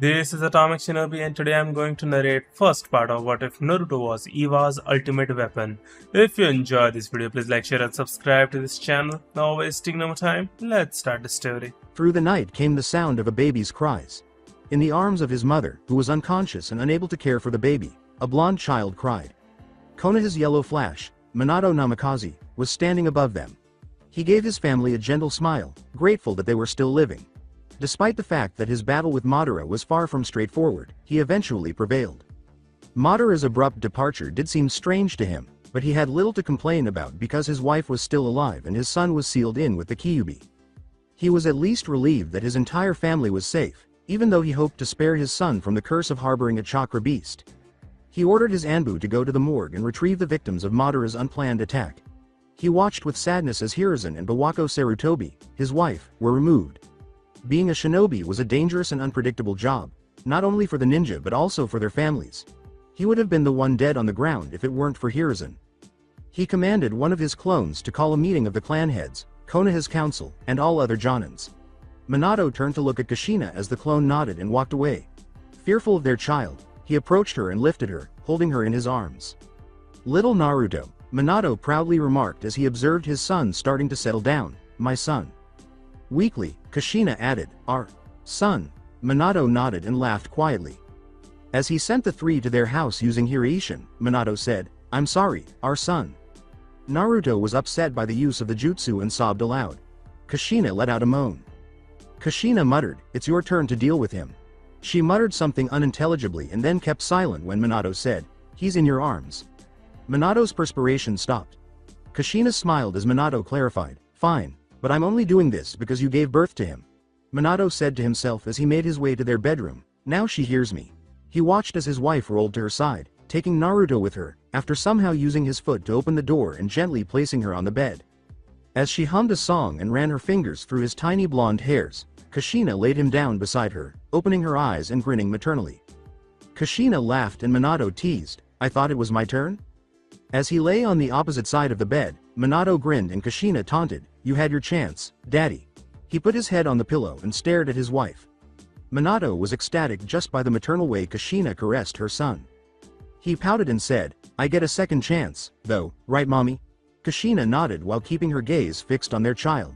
This is Atomic Shinobi and today I'm going to narrate first part of What If Naruto Was Eva's ultimate weapon. If you enjoyed this video, please like, share and subscribe to this channel. Now wasting no more time, let's start the story. Through the night came the sound of a baby's cries. In the arms of his mother, who was unconscious and unable to care for the baby, a blonde child cried. Konoha's yellow flash, Minato Namikaze, was standing above them. He gave his family a gentle smile, grateful that they were still living. Despite the fact that his battle with Madara was far from straightforward, he eventually prevailed. Madara's abrupt departure did seem strange to him, but he had little to complain about because his wife was still alive and his son was sealed in with the Kyuubi. He was at least relieved that his entire family was safe, even though he hoped to spare his son from the curse of harboring a chakra beast. He ordered his Anbu to go to the morgue and retrieve the victims of Madara's unplanned attack. He watched with sadness as Hiruzen and Bawako Sarutobi, his wife, were removed. Being a shinobi was a dangerous and unpredictable job, not only for the ninja but also for their families. He would have been the one dead on the ground if it weren't for Hiruzen. He commanded one of his clones to call a meeting of the clan heads, Konoha's council, and all other Jonins. Minato turned to look at Kushina as the clone nodded and walked away. Fearful of their child, he approached her and lifted her, holding her in his arms. "Little Naruto," Minato proudly remarked as he observed his son starting to settle down, "my son." Weakly, Kushina added, "Our son." Minato nodded and laughed quietly. As he sent the three to their house using Hiraishin, Minato said, "I'm sorry, our son." Naruto was upset by the use of the jutsu and sobbed aloud. Kushina let out a moan. Kushina muttered, "It's your turn to deal with him." She muttered something unintelligibly and then kept silent when Minato said, "He's in your arms." Minato's perspiration stopped. Kushina smiled as Minato clarified, "Fine. But I'm only doing this because you gave birth to him." Minato said to himself as he made his way to their bedroom, "Now she hears me." He watched as his wife rolled to her side, taking Naruto with her, after somehow using his foot to open the door and gently placing her on the bed. As she hummed a song and ran her fingers through his tiny blonde hairs, Kushina laid him down beside her, opening her eyes and grinning maternally. Kushina laughed and Minato teased, "I thought it was my turn?" As he lay on the opposite side of the bed, Minato grinned and Kushina taunted, "You had your chance, Daddy." He put his head on the pillow and stared at his wife. Minato was ecstatic just by the maternal way Kushina caressed her son. He pouted and said, "I get a second chance, though, right mommy?" Kushina nodded while keeping her gaze fixed on their child.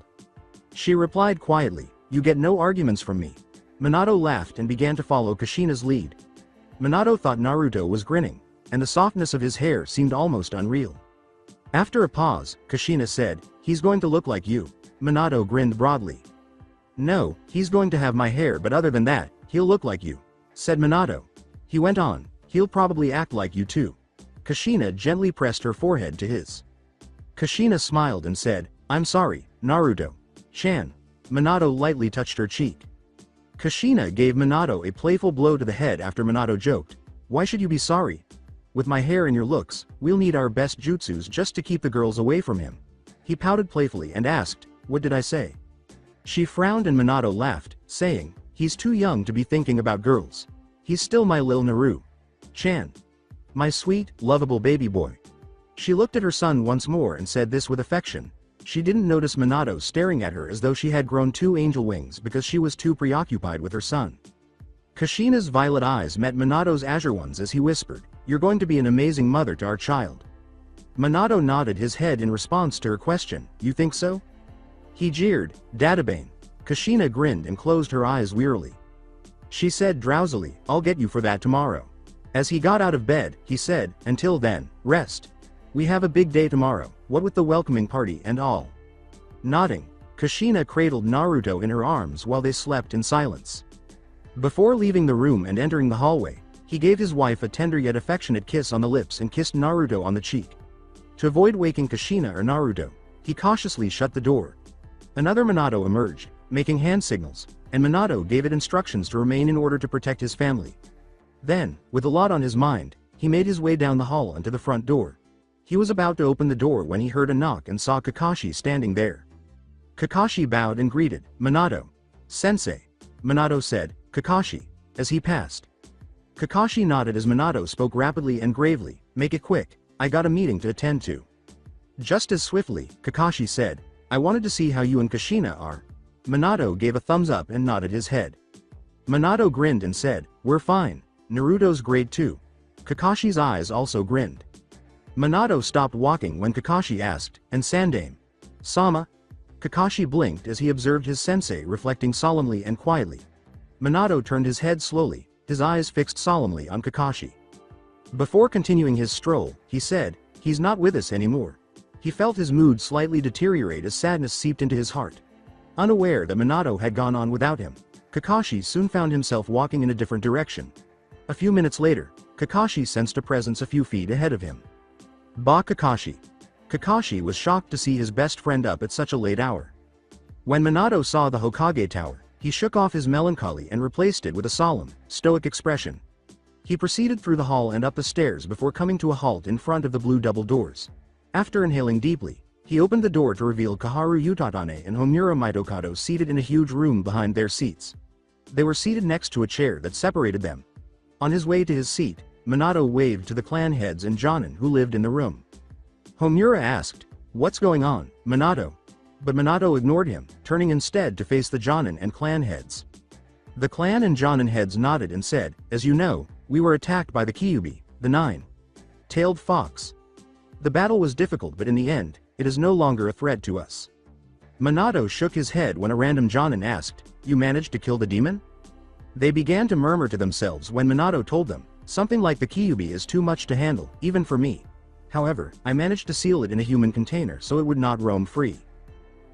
She replied quietly, "You get no arguments from me." Minato laughed and began to follow Kushina's lead. Minato thought Naruto was grinning, and the softness of his hair seemed almost unreal. After a pause, Kushina said, "He's going to look like you." Minato grinned broadly. "No, he's going to have my hair but other than that, he'll look like you," said Minato. He went on, "He'll probably act like you too." Kushina gently pressed her forehead to his. Kushina smiled and said, "I'm sorry, Naruto. Chan." Minato lightly touched her cheek. Kushina gave Minato a playful blow to the head after Minato joked, "Why should you be sorry? With my hair and your looks, we'll need our best jutsus just to keep the girls away from him." He pouted playfully and asked, "What did I say?" She frowned and Minato laughed, saying, "He's too young to be thinking about girls. He's still my lil Naru-chan. My sweet, lovable baby boy." She looked at her son once more and said this with affection. She didn't notice Minato staring at her as though she had grown two angel wings because she was too preoccupied with her son. Kushina's violet eyes met Minato's azure ones as he whispered, "You're going to be an amazing mother to our child." Minato nodded his head in response to her question, "You think so?" He jeered, "Databane." Kushina grinned and closed her eyes wearily. She said drowsily, "I'll get you for that tomorrow." As he got out of bed, he said, "Until then, rest. We have a big day tomorrow, what with the welcoming party and all." Nodding, Kushina cradled Naruto in her arms while they slept in silence. Before leaving the room and entering the hallway, he gave his wife a tender yet affectionate kiss on the lips and kissed Naruto on the cheek. To avoid waking Kushina or Naruto, he cautiously shut the door. Another Minato emerged, making hand signals, and Minato gave it instructions to remain in order to protect his family. Then, with a lot on his mind, he made his way down the hall and to the front door. He was about to open the door when he heard a knock and saw Kakashi standing there. Kakashi bowed and greeted, "Minato. Sensei." Minato said, "Kakashi," as he passed. Kakashi nodded as Minato spoke rapidly and gravely, "Make it quick, I got a meeting to attend to." Just as swiftly, Kakashi said, "I wanted to see how you and Kushina are." Minato gave a thumbs up and nodded his head. Minato grinned and said, "We're fine. Naruto's grade 2. Kakashi's eyes also grinned. Minato stopped walking when Kakashi asked, "And Sandame? Sama?" Kakashi blinked as he observed his sensei reflecting solemnly and quietly. Minato turned his head slowly, his eyes fixed solemnly on Kakashi. Before continuing his stroll, he said, "He's not with us anymore." He felt his mood slightly deteriorate as sadness seeped into his heart. Unaware that Minato had gone on without him, Kakashi soon found himself walking in a different direction. A few minutes later, Kakashi sensed a presence a few feet ahead of him. Ba Kakashi. Kakashi was shocked to see his best friend up at such a late hour. When Minato saw the Hokage tower, he shook off his melancholy and replaced it with a solemn, stoic expression. He proceeded through the hall and up the stairs before coming to a halt in front of the blue double doors. After inhaling deeply, he opened the door to reveal Kaharu Utatane and Homura Mitokado seated in a huge room behind their seats. They were seated next to a chair that separated them. On his way to his seat, Minato waved to the clan heads and Jonin who lived in the room. Homura asked, "What's going on, Minato?" But Minato ignored him, turning instead to face the Jonin and clan heads. The clan and Jonin heads nodded and said, "As you know, we were attacked by the Kyuubi, the nine-tailed fox. The battle was difficult, but in the end, it is no longer a threat to us." Minato shook his head when a random Jonin asked, "You managed to kill the demon?" They began to murmur to themselves when Minato told them, "Something like the Kyuubi is too much to handle, even for me. However, I managed to seal it in a human container so it would not roam free."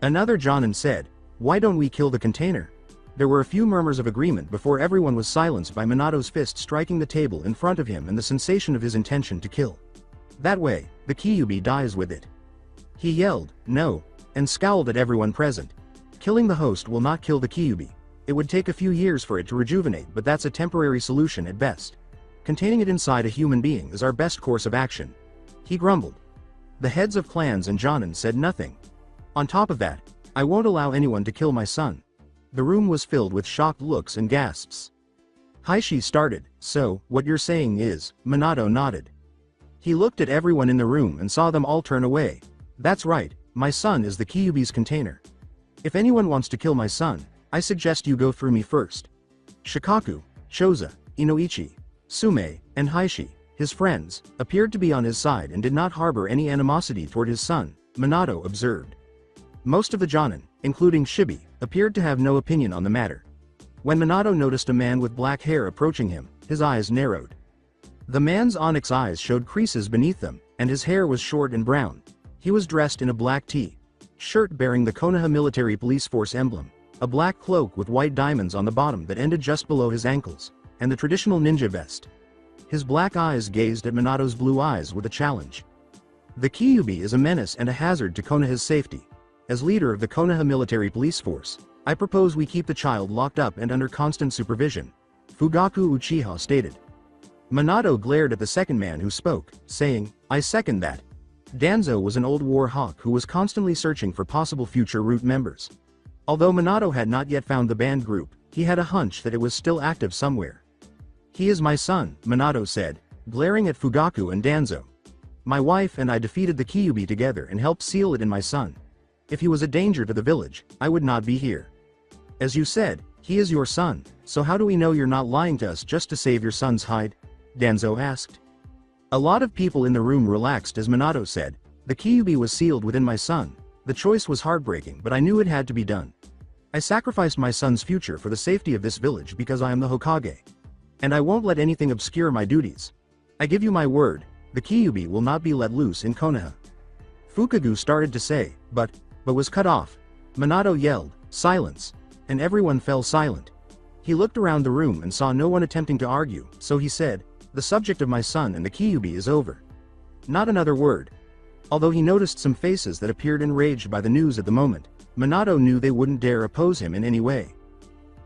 Another Jonin said, "Why don't we kill the container?" There were a few murmurs of agreement before everyone was silenced by Minato's fist striking the table in front of him and the sensation of his intention to kill. That way, the Kyuubi dies with it. He yelled, "No," and scowled at everyone present. Killing the host will not kill the Kyuubi. It would take a few years for it to rejuvenate, but that's a temporary solution at best. Containing it inside a human being is our best course of action. He grumbled. The heads of clans and Jonin said nothing. On top of that, I won't allow anyone to kill my son. The room was filled with shocked looks and gasps. Heishi started, "So, what you're saying is," Minato nodded. He looked at everyone in the room and saw them all turn away. "That's right, my son is the Kyuubi's container. If anyone wants to kill my son, I suggest you go through me first." Shikaku, Choza, Inoichi, Sume, and Heishi, his friends, appeared to be on his side and did not harbor any animosity toward his son, Minato observed. Most of the Jonin, including Shibi, appeared to have no opinion on the matter. When Minato noticed a man with black hair approaching him, his eyes narrowed. The man's onyx eyes showed creases beneath them, and his hair was short and brown. He was dressed in a black shirt bearing the Konoha Military Police Force emblem, a black cloak with white diamonds on the bottom that ended just below his ankles, and the traditional ninja vest. His black eyes gazed at Minato's blue eyes with a challenge. The Kyuubi is a menace and a hazard to Konoha's safety. As leader of the Konoha Military Police Force, I propose we keep the child locked up and under constant supervision, Fugaku Uchiha stated. Minato glared at the second man who spoke, saying, "I second that." Danzo was an old war hawk who was constantly searching for possible future root members. Although Minato had not yet found the band group, he had a hunch that it was still active somewhere. "He is my son," Minato said, glaring at Fugaku and Danzo. "My wife and I defeated the Kyuubi together and helped seal it in my son. If he was a danger to the village, I would not be here." "As you said, he is your son, so how do we know you're not lying to us just to save your son's hide?" Danzo asked. A lot of people in the room relaxed as Minato said, "The Kyuubi was sealed within my son. The choice was heartbreaking, but I knew it had to be done. I sacrificed my son's future for the safety of this village because I am the Hokage. And I won't let anything obscure my duties. I give you my word, the Kyuubi will not be let loose in Konoha." Fukagu started to say, but was cut off. Minato yelled, "Silence!" and everyone fell silent. He looked around the room and saw no one attempting to argue, so he said, "The subject of my son and the Kyuubi is over. Not another word." Although he noticed some faces that appeared enraged by the news at the moment, Minato knew they wouldn't dare oppose him in any way.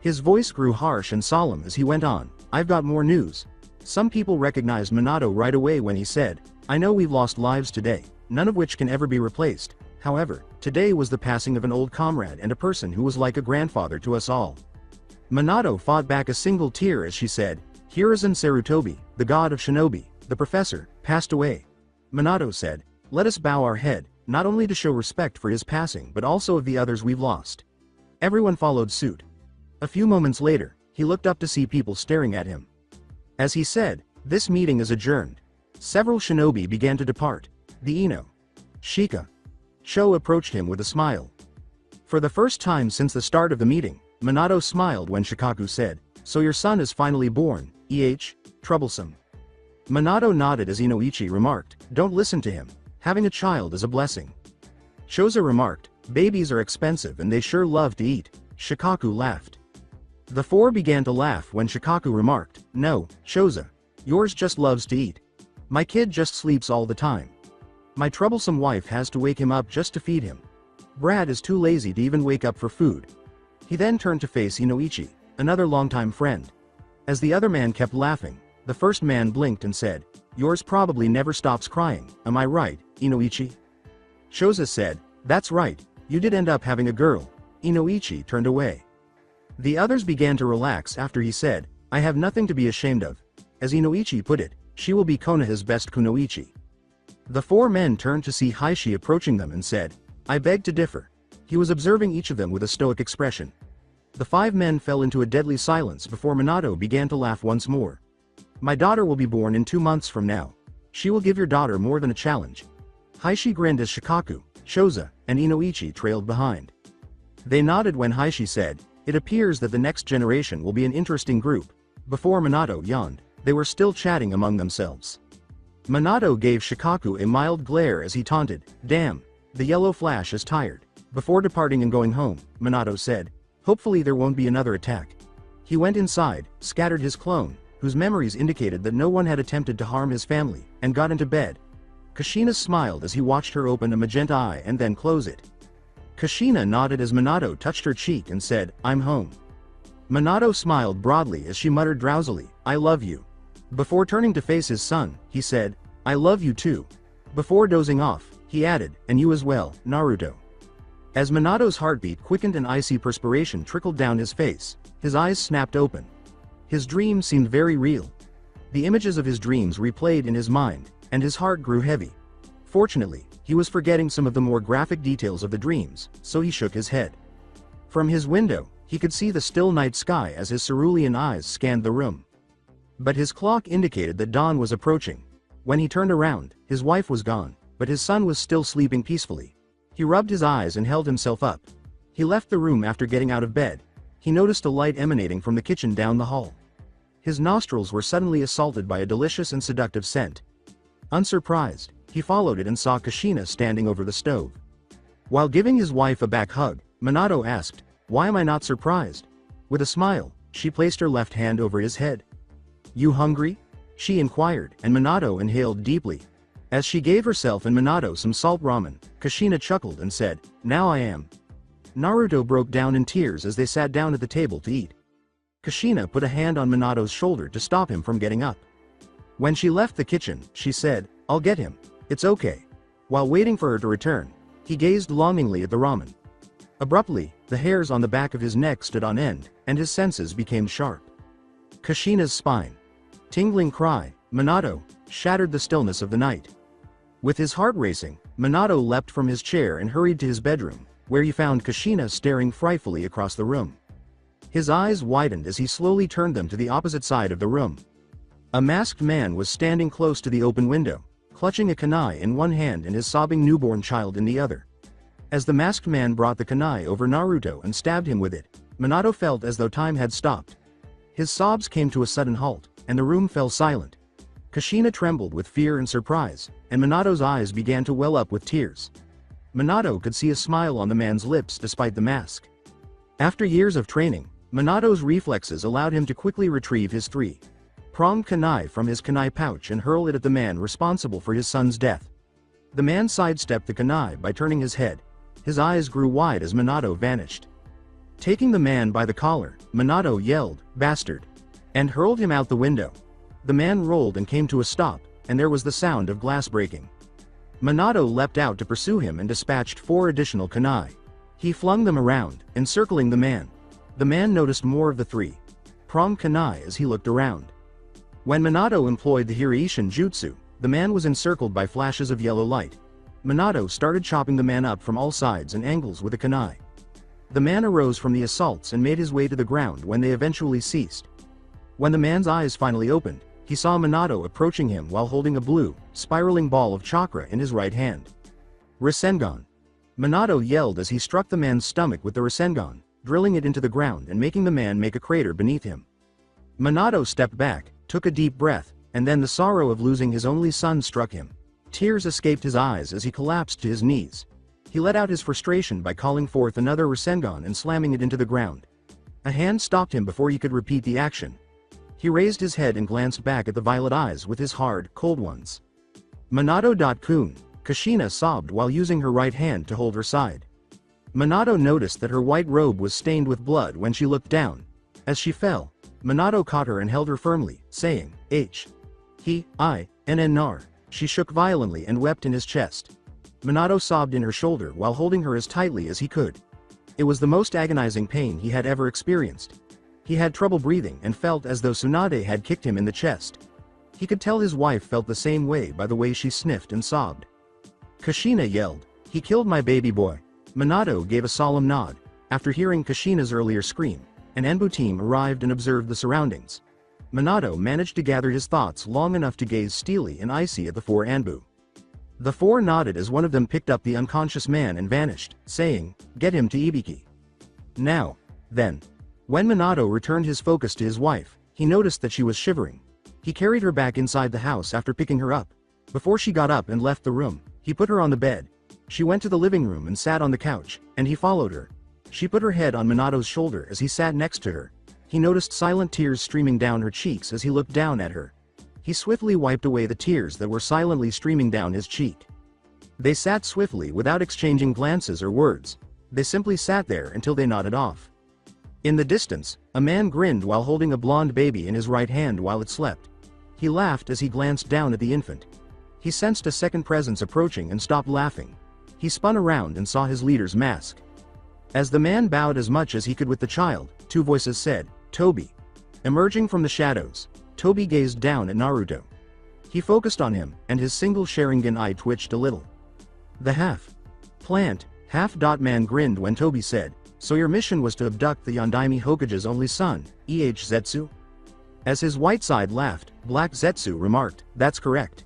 His voice grew harsh and solemn as he went on, "I've got more news." Some people recognized Minato right away when he said, "I know we've lost lives today, none of which can ever be replaced. However, today was the passing of an old comrade and a person who was like a grandfather to us all." Minato fought back a single tear as she said, "Hiruzen Sarutobi, the god of shinobi, the professor, passed away." Minato said, "Let us bow our head, not only to show respect for his passing but also of the others we've lost." Everyone followed suit. A few moments later, he looked up to see people staring at him. As he said, "This meeting is adjourned." Several shinobi began to depart. The Ino, Shika, Cho approached him with a smile. For the first time since the start of the meeting, Minato smiled when Shikaku said, "So your son is finally born, troublesome." Minato nodded as Inoichi remarked, "Don't listen to him. Having a child is a blessing." Choza remarked, "Babies are expensive and they sure love to eat." Shikaku laughed. The four began to laugh when Shikaku remarked, "No, Choza. Yours just loves to eat. My kid just sleeps all the time. My troublesome wife has to wake him up just to feed him. Brad is too lazy to even wake up for food." He then turned to face Inoichi, another longtime friend. As the other man kept laughing, the first man blinked and said, "Yours probably never stops crying, am I right, Inoichi?" Choza said, "That's right, you did end up having a girl." Inoichi turned away. The others began to relax after he said, "I have nothing to be ashamed of." As Inoichi put it, she will be Konoha's best kunoichi. The four men turned to see Heishi approaching them and said, "I beg to differ." He was observing each of them with a stoic expression. The five men fell into a deadly silence before Minato began to laugh once more. "My daughter will be born in 2 months from now. She will give your daughter more than a challenge." Heishi grinned as Shikaku, Choza, and Inoichi trailed behind. They nodded when Heishi said, "It appears that the next generation will be an interesting group." Before Minato yawned, they were still chatting among themselves. Minato gave Shikaku a mild glare as he taunted, "Damn, the yellow flash is tired." Before departing and going home, Minato said, "Hopefully there won't be another attack." He went inside, scattered his clone, whose memories indicated that no one had attempted to harm his family, and got into bed. Kushina smiled as he watched her open a magenta eye and then close it. Kushina nodded as Minato touched her cheek and said, "I'm home." Minato smiled broadly as she muttered drowsily, "I love you." Before turning to face his son, he said, "I love you too." Before dozing off, he added, "And you as well, Naruto." As Minato's heartbeat quickened and icy perspiration trickled down his face, his eyes snapped open. His dream seemed very real. The images of his dreams replayed in his mind, and his heart grew heavy. Fortunately, he was forgetting some of the more graphic details of the dreams, so he shook his head. From his window, he could see the still night sky as his cerulean eyes scanned the room. But his clock indicated that dawn was approaching. When he turned around, his wife was gone, but his son was still sleeping peacefully. He rubbed his eyes and held himself up. He left the room after getting out of bed. He noticed a light emanating from the kitchen down the hall. His nostrils were suddenly assaulted by a delicious and seductive scent. Unsurprised, he followed it and saw Kushina standing over the stove. While giving his wife a back hug, Minato asked, "Why am I not surprised?" With a smile, she placed her left hand over his head. "You hungry?" she inquired, and Minato inhaled deeply. As she gave herself and Minato some salt ramen, Kushina chuckled and said, "Now I am." Naruto broke down in tears as they sat down at the table to eat. Kushina put a hand on Minato's shoulder to stop him from getting up. When she left the kitchen, she said, "I'll get him. It's okay." While waiting for her to return, he gazed longingly at the ramen. Abruptly, the hairs on the back of his neck stood on end, and his senses became sharp. Kushina's spine, tingling cry, "Minato," shattered the stillness of the night. With his heart racing, Minato leapt from his chair and hurried to his bedroom, where he found Kushina staring frightfully across the room. His eyes widened as he slowly turned them to the opposite side of the room. A masked man was standing close to the open window, clutching a kunai in one hand and his sobbing newborn child in the other. As the masked man brought the kunai over Naruto and stabbed him with it, Minato felt as though time had stopped. His sobs came to a sudden halt, and the room fell silent. Kushina trembled with fear and surprise, and Minato's eyes began to well up with tears. Minato could see a smile on the man's lips despite the mask. After years of training, Minato's reflexes allowed him to quickly retrieve his three-pronged kunai from his kunai pouch and hurl it at the man responsible for his son's death. The man sidestepped the kunai by turning his head. His eyes grew wide as Minato vanished. Taking the man by the collar, Minato yelled, "Bastard!" and hurled him out the window. The man rolled and came to a stop, and there was the sound of glass breaking. Minato leapt out to pursue him and dispatched 4 additional kunai. He flung them around, encircling the man. The man noticed more of the three-pronged kunai as he looked around. When Minato employed the Hiraishin jutsu, the man was encircled by flashes of yellow light. Minato started chopping the man up from all sides and angles with a kunai. The man arose from the assaults and made his way to the ground when they eventually ceased. When the man's eyes finally opened, he saw Minato approaching him while holding a blue, spiraling ball of chakra in his right hand. Rasengan. Minato yelled as he struck the man's stomach with the Rasengan, drilling it into the ground and making the man make a crater beneath him. Minato stepped back, took a deep breath, and then the sorrow of losing his only son struck him. Tears escaped his eyes as he collapsed to his knees. He let out his frustration by calling forth another Rasengan and slamming it into the ground. A hand stopped him before he could repeat the action. He raised his head and glanced back at the violet eyes with his hard, cold ones. Minato.kun, Kushina sobbed while using her right hand to hold her side. Minato noticed that her white robe was stained with blood when she looked down. As she fell, Minato caught her and held her firmly, saying, Nar. She shook violently and wept in his chest. Minato sobbed in her shoulder while holding her as tightly as he could. It was the most agonizing pain he had ever experienced. He had trouble breathing and felt as though Tsunade had kicked him in the chest. He could tell his wife felt the same way by the way she sniffed and sobbed. Kushina yelled, "He killed my baby boy." Minato gave a solemn nod. After hearing Kushina's earlier scream, an Anbu team arrived and observed the surroundings. Minato managed to gather his thoughts long enough to gaze steely and icy at the four Anbu. The four nodded as one of them picked up the unconscious man and vanished, saying, "Get him to Ibiki." Now, then. When Minato returned his focus to his wife, he noticed that she was shivering. He carried her back inside the house after picking her up. Before she got up and left the room, he put her on the bed. She went to the living room and sat on the couch, and he followed her. She put her head on Minato's shoulder as he sat next to her. He noticed silent tears streaming down her cheeks as he looked down at her. He swiftly wiped away the tears that were silently streaming down his cheek. They sat swiftly without exchanging glances or words. They simply sat there until they nodded off. In the distance, a man grinned while holding a blonde baby in his right hand while it slept. He laughed as he glanced down at the infant. He sensed a second presence approaching and stopped laughing. He spun around and saw his leader's mask. As the man bowed as much as he could with the child, two voices said, "Toby." Emerging from the shadows, Toby gazed down at Naruto. He focused on him, and his single Sharingan eye twitched a little. The half-man grinned when Toby said, "So your mission was to abduct the Yondaime Hokage's only son, Zetsu?" As his white side laughed, Black Zetsu remarked, "That's correct."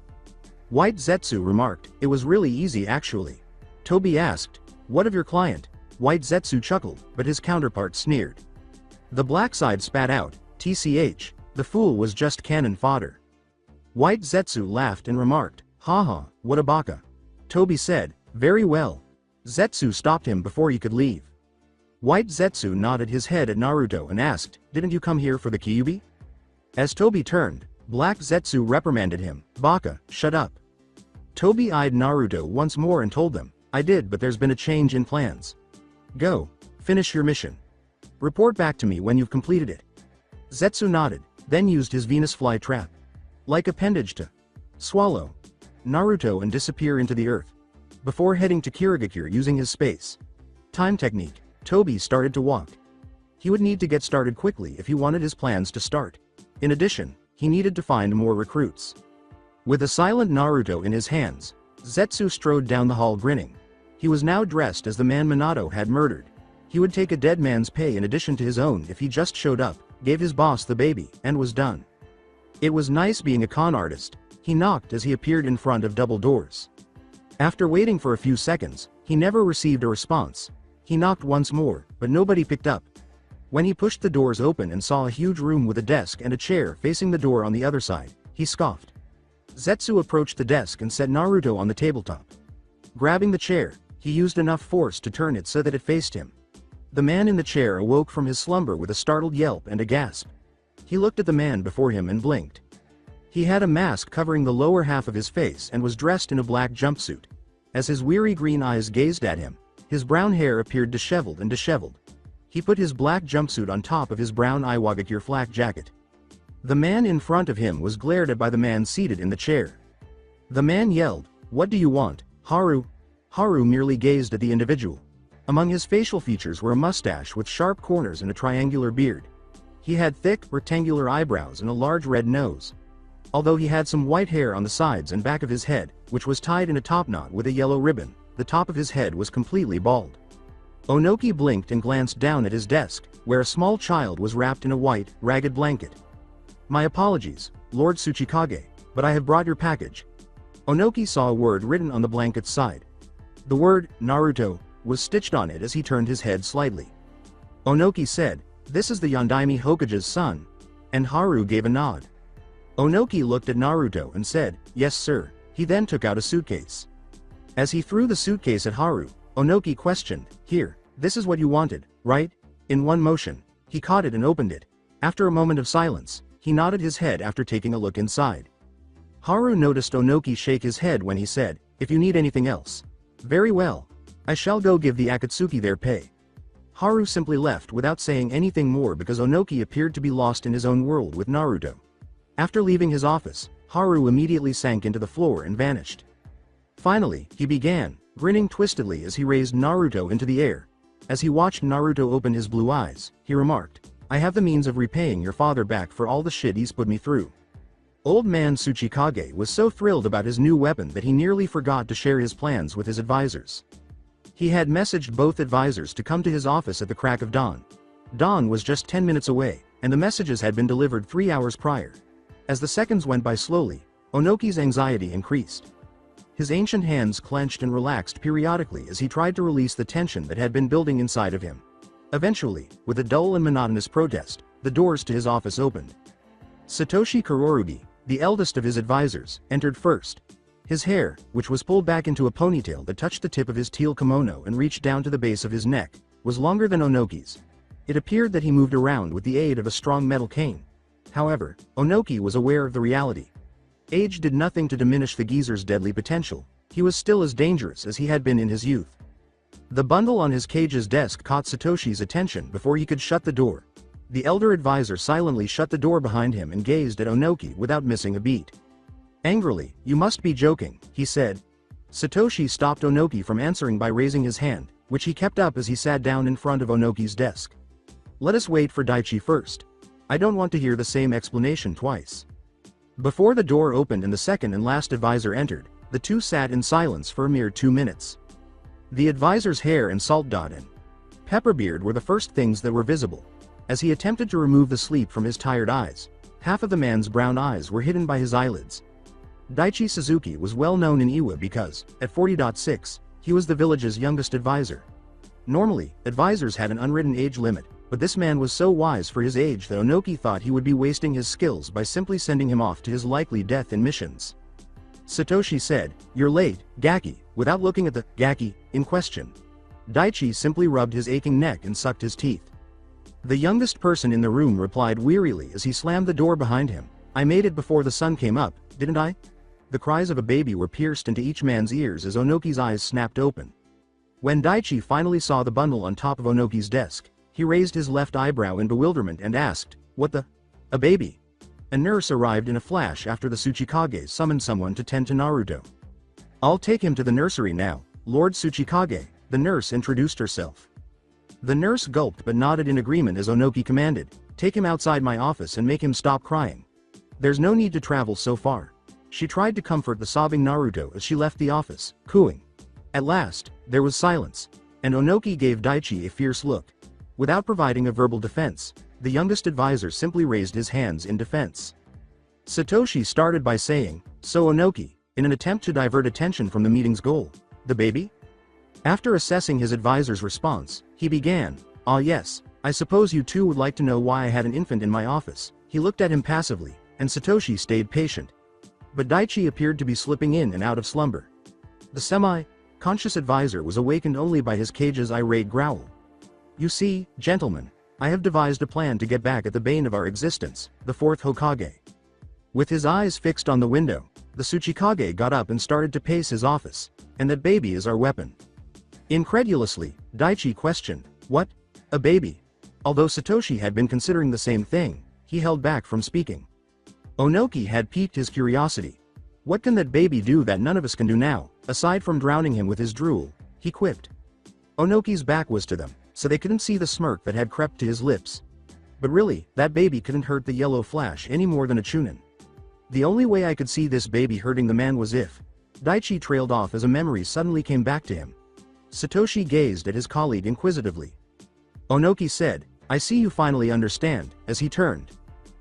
White Zetsu remarked, "It was really easy actually." Toby asked, "What of your client?" White Zetsu chuckled, but his counterpart sneered. The black side spat out, "TCH, the fool was just cannon fodder." White Zetsu laughed and remarked, "Haha, what a baka." Toby said, "Very well." Zetsu stopped him before he could leave. White Zetsu nodded his head at Naruto and asked, "Didn't you come here for the Kyuubi?" As Toby turned, Black Zetsu reprimanded him, "Baka, shut up." Toby eyed Naruto once more and told them, "I did, but there's been a change in plans. Go, finish your mission. Report back to me when you've completed it." Zetsu nodded, then used his Venus fly trap. Like appendage to swallow Naruto and disappear into the earth. Before heading to Kirigakure using his space time technique, Toby started to walk. He would need to get started quickly if he wanted his plans to start. In addition, he needed to find more recruits. With a silent Naruto in his hands, Zetsu strode down the hall grinning. He was now dressed as the man Minato had murdered. He would take a dead man's pay in addition to his own if he just showed up, gave his boss the baby, and was done. It was nice being a con artist. He knocked as he appeared in front of double doors. After waiting for a few seconds, he never received a response. He knocked once more, but nobody picked up. When he pushed the doors open and saw a huge room with a desk and a chair facing the door on the other side, he scoffed. Zetsu approached the desk and set Naruto on the tabletop. Grabbing the chair, he used enough force to turn it so that it faced him. The man in the chair awoke from his slumber with a startled yelp and a gasp. He looked at the man before him and blinked. He had a mask covering the lower half of his face and was dressed in a black jumpsuit. As his weary green eyes gazed at him, his brown hair appeared disheveled. He put his black jumpsuit on top of his brown Iwagakure flak jacket. The man in front of him was glared at by the man seated in the chair. The man yelled, "What do you want, Haru?" Haru merely gazed at the individual. Among his facial features were a mustache with sharp corners and a triangular beard. He had thick, rectangular eyebrows and a large red nose. Although he had some white hair on the sides and back of his head, which was tied in a topknot with a yellow ribbon, the top of his head was completely bald. Onoki blinked and glanced down at his desk, where a small child was wrapped in a white, ragged blanket. "My apologies, Lord Tsuchikage, but I have brought your package." Onoki saw a word written on the blanket's side. The word, Naruto, was stitched on it as he turned his head slightly. Onoki said, "This is the Yondaime Hokage's son," and Haru gave a nod. Onoki looked at Naruto and said, "Yes sir." He then took out a suitcase. As he threw the suitcase at Haru, Onoki questioned, "Here, this is what you wanted, right?" In one motion, he caught it and opened it. After a moment of silence, he nodded his head after taking a look inside. Haru noticed Onoki shake his head when he said, "If you need anything else." "Very well. I shall go give the Akatsuki their pay." Haru simply left without saying anything more because Onoki appeared to be lost in his own world with Naruto. After leaving his office, Haru immediately sank into the floor and vanished. Finally, he began, grinning twistedly as he raised Naruto into the air. As he watched Naruto open his blue eyes, he remarked, "I have the means of repaying your father back for all the shit he's put me through." Old man Tsuchikage was so thrilled about his new weapon that he nearly forgot to share his plans with his advisors. He had messaged both advisors to come to his office at the crack of dawn. Dawn was just 10 minutes away, and the messages had been delivered 3 hours prior. As the seconds went by slowly, Onoki's anxiety increased. His ancient hands clenched and relaxed periodically as he tried to release the tension that had been building inside of him. Eventually, with a dull and monotonous protest, the doors to his office opened. Satoshi Kurorugi, the eldest of his advisors, entered first. His hair, which was pulled back into a ponytail that touched the tip of his teal kimono and reached down to the base of his neck, was longer than Onoki's. It appeared that he moved around with the aid of a strong metal cane. However, Onoki was aware of the reality. Age did nothing to diminish the geezer's deadly potential. He was still as dangerous as he had been in his youth. The bundle on his cage's desk caught Satoshi's attention before he could shut the door. The elder advisor silently shut the door behind him and gazed at Onoki without missing a beat. Angrily, "You must be joking," he said. Satoshi stopped Onoki from answering by raising his hand, which he kept up as he sat down in front of Onoki's desk. "Let us wait for Daichi first. I don't want to hear the same explanation twice." Before the door opened and the second and last advisor entered, the two sat in silence for a mere 2 minutes. The advisor's hair and salt dot and pepperbeard were the first things that were visible. As he attempted to remove the sleep from his tired eyes, half of the man's brown eyes were hidden by his eyelids. Daichi Suzuki was well known in Iwa because, at 40.6, he was the village's youngest advisor. Normally, advisors had an unwritten age limit, but this man was so wise for his age that Onoki thought he would be wasting his skills by simply sending him off to his likely death in missions. Satoshi said, "You're late, Gaki," without looking at the Gaki in question. Daichi simply rubbed his aching neck and sucked his teeth. The youngest person in the room replied wearily as he slammed the door behind him, "I made it before the sun came up, didn't I?" The cries of a baby were pierced into each man's ears as Onoki's eyes snapped open. When Daichi finally saw the bundle on top of Onoki's desk, he raised his left eyebrow in bewilderment and asked, "What the? A baby?" A nurse arrived in a flash after the Tsuchikage summoned someone to tend to Naruto. "I'll take him to the nursery now, Lord Tsuchikage," the nurse introduced herself. The nurse gulped but nodded in agreement as Onoki commanded, "Take him outside my office and make him stop crying. There's no need to travel so far." She tried to comfort the sobbing Naruto as she left the office, cooing. At last, there was silence, and Onoki gave Daichi a fierce look. Without providing a verbal defense, the youngest advisor simply raised his hands in defense. Satoshi started by saying, "So Onoki," in an attempt to divert attention from the meeting's goal, "the baby?" After assessing his advisor's response, he began, "Ah yes, I suppose you two would like to know why I had an infant in my office." He looked at him passively, and Satoshi stayed patient. But Daichi appeared to be slipping in and out of slumber. The semi-conscious advisor was awakened only by his cage's irate growl. "You see, gentlemen, I have devised a plan to get back at the bane of our existence, the fourth Hokage." With his eyes fixed on the window, the Tsuchikage got up and started to pace his office, "And that baby is our weapon." Incredulously, Daichi questioned, "What? A baby?" Although Satoshi had been considering the same thing, he held back from speaking. Onoki had piqued his curiosity. "What can that baby do that none of us can do now, aside from drowning him with his drool?" he quipped. Onoki's back was to them, so they couldn't see the smirk that had crept to his lips. But really, that baby couldn't hurt the yellow flash any more than a chunin. "The only way I could see this baby hurting the man was if..." Daichi trailed off as a memory suddenly came back to him. Satoshi gazed at his colleague inquisitively. Onoki said, "I see you finally understand," as he turned.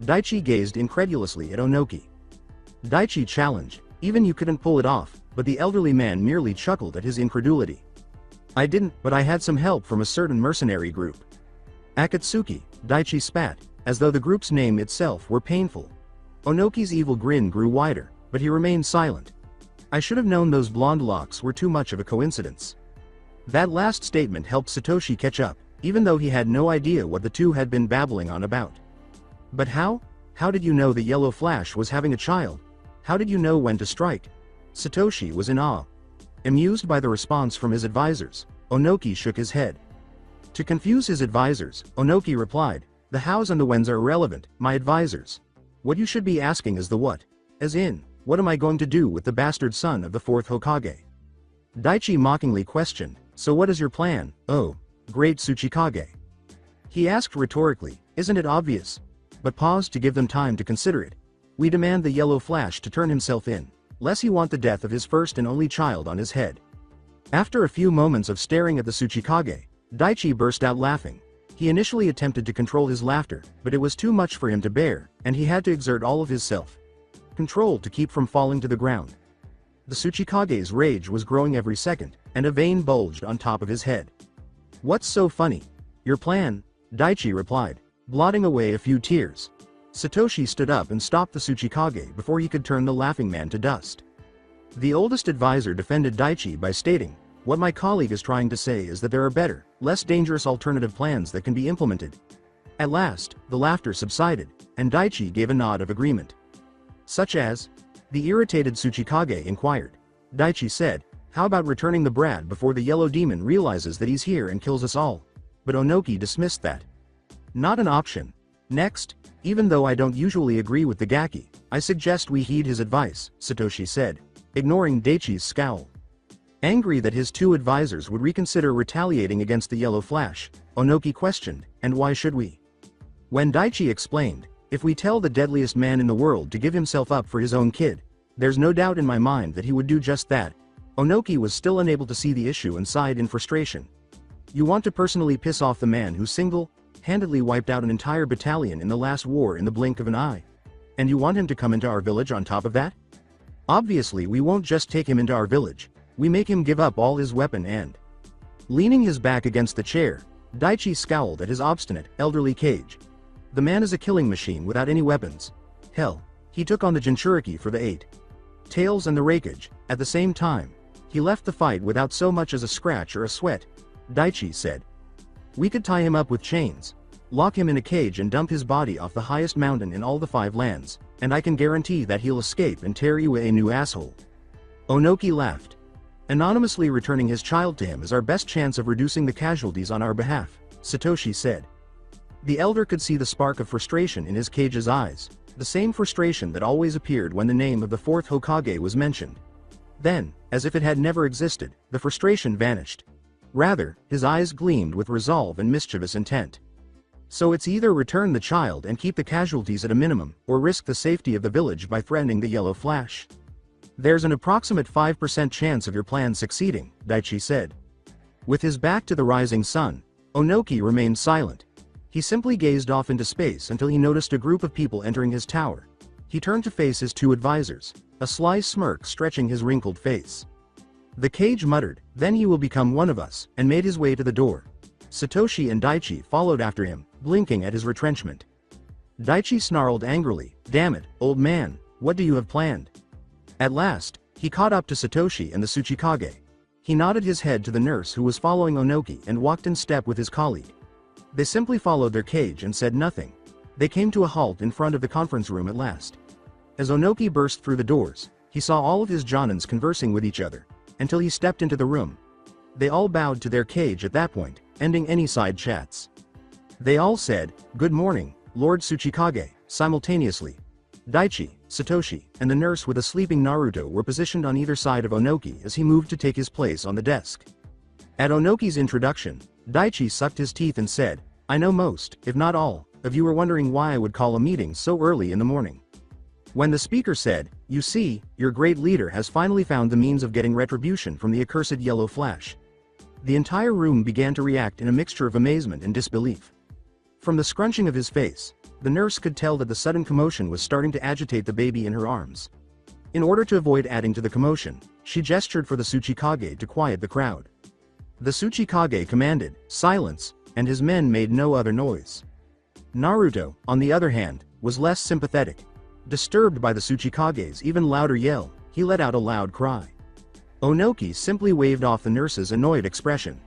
Daichi gazed incredulously at Onoki. Daichi challenged, "Even you couldn't pull it off," but the elderly man merely chuckled at his incredulity. "I didn't, but I had some help from a certain mercenary group." Akatsuki, Daichi spat, as though the group's name itself were painful. Onoki's evil grin grew wider, but he remained silent. "I should have known those blonde locks were too much of a coincidence." That last statement helped Satoshi catch up, even though he had no idea what the two had been babbling on about. "But how? How did you know the Yellow Flash was having a child? How did you know when to strike?" Satoshi was in awe. Amused by the response from his advisors, Onoki shook his head. To confuse his advisors, Onoki replied, "The hows and the whens are irrelevant, my advisors. What you should be asking is the what. As in, what am I going to do with the bastard son of the fourth Hokage?" Daichi mockingly questioned, "So what is your plan, oh, great Tsuchikage?" He asked rhetorically, "Isn't it obvious?" But paused to give them time to consider it. "We demand the Yellow Flash to turn himself in, lest he want the death of his first and only child on his head." After a few moments of staring at the Tsuchikage, Daichi burst out laughing. He initially attempted to control his laughter, but it was too much for him to bear, and he had to exert all of his self-control to keep from falling to the ground. The Tsuchikage's rage was growing every second, and a vein bulged on top of his head. "What's so funny? Your plan?" Daichi replied, blotting away a few tears. Satoshi stood up and stopped the Tsuchikage before he could turn the laughing man to dust. The oldest advisor defended Daichi by stating, "What my colleague is trying to say is that there are better, less dangerous alternative plans that can be implemented." At last, the laughter subsided, and Daichi gave a nod of agreement. "Such as?" the irritated Tsuchikage inquired. Daichi said, "How about returning the brat before the yellow demon realizes that he's here and kills us all?" But Onoki dismissed that. "Not an option. Next, even though I don't usually agree with the Gaki, I suggest we heed his advice," Satoshi said, ignoring Daichi's scowl. Angry that his two advisors would reconsider retaliating against the Yellow Flash, Onoki questioned, "And why should we?" When Daichi explained, "If we tell the deadliest man in the world to give himself up for his own kid, there's no doubt in my mind that he would do just that," Onoki was still unable to see the issue and sighed in frustration. "You want to personally piss off the man who single-handedly wiped out an entire battalion in the last war in the blink of an eye? And you want him to come into our village on top of that? Obviously we won't just take him into our village, we make him give up all his weapon and..." Leaning his back against the chair, Daichi scowled at his obstinate, elderly Kage. The man is a killing machine without any weapons. Hell, he took on the Jinchuriki for the 8 Tails and the Raikage. At the same time, he left the fight without so much as a scratch or a sweat. Daichi said, "We could tie him up with chains, lock him in a cage and dump his body off the highest mountain in all the 5 lands, and I can guarantee that he'll escape and tear you a new asshole." Onoki laughed. "Anonymously returning his child to him is our best chance of reducing the casualties on our behalf," Satoshi said. The elder could see the spark of frustration in his Kage's eyes, the same frustration that always appeared when the name of the fourth Hokage was mentioned. Then, as if it had never existed, the frustration vanished. Rather, his eyes gleamed with resolve and mischievous intent. "So it's either return the child and keep the casualties at a minimum, or risk the safety of the village by threatening the Yellow Flash. There's an approximate 5% chance of your plan succeeding," Daichi said. With his back to the rising sun, Onoki remained silent. He simply gazed off into space until he noticed a group of people entering his tower. He turned to face his two advisors, a sly smirk stretching his wrinkled face. The Kage muttered, "Then he will become one of us," and made his way to the door. Satoshi and Daichi followed after him, blinking at his retrenchment. Daichi snarled angrily, "Damn it, old man, what do you have planned?" At last, he caught up to Satoshi and the Tsuchikage. He nodded his head to the nurse who was following Onoki and walked in step with his colleague. They simply followed their Kage and said nothing. They came to a halt in front of the conference room at last. As Onoki burst through the doors, he saw all of his Jonins conversing with each other, until he stepped into the room. They all bowed to their Kage at that point, ending any side chats. They all said, "Good morning, Lord Tsuchikage," simultaneously. Daichi, Satoshi, and the nurse with a sleeping Naruto were positioned on either side of Onoki as he moved to take his place on the desk. At Onoki's introduction, Daichi sucked his teeth and said, "I know most, if not all, of you are wondering why I would call a meeting so early in the morning." When the speaker said, "You see, your great leader has finally found the means of getting retribution from the accursed Yellow Flash," The entire room began to react in a mixture of amazement and disbelief. From the scrunching of his face, the nurse could tell that the sudden commotion was starting to agitate the baby in her arms. In order to avoid adding to the commotion, she gestured for the Tsuchikage to quiet the crowd. The Tsuchikage commanded, "Silence," and his men made no other noise. Naruto, on the other hand, was less sympathetic. Disturbed by the Tsuchikage's even louder yell, he let out a loud cry. Onoki simply waved off the nurse's annoyed expression.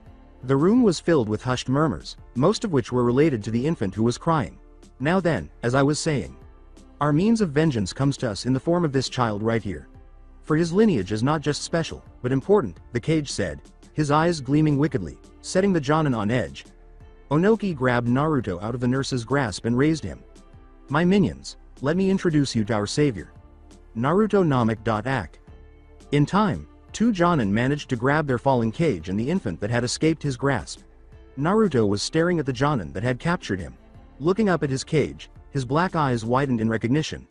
The room was filled with hushed murmurs, most of which were related to the infant who was crying. Now then, as I was saying, our means of vengeance comes to us in the form of this child right here. For his lineage is not just special, but important, the Kage said, his eyes gleaming wickedly, setting the Jonin on edge. Onoki grabbed Naruto out of the nurse's grasp and raised him. "My minions, let me introduce you to our savior. Naruto Namek.Ak." In time, two Jonin managed to grab their falling Kage and the infant that had escaped his grasp. Naruto was staring at the Jonin that had captured him. Looking up at his Kage, his black eyes widened in recognition.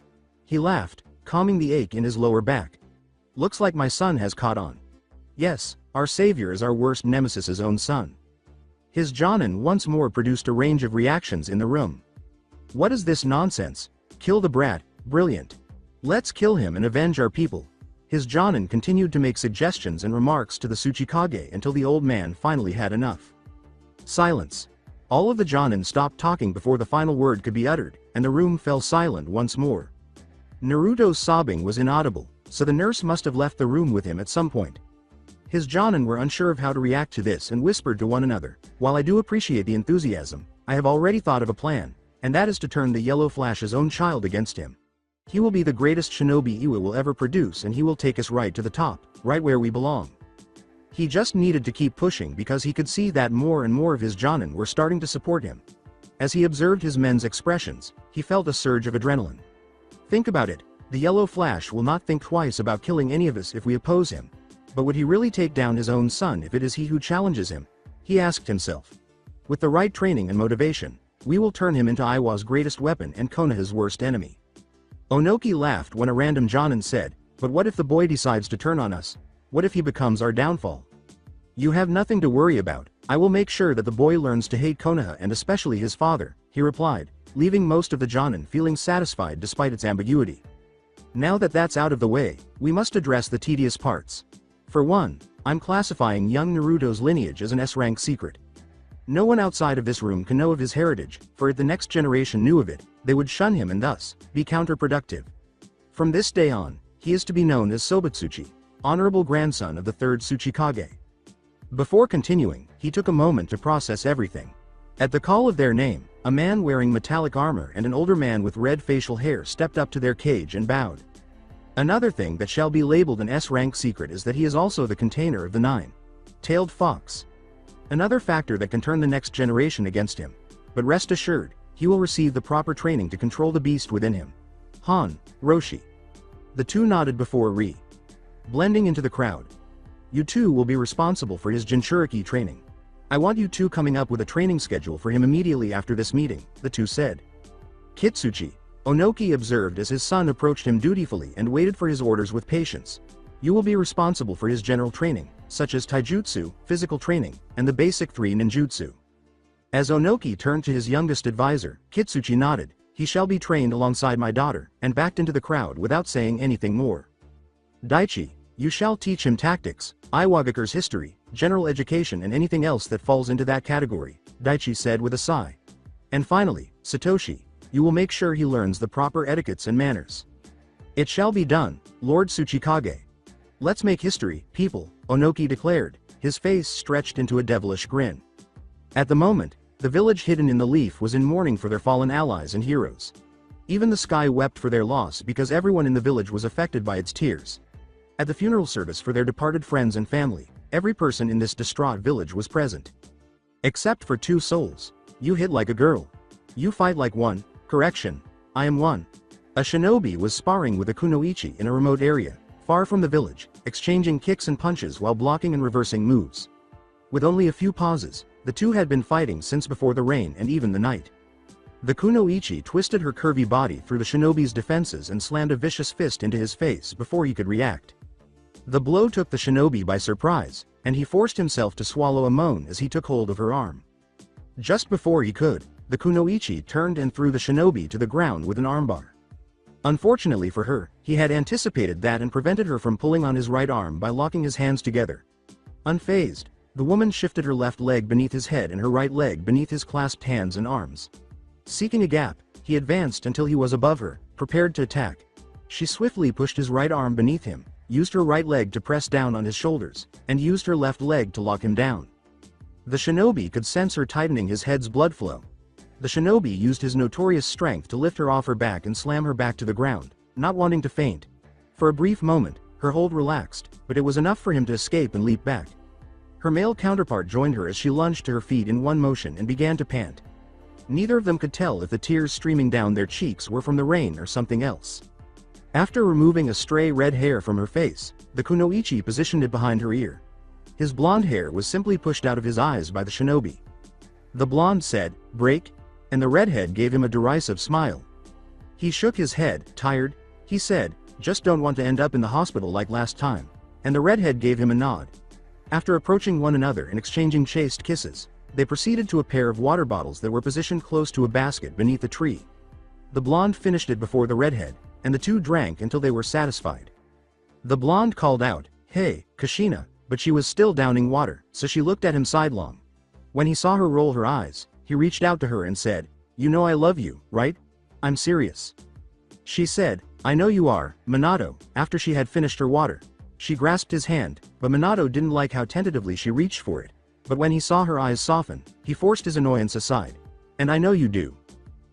He laughed, calming the ache in his lower back. "Looks like my son has caught on. Yes, our savior is our worst nemesis's own son." His Jonin once more produced a range of reactions in the room. "What is this nonsense? Kill the brat, brilliant. Let's kill him and avenge our people." His Jonin continued to make suggestions and remarks to the Tsuchikage until the old man finally had enough. Silence. All of the Jonin stopped talking before the final word could be uttered, and the room fell silent once more. Naruto's sobbing was inaudible, so the nurse must have left the room with him at some point. His Jonin were unsure of how to react to this and whispered to one another, "While I do appreciate the enthusiasm, I have already thought of a plan, and that is to turn the Yellow Flash's own child against him. He will be the greatest shinobi Iwa will ever produce, and he will take us right to the top, right where we belong." He just needed to keep pushing because he could see that more and more of his Jonin were starting to support him. As he observed his men's expressions, he felt a surge of adrenaline. Think about it, the Yellow Flash will not think twice about killing any of us if we oppose him. But would he really take down his own son if it is he who challenges him? He asked himself. With the right training and motivation, we will turn him into Iwa's greatest weapon and Konoha's worst enemy. Onoki laughed when a random Jonin said, "But what if the boy decides to turn on us? What if he becomes our downfall?" "You have nothing to worry about, I will make sure that the boy learns to hate Konoha and especially his father," he replied, leaving most of the Jonin feeling satisfied despite its ambiguity. "Now that that's out of the way, we must address the tedious parts. For one, I'm classifying young Naruto's lineage as an S-rank secret. No one outside of this room can know of his heritage, for if the next generation knew of it, they would shun him and thus, be counterproductive. From this day on, he is to be known as Sobatsuchi, honorable grandson of the third Tsuchikage." Before continuing, he took a moment to process everything. At the call of their name, a man wearing metallic armor and an older man with red facial hair stepped up to their Kage and bowed. "Another thing that shall be labeled an S-rank secret is that he is also the container of the nine-tailed fox. Another factor that can turn the next generation against him. But rest assured, he will receive the proper training to control the beast within him. Han, Roshi." The two nodded before blending into the crowd. "You two will be responsible for his Jinchuriki training. I want you two coming up with a training schedule for him immediately after this meeting," the two said. "Kitsuchi," Onoki observed as his son approached him dutifully and waited for his orders with patience. "You will be responsible for his general training, such as taijutsu, physical training, and the basic 3 ninjutsu." As Onoki turned to his youngest advisor, Kitsuchi nodded. "He shall be trained alongside my daughter," and backed into the crowd without saying anything more. "Daichi, you shall teach him tactics, Iwagakure's history, general education and anything else that falls into that category," Daichi said with a sigh. "And finally, Satoshi, you will make sure he learns the proper etiquettes and manners." "It shall be done, Lord Tsuchikage. Let's make history, people," Onoki declared, his face stretched into a devilish grin. At the moment, the village hidden in the leaf was in mourning for their fallen allies and heroes. Even the sky wept for their loss because everyone in the village was affected by its tears. At the funeral service for their departed friends and family, every person in this distraught village was present. Except for 2 souls. "You hit like a girl. You fight like one. Correction. I am one." A shinobi was sparring with a kunoichi in a remote area, far from the village, exchanging kicks and punches while blocking and reversing moves. With only a few pauses, the two had been fighting since before the rain and even the night. The kunoichi twisted her curvy body through the shinobi's defenses and slammed a vicious fist into his face before he could react. The blow took the shinobi by surprise, and he forced himself to swallow a moan as he took hold of her arm. Just before he could, the kunoichi turned and threw the shinobi to the ground with an armbar. Unfortunately for her, he had anticipated that and prevented her from pulling on his right arm by locking his hands together. Unfazed, the woman shifted her left leg beneath his head and her right leg beneath his clasped hands and arms. Seeking a gap, he advanced until he was above her, prepared to attack. She swiftly pushed his right arm beneath him, used her right leg to press down on his shoulders, and used her left leg to lock him down. The shinobi could sense her tightening his head's blood flow. The shinobi used his notorious strength to lift her off her back and slam her back to the ground, not wanting to faint. For a brief moment, her hold relaxed, but it was enough for him to escape and leap back. Her male counterpart joined her as she lunged to her feet in one motion and began to pant. Neither of them could tell if the tears streaming down their cheeks were from the rain or something else. After removing a stray red hair from her face, the kunoichi positioned it behind her ear. His blonde hair was simply pushed out of his eyes by the shinobi. The blonde said, "Break," and the redhead gave him a derisive smile. He shook his head, tired. He said, "Just don't want to end up in the hospital like last time," and the redhead gave him a nod. After approaching one another and exchanging chaste kisses, they proceeded to a pair of water bottles that were positioned close to a basket beneath a tree. The blonde finished it before the redhead, and the two drank until they were satisfied. The blonde called out, "Hey, Kushina," but she was still downing water, so she looked at him sidelong. When he saw her roll her eyes, he reached out to her and said, "You know I love you, right? I'm serious." She said, "I know you are, Minato," after she had finished her water. She grasped his hand, but Minato didn't like how tentatively she reached for it. But when he saw her eyes soften, he forced his annoyance aside. "And I know you do.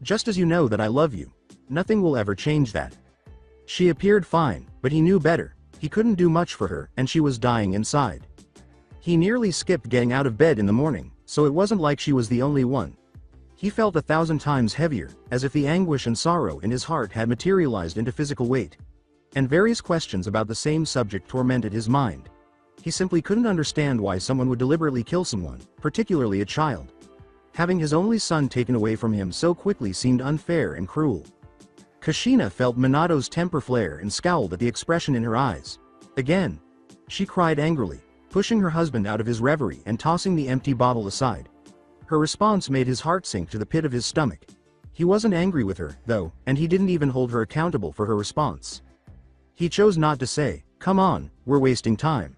Just as you know that I love you. Nothing will ever change that." She appeared fine, but he knew better. He couldn't do much for her, and she was dying inside. He nearly skipped getting out of bed in the morning, so it wasn't like she was the only one. He felt 1,000 times heavier, as if the anguish and sorrow in his heart had materialized into physical weight. And various questions about the same subject tormented his mind. He simply couldn't understand why someone would deliberately kill someone, particularly a child. Having his only son taken away from him so quickly seemed unfair and cruel. Kushina felt Minato's temper flare and scowled at the expression in her eyes. Again. She cried angrily, pushing her husband out of his reverie and tossing the empty bottle aside. Her response made his heart sink to the pit of his stomach. He wasn't angry with her, though, and he didn't even hold her accountable for her response. He chose not to say, "Come on, we're wasting time."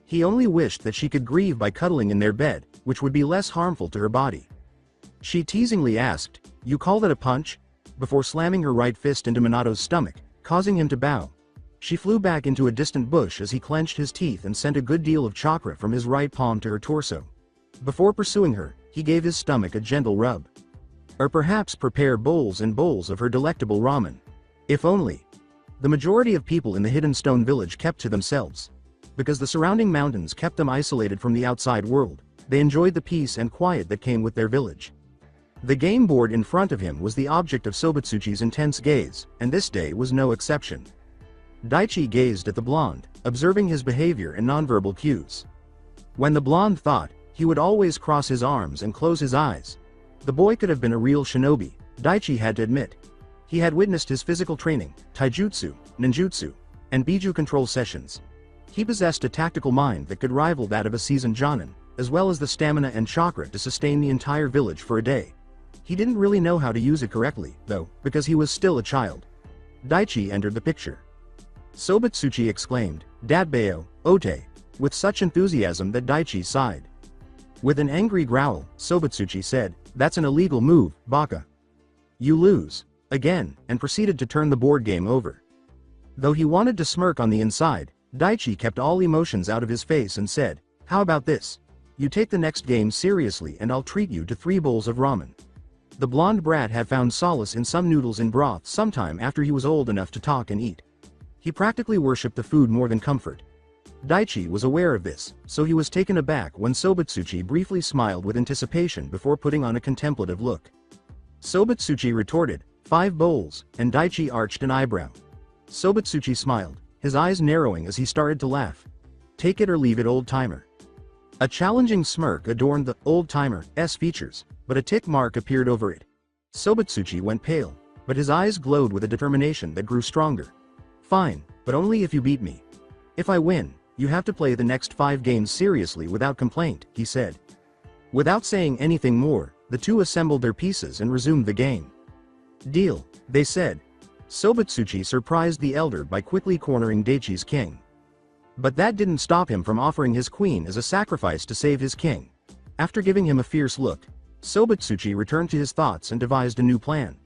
He only wished that she could grieve by cuddling in their bed, which would be less harmful to her body. She teasingly asked, "You call that a punch?" before slamming her right fist into Minato's stomach, causing him to bow. She flew back into a distant bush as he clenched his teeth and sent a good deal of chakra from his right palm to her torso. Before pursuing her, he gave his stomach a gentle rub. Or perhaps prepare bowls and bowls of her delectable ramen. If only. The majority of people in the hidden stone village kept to themselves. Because the surrounding mountains kept them isolated from the outside world, they enjoyed the peace and quiet that came with their village. The game board in front of him was the object of Sobutsuchi's intense gaze, and this day was no exception. Daichi gazed at the blonde, observing his behavior and nonverbal cues. When the blonde thought, he would always cross his arms and close his eyes. The boy could have been a real shinobi, Daichi had to admit. He had witnessed his physical training, taijutsu, ninjutsu, and Biju control sessions. He possessed a tactical mind that could rival that of a seasoned jonin, as well as the stamina and chakra to sustain the entire village for a day. He didn't really know how to use it correctly, though, because he was still a child. Daichi entered the picture. Sobutsuchi exclaimed, "Datbeo, Ote," with such enthusiasm that Daichi sighed. With an angry growl, Sobutsuchi said, "That's an illegal move, Baka. You lose." Again, and proceeded to turn the board game over. Though he wanted to smirk on the inside, Daichi kept all emotions out of his face and said, "How about this? You take the next game seriously and I'll treat you to 3 bowls of ramen." The blonde brat had found solace in some noodles in broth sometime after he was old enough to talk and eat. He practically worshipped the food more than comfort. Daichi was aware of this, so he was taken aback when Sobutsuchi briefly smiled with anticipation before putting on a contemplative look. Sobutsuchi retorted, 5 bowls, and Daichi arched an eyebrow. Sobutsuchi smiled, his eyes narrowing as he started to laugh. "Take it or leave it, old-timer." A challenging smirk adorned the old-timer's features, but a tick mark appeared over it. Sobutsuchi went pale, but his eyes glowed with a determination that grew stronger. "Fine, but only if you beat me. If I win, You have to play the next 5 games seriously without complaint, he said. Without saying anything more, the two assembled their pieces and resumed the game. Deal, they said. Sobutsuchi surprised the elder by quickly cornering Daichi's king. But that didn't stop him from offering his queen as a sacrifice to save his king. After giving him a fierce look, Sobutsuchi returned to his thoughts and devised a new plan.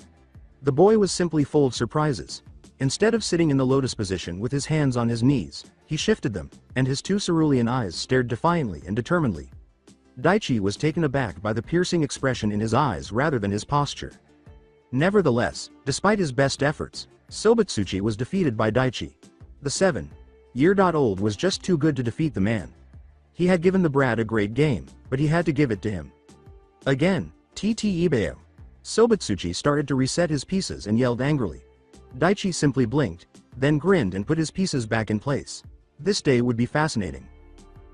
The boy was simply full of surprises. Instead of sitting in the lotus position with his hands on his knees, he shifted them, and his two cerulean eyes stared defiantly and determinedly. Daichi was taken aback by the piercing expression in his eyes rather than his posture. Nevertheless, despite his best efforts, Sobutsuchi was defeated by Daichi. The 7-year-old was just too good to defeat the man. He had given the brat a great game, but he had to give it to him. Again, TT Ibeo. Sobutsuchi started to reset his pieces and yelled angrily. Daichi simply blinked, then grinned and put his pieces back in place. This day would be fascinating.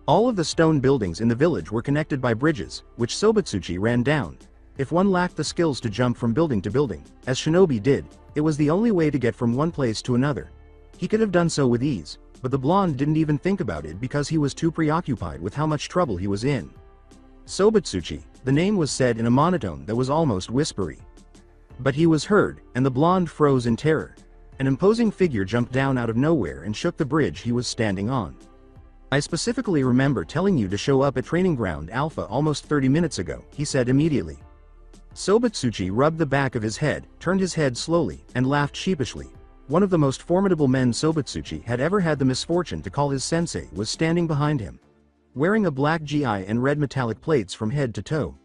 All of the stone buildings in the village were connected by bridges, which Sobutsuchi ran down. If one lacked the skills to jump from building to building, as Shinobi did, it was the only way to get from one place to another. He could have done so with ease, but the blonde didn't even think about it because he was too preoccupied with how much trouble he was in. Sobutsuchi, the name was said in a monotone that was almost whispery. But he was heard, and the blonde froze in terror. An imposing figure jumped down out of nowhere and shook the bridge he was standing on. I specifically remember telling you to show up at Training Ground Alpha almost 30 minutes ago, he said immediately. Sobutsuchi rubbed the back of his head, turned his head slowly, and laughed sheepishly. One of the most formidable men Sobutsuchi had ever had the misfortune to call his sensei was standing behind him. Wearing a black gi and red metallic plates from head to toe.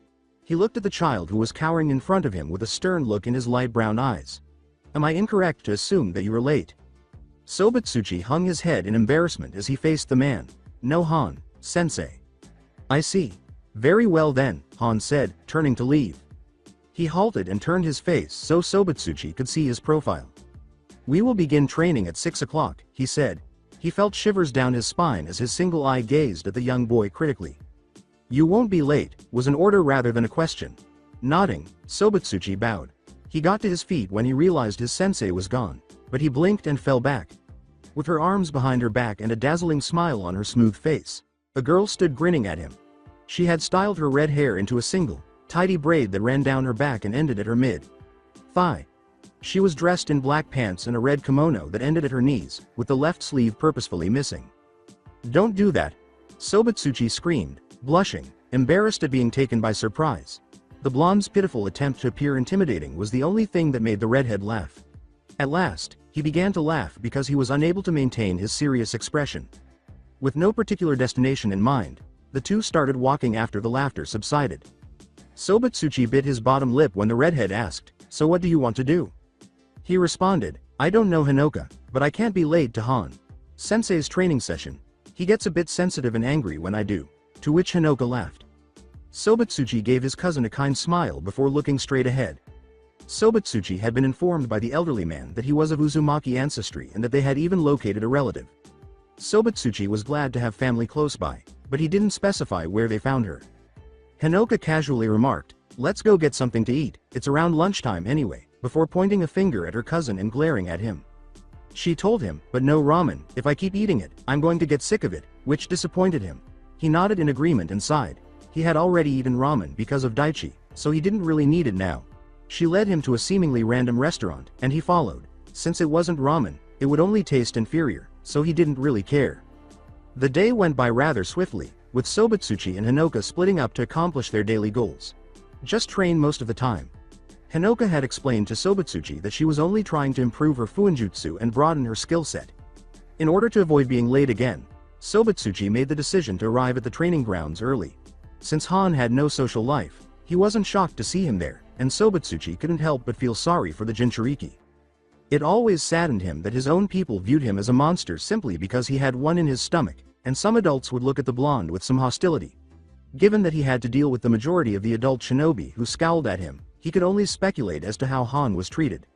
He looked at the child who was cowering in front of him with a stern look in his light brown eyes. Am I incorrect to assume that you were late? Sobutsuchi hung his head in embarrassment as he faced the man. No, Han, sensei. I see. Very well then, Han said, turning to leave. He halted and turned his face so Sobutsuchi could see his profile. We will begin training at 6 o'clock, he said. He felt shivers down his spine as his single eye gazed at the young boy critically. You won't be late, was an order rather than a question. Nodding, Sobutsuchi bowed. He got to his feet when he realized his sensei was gone, but he blinked and fell back. With her arms behind her back and a dazzling smile on her smooth face, a girl stood grinning at him. She had styled her red hair into a single, tidy braid that ran down her back and ended at her mid-thigh. She was dressed in black pants and a red kimono that ended at her knees, with the left sleeve purposefully missing. Don't do that! Sobutsuchi screamed, blushing, embarrassed at being taken by surprise. The blonde's pitiful attempt to appear intimidating was the only thing that made the redhead laugh. At last, he began to laugh because he was unable to maintain his serious expression. With no particular destination in mind, the two started walking after the laughter subsided. Sobutsuchi bit his bottom lip when the redhead asked, "So what do you want to do?" He responded, "I don't know Hinoka, but I can't be late to Han Sensei's training session. He gets a bit sensitive and angry when I do." To which Hinoka laughed. Sobutsuchi gave his cousin a kind smile before looking straight ahead. Sobutsuchi had been informed by the elderly man that he was of Uzumaki ancestry and that they had even located a relative. Sobutsuchi was glad to have family close by, but he didn't specify where they found her. Hinoka casually remarked, "Let's go get something to eat, it's around lunchtime anyway," before pointing a finger at her cousin and glaring at him. She told him, "But no ramen, if I keep eating it, I'm going to get sick of it," which disappointed him. He nodded in agreement and sighed. He had already eaten ramen because of Daichi, so he didn't really need it now. She led him to a seemingly random restaurant, and he followed. Since it wasn't ramen, it would only taste inferior, so he didn't really care. The day went by rather swiftly, with Sobutsuchi and Hinoka splitting up to accomplish their daily goals. Just train most of the time. Hinoka had explained to Sobutsuchi that she was only trying to improve her fuinjutsu and broaden her skill set. In order to avoid being late again, Sobutsuchi made the decision to arrive at the training grounds early. Since Han had no social life, he wasn't shocked to see him there, and Sobutsuchi couldn't help but feel sorry for the Jinchuriki. It always saddened him that his own people viewed him as a monster simply because he had one in his stomach, and some adults would look at the blonde with some hostility. Given that he had to deal with the majority of the adult shinobi who scowled at him, he could only speculate as to how Han was treated.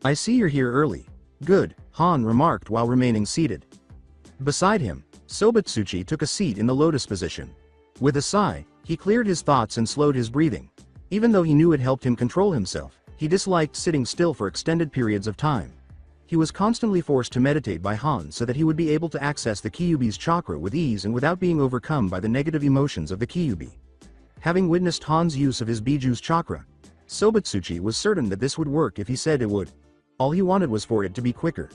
"I see you're here early. Good," Han remarked while remaining seated. Beside him, Sobutsuchi took a seat in the lotus position. With a sigh, he cleared his thoughts and slowed his breathing. Even though he knew it helped him control himself, he disliked sitting still for extended periods of time. He was constantly forced to meditate by Han so that he would be able to access the Kyuubi's chakra with ease and without being overcome by the negative emotions of the Kyuubi. Having witnessed Han's use of his Biju's chakra, Sobutsuchi was certain that this would work if he said it would. All he wanted was for it to be quicker.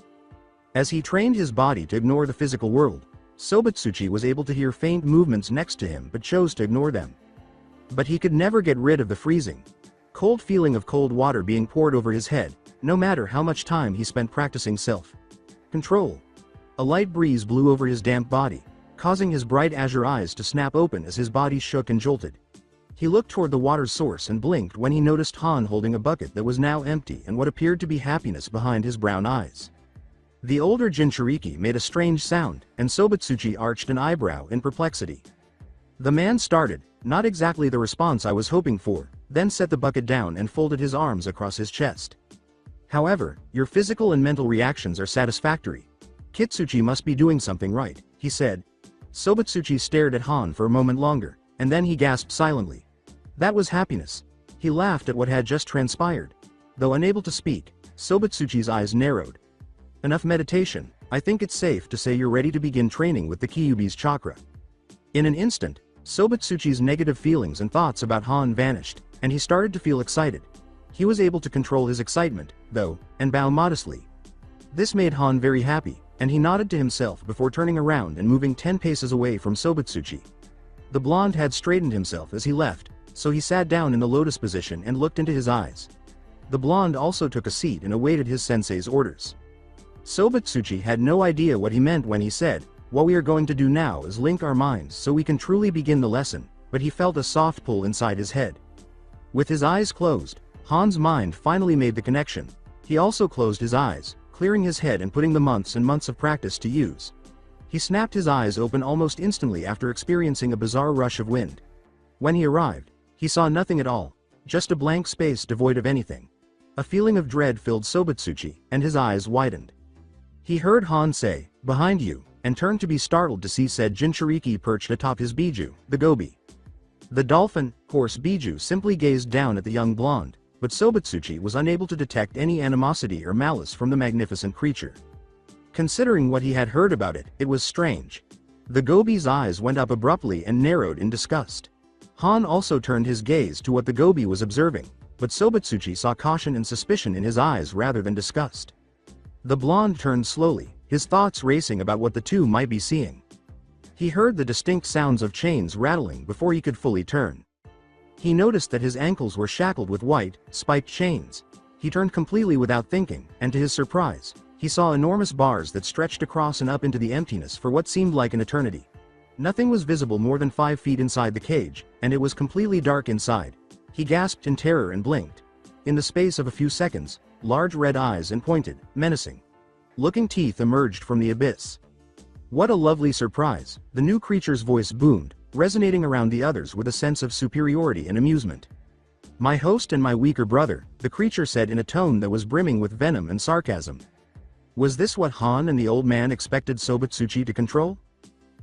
As he trained his body to ignore the physical world, Sobutsuchi was able to hear faint movements next to him but chose to ignore them. But he could never get rid of the freezing, cold feeling of cold water being poured over his head, no matter how much time he spent practicing self-control. A light breeze blew over his damp body, causing his bright azure eyes to snap open as his body shook and jolted. He looked toward the water's source and blinked when he noticed Han holding a bucket that was now empty and what appeared to be happiness behind his brown eyes. The older Jinchuriki made a strange sound, and Sobutsuchi arched an eyebrow in perplexity. The man started, not exactly the response I was hoping for, then set the bucket down and folded his arms across his chest. However, your physical and mental reactions are satisfactory. Kitsuchi must be doing something right, he said. Sobutsuchi stared at Han for a moment longer, and then he gasped silently. That was happiness. He laughed at what had just transpired. Though unable to speak, Sobutsuchi's eyes narrowed. Enough meditation, I think it's safe to say you're ready to begin training with the Kyuubi's chakra. In an instant, Sobutsuchi's negative feelings and thoughts about Han vanished, and he started to feel excited. He was able to control his excitement, though, and bow modestly. This made Han very happy, and he nodded to himself before turning around and moving 10 paces away from Sobutsuchi. The blonde had straightened himself as he left, so he sat down in the lotus position and looked into his eyes. The blonde also took a seat and awaited his sensei's orders. Sobutsuchi had no idea what he meant when he said, "What we are going to do now is link our minds so we can truly begin the lesson," but he felt a soft pull inside his head. With his eyes closed, Han's mind finally made the connection. He also closed his eyes, clearing his head and putting the months and months of practice to use. He snapped his eyes open almost instantly after experiencing a bizarre rush of wind. When he arrived, he saw nothing at all, just a blank space devoid of anything. A feeling of dread filled Sobutsuchi, and his eyes widened. He heard Han say, "Behind you," and turned to be startled to see said Jinchuriki perched atop his Biju, the gobi. The dolphin, horse Biju simply gazed down at the young blonde, but Sobutsuchi was unable to detect any animosity or malice from the magnificent creature. Considering what he had heard about it, it was strange. The gobi's eyes went up abruptly and narrowed in disgust. Han also turned his gaze to what the gobi was observing, but Sobutsuchi saw caution and suspicion in his eyes rather than disgust. The blonde turned slowly, his thoughts racing about what the two might be seeing. He heard the distinct sounds of chains rattling before he could fully turn. He noticed that his ankles were shackled with white, spiked chains. He turned completely without thinking, and to his surprise, he saw enormous bars that stretched across and up into the emptiness for what seemed like an eternity. Nothing was visible more than 5 feet inside the cage, and it was completely dark inside. He gasped in terror and blinked. In the space of a few seconds, large red eyes and pointed, menacing looking teeth emerged from the abyss. What a lovely surprise, the new creature's voice boomed, resonating around the others with a sense of superiority and amusement. "My host and my weaker brother," the creature said in a tone that was brimming with venom and sarcasm. Was this what Han and the old man expected Sobutsuchi to control?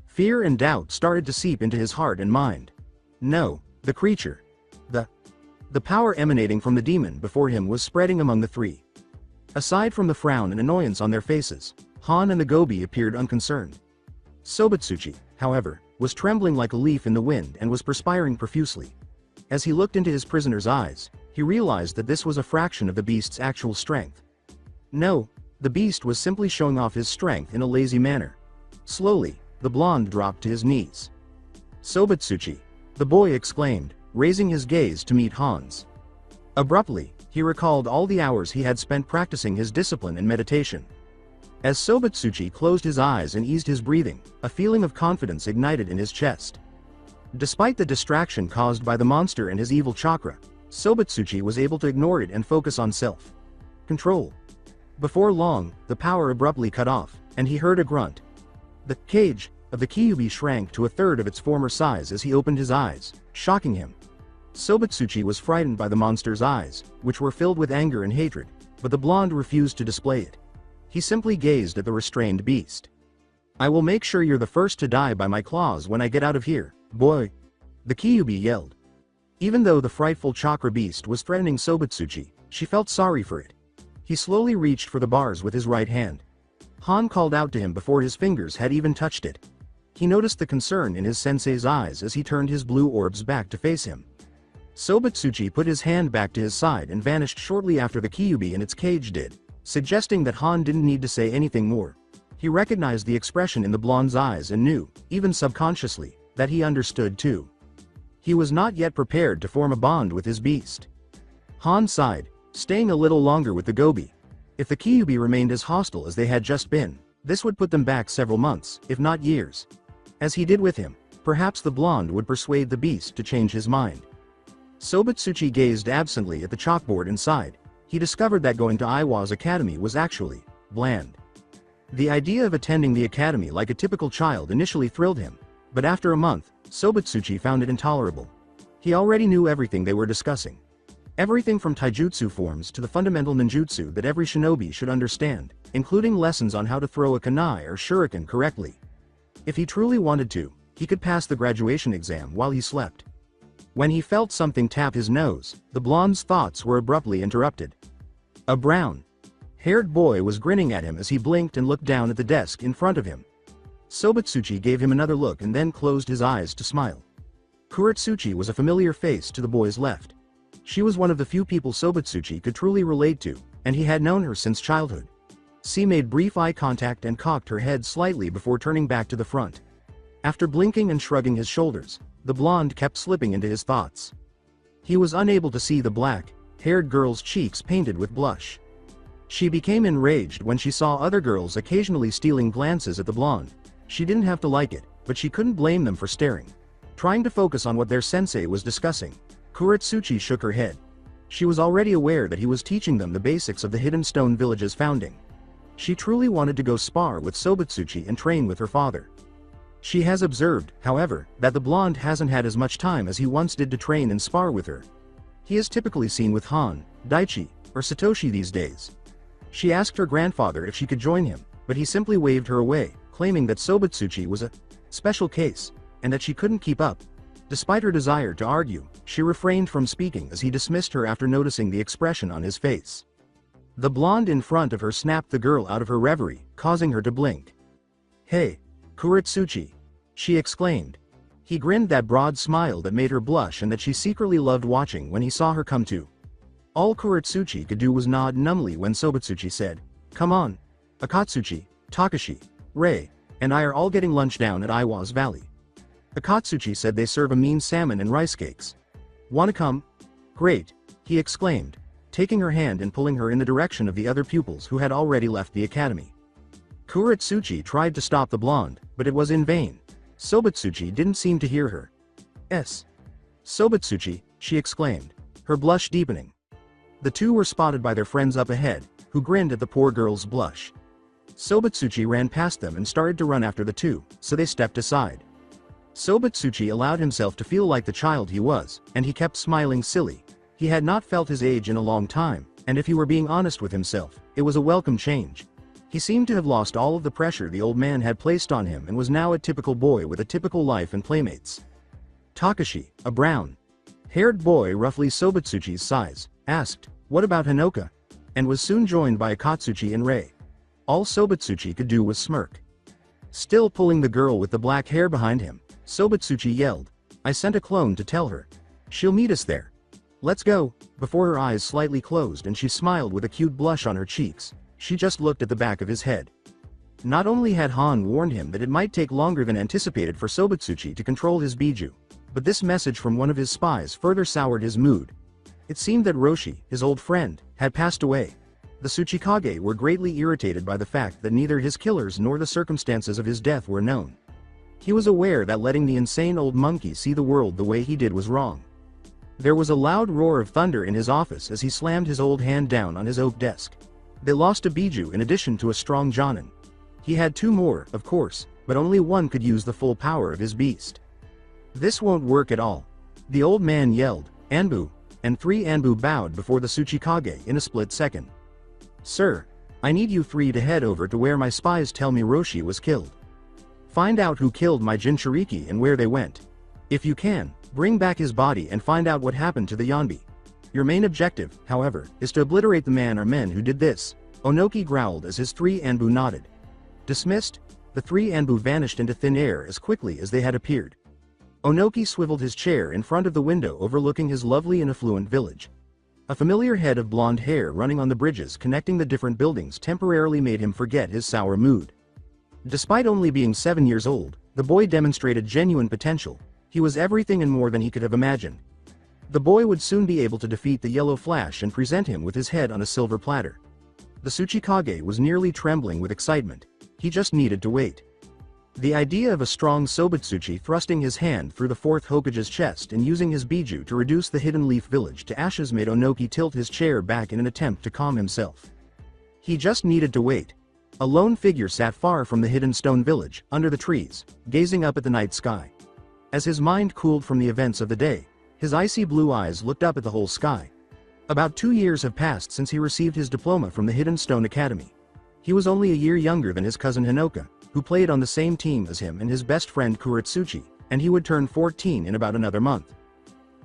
Fear and doubt started to seep into his heart and mind. No, the creature. The power emanating from the demon before him was spreading among the three. Aside from the frown and annoyance on their faces, Han and the gobi appeared unconcerned. Sobutsuchi, however, was trembling like a leaf in the wind and was perspiring profusely. As he looked into his prisoner's eyes, he realized that this was a fraction of the beast's actual strength. No, the beast was simply showing off his strength in a lazy manner. Slowly, the blonde dropped to his knees. "Sobutsuchi!" the boy exclaimed, raising his gaze to meet Han's. Abruptly, he recalled all the hours he had spent practicing his discipline and meditation. As Sobutsuchi closed his eyes and eased his breathing, a feeling of confidence ignited in his chest. Despite the distraction caused by the monster and his evil chakra, Sobutsuchi was able to ignore it and focus on self-control. Before long, the power abruptly cut off, and he heard a grunt. The cage of the Kyuubi shrank to a third of its former size as he opened his eyes, shocking him. Sobutsuchi was frightened by the monster's eyes, which were filled with anger and hatred, but the blonde refused to display it. He simply gazed at the restrained beast. "I will make sure you're the first to die by my claws when I get out of here, boy," the Kyuubi yelled. Even though the frightful chakra beast was threatening Sobutsuchi, she felt sorry for it. He slowly reached for the bars with his right hand. Han called out to him before his fingers had even touched it. He noticed the concern in his sensei's eyes as he turned his blue orbs back to face him. Sobatsuchi put his hand back to his side and vanished shortly after the Kyuubi in its cage did, suggesting that Han didn't need to say anything more. He recognized the expression in the blonde's eyes and knew, even subconsciously, that he understood too. He was not yet prepared to form a bond with his beast. Han sighed, staying a little longer with the Gobi. If the Kyuubi remained as hostile as they had just been, this would put them back several months, if not years. As he did with him, perhaps the blonde would persuade the beast to change his mind. Sobatsuchi gazed absently at the chalkboard inside. He discovered that going to Iwa's academy was actually bland. The idea of attending the academy like a typical child initially thrilled him, but after a month, Sobatsuchi found it intolerable. He already knew everything they were discussing. Everything from taijutsu forms to the fundamental ninjutsu that every shinobi should understand, including lessons on how to throw a kunai or shuriken correctly. If he truly wanted to, he could pass the graduation exam while he slept. When he felt something tap his nose, the blonde's thoughts were abruptly interrupted. A brown-haired boy was grinning at him as he blinked and looked down at the desk in front of him. Sobatsuchi gave him another look and then closed his eyes to smile. Kuretsuchi was a familiar face to the boy's left. She was one of the few people Sobatsuchi could truly relate to, and he had known her since childhood. She made brief eye contact and cocked her head slightly before turning back to the front. After blinking and shrugging his shoulders, the blonde kept slipping into his thoughts. He was unable to see the black-haired girl's cheeks painted with blush. She became enraged when she saw other girls occasionally stealing glances at the blonde. She didn't have to like it, but she couldn't blame them for staring. Trying to focus on what their sensei was discussing, Kuretsuchi shook her head. She was already aware that he was teaching them the basics of the Hidden Stone Village's founding. She truly wanted to go spar with Sobatsuchi and train with her father. She has observed, however, that the blonde hasn't had as much time as he once did to train and spar with her. He is typically seen with Han, Daichi, or Satoshi these days. She asked her grandfather if she could join him, but he simply waved her away, claiming that Sobatsuchi was a special case, and that she couldn't keep up. Despite her desire to argue, she refrained from speaking as he dismissed her after noticing the expression on his face. The blonde in front of her snapped the girl out of her reverie, causing her to blink. "Hey, Kuretsuchi," she exclaimed. He grinned that broad smile that made her blush and that she secretly loved watching when he saw her come to. All Kuretsuchi could do was nod numbly when Sobatsuchi said, "Come on. Akatsuchi, Takashi, Rei, and I are all getting lunch down at Iwa's Valley." Akatsuchi said they serve a mean salmon and rice cakes. "Wanna come?" "Great," he exclaimed, taking her hand and pulling her in the direction of the other pupils who had already left the academy. Kuretsuchi tried to stop the blonde, but it was in vain. Sobatsuchi didn't seem to hear her. "Sobatsuchi," she exclaimed, her blush deepening. The two were spotted by their friends up ahead, who grinned at the poor girl's blush. Sobatsuchi ran past them and started to run after the two, so they stepped aside. Sobatsuchi allowed himself to feel like the child he was, and he kept smiling silly. He had not felt his age in a long time, and if he were being honest with himself, it was a welcome change. He seemed to have lost all of the pressure the old man had placed on him and was now a typical boy with a typical life and playmates. Takashi, a brown-haired boy roughly Sobatsuchi's size, asked, "What about Hinoka?" and was soon joined by Akatsuchi and Rei. All Sobatsuchi could do was smirk. Still pulling the girl with the black hair behind him, Sobatsuchi yelled, "I sent a clone to tell her. She'll meet us there. Let's go." Before her eyes slightly closed and she smiled with a cute blush on her cheeks, she just looked at the back of his head. Not only had Han warned him that it might take longer than anticipated for Sobatsuchi to control his Biju, but this message from one of his spies further soured his mood. It seemed that Roshi, his old friend, had passed away. The Tsuchikage were greatly irritated by the fact that neither his killers nor the circumstances of his death were known. He was aware that letting the insane old monkey see the world the way he did was wrong. There was a loud roar of thunder in his office as he slammed his old hand down on his oak desk. They lost a Biju in addition to a strong Jonin. He had two more, of course, but only one could use the full power of his beast. "This won't work at all," the old man yelled. "Anbu," and 3 Anbu bowed before the Tsuchikage in a split second. "Sir, I need you 3 to head over to where my spies tell me Roshi was killed. Find out who killed my Jinchuriki and where they went. If you can, bring back his body and find out what happened to the Yanbi. Your main objective, however, is to obliterate the man or men who did this, Onoki growled as his 3 Anbu nodded. Dismissed? The 3 Anbu vanished into thin air as quickly as they had appeared. Onoki swiveled his chair in front of the window overlooking his lovely and affluent village. A familiar head of blonde hair running on the bridges connecting the different buildings temporarily made him forget his sour mood. Despite only being 7 years old, the boy demonstrated genuine potential. He was everything and more than he could have imagined. The boy would soon be able to defeat the Yellow Flash and present him with his head on a silver platter. The Tsuchikage was nearly trembling with excitement. He just needed to wait. The idea of a strong Sobutsuchi thrusting his hand through the 4th Hokage's chest and using his Biju to reduce the Hidden Leaf village to ashes made Onoki tilt his chair back in an attempt to calm himself. He just needed to wait. A lone figure sat far from the hidden stone village, under the trees, gazing up at the night sky. As his mind cooled from the events of the day, his icy blue eyes looked up at the whole sky. About 2 years have passed since he received his diploma from the Hidden Stone Academy. He was only a year younger than his cousin Hinoka, who played on the same team as him and his best friend Kuretsuchi, and he would turn 14 in about another month.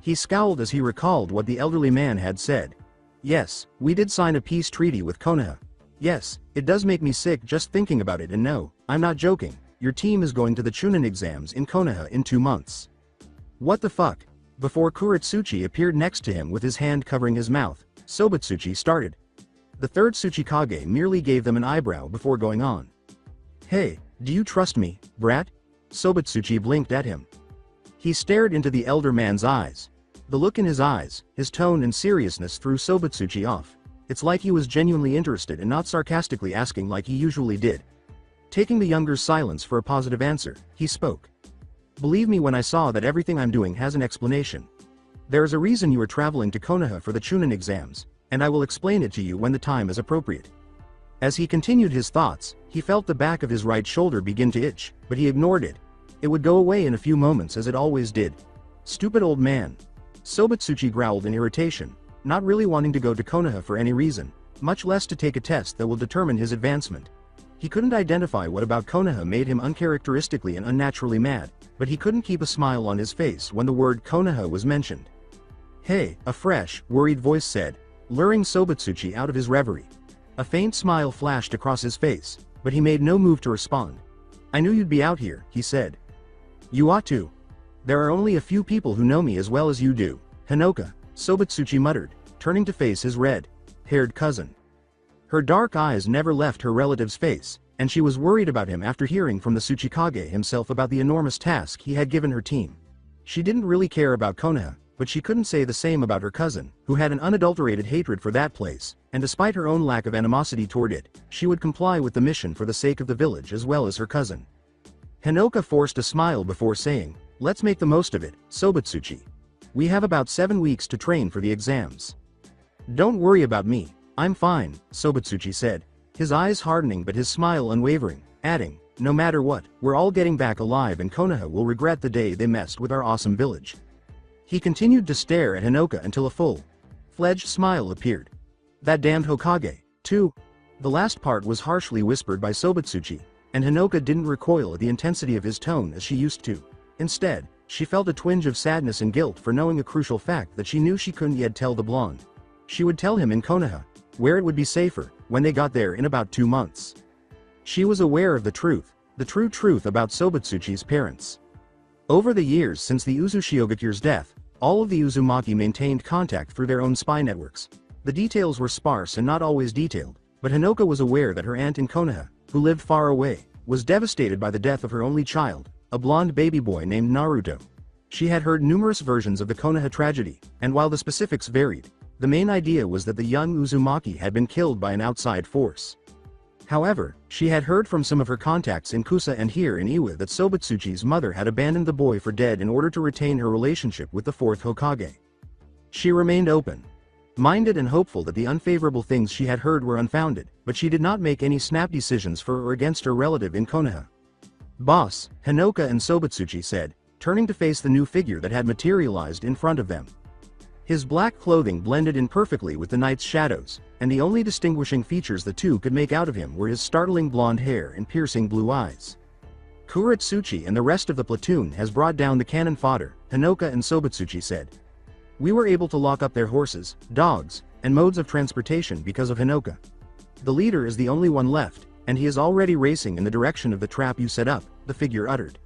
He scowled as he recalled what the elderly man had said. Yes, we did sign a peace treaty with Konoha. Yes, it does make me sick just thinking about it, and no, I'm not joking, your team is going to the Chunin exams in Konoha in 2 months. What the fuck? Before Kuretsuchi appeared next to him with his hand covering his mouth, Sobutsuchi started. The 3rd Tsuchikage merely gave them an eyebrow before going on. Hey, do you trust me, brat? Sobutsuchi blinked at him. He stared into the elder man's eyes. The look in his eyes, his tone and seriousness threw Sobutsuchi off. It's like he was genuinely interested and not sarcastically asking like he usually did. Taking the younger's silence for a positive answer, he spoke. Believe me when I saw that everything I'm doing has an explanation. There is a reason you are traveling to Konoha for the Chunin exams, and I will explain it to you when the time is appropriate. As he continued his thoughts, he felt the back of his right shoulder begin to itch, but he ignored it. It would go away in a few moments as it always did. Stupid old man. Sobutsuchi growled in irritation, not really wanting to go to Konoha for any reason, much less to take a test that will determine his advancement. He couldn't identify what about Konoha made him uncharacteristically and unnaturally mad, but he couldn't keep a smile on his face when the word Konoha was mentioned. Hey, a fresh, worried voice said, luring Sobutsuchi out of his reverie. A faint smile flashed across his face, but he made no move to respond. I knew you'd be out here, he said. You ought to. There are only a few people who know me as well as you do, Hinoka, Sobutsuchi muttered, turning to face his red-haired cousin. Her dark eyes never left her relative's face, and she was worried about him after hearing from the Tsuchikage himself about the enormous task he had given her team. She didn't really care about Konoha, but she couldn't say the same about her cousin, who had an unadulterated hatred for that place, and despite her own lack of animosity toward it, she would comply with the mission for the sake of the village as well as her cousin. Hinoka forced a smile before saying, let's make the most of it, Sobutsuchi. We have about 7 weeks to train for the exams. Don't worry about me, I'm fine, Sobutsuchi said, his eyes hardening but his smile unwavering, adding, no matter what, we're all getting back alive and Konoha will regret the day they messed with our awesome village. He continued to stare at Hinoka until a full-fledged smile appeared. That damned Hokage, too. The last part was harshly whispered by Sobutsuchi, and Hinoka didn't recoil at the intensity of his tone as she used to. Instead, she felt a twinge of sadness and guilt for knowing a crucial fact that she knew she couldn't yet tell the blonde. She would tell him in Konoha, where it would be safer, when they got there in about 2 months. She was aware of the true truth about Sobutsuchi's parents. Over the years since the Uzushiogakir's death, all of the Uzumaki maintained contact through their own spy networks. The details were sparse and not always detailed, but Hinoka was aware that her aunt in Konoha, who lived far away, was devastated by the death of her only child, a blonde baby boy named Naruto. She had heard numerous versions of the Konoha tragedy, and while the specifics varied, the main idea was that the young Uzumaki had been killed by an outside force. However, she had heard from some of her contacts in Kusa and here in Iwa that Sobutsuchi's mother had abandoned the boy for dead in order to retain her relationship with the 4th Hokage. She remained open-minded and hopeful that the unfavorable things she had heard were unfounded, but she did not make any snap decisions for or against her relative in Konoha. Boss, Hinoka and Sobutsuchi said, turning to face the new figure that had materialized in front of them. His black clothing blended in perfectly with the night's shadows, and the only distinguishing features the two could make out of him were his startling blonde hair and piercing blue eyes. Kuretsuchi and the rest of the platoon has brought down the cannon fodder, Hinoka and Sobutsuchi said. We were able to lock up their horses, dogs, and modes of transportation because of Hinoka. The leader is the only one left, and he is already racing in the direction of the trap you set up, the figure uttered.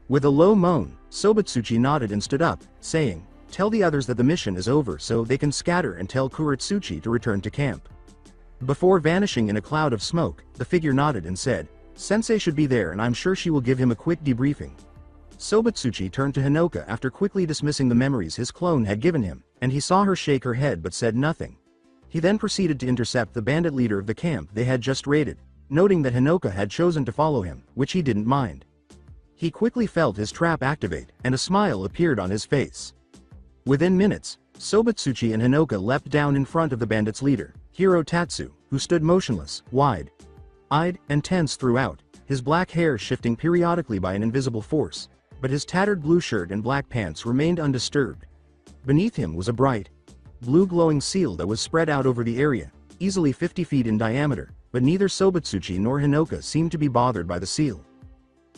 With a low moan, Sobutsuchi nodded and stood up, saying, "Tell the others that the mission is over so they can scatter and tell Kuretsuchi to return to camp." Before vanishing in a cloud of smoke, the figure nodded and said, "Sensei should be there and I'm sure she will give him a quick debriefing." Sobutsuchi turned to Hinoka after quickly dismissing the memories his clone had given him, and he saw her shake her head but said nothing. He then proceeded to intercept the bandit leader of the camp they had just raided, noting that Hinoka had chosen to follow him, which he didn't mind. He quickly felt his trap activate, and a smile appeared on his face. Within minutes, Sobutsuchi and Hinoka leapt down in front of the bandits' leader, Hiro Tatsu, who stood motionless, wide-eyed, and tense throughout, his black hair shifting periodically by an invisible force, but his tattered blue shirt and black pants remained undisturbed. Beneath him was a bright, blue glowing seal that was spread out over the area, easily 50 feet in diameter, but neither Sobutsuchi nor Hinoka seemed to be bothered by the seal.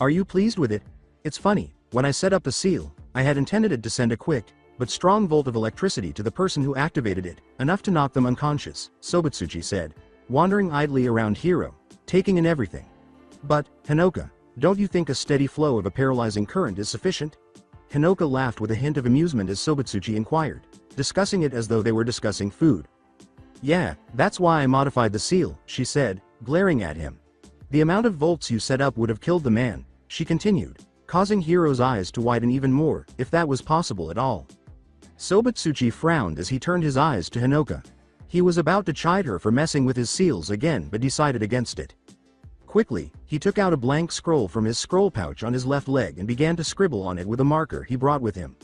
"Are you pleased with it? It's funny, when I set up the seal, I had intended it to send a quick, but strong volt of electricity to the person who activated it, enough to knock them unconscious," Sobutsuchi said, wandering idly around Hiro, taking in everything. "But, Hinoka, don't you think a steady flow of a paralyzing current is sufficient?" Hinoka laughed with a hint of amusement as Sobutsuchi inquired, discussing it as though they were discussing food. "Yeah, that's why I modified the seal," she said, glaring at him. "The amount of volts you set up would have killed the man," she continued, causing Hiro's eyes to widen even more, if that was possible at all. Sobutsuchi frowned as he turned his eyes to Hinoka. He was about to chide her for messing with his seals again but decided against it. Quickly, he took out a blank scroll from his scroll pouch on his left leg and began to scribble on it with a marker he brought with him.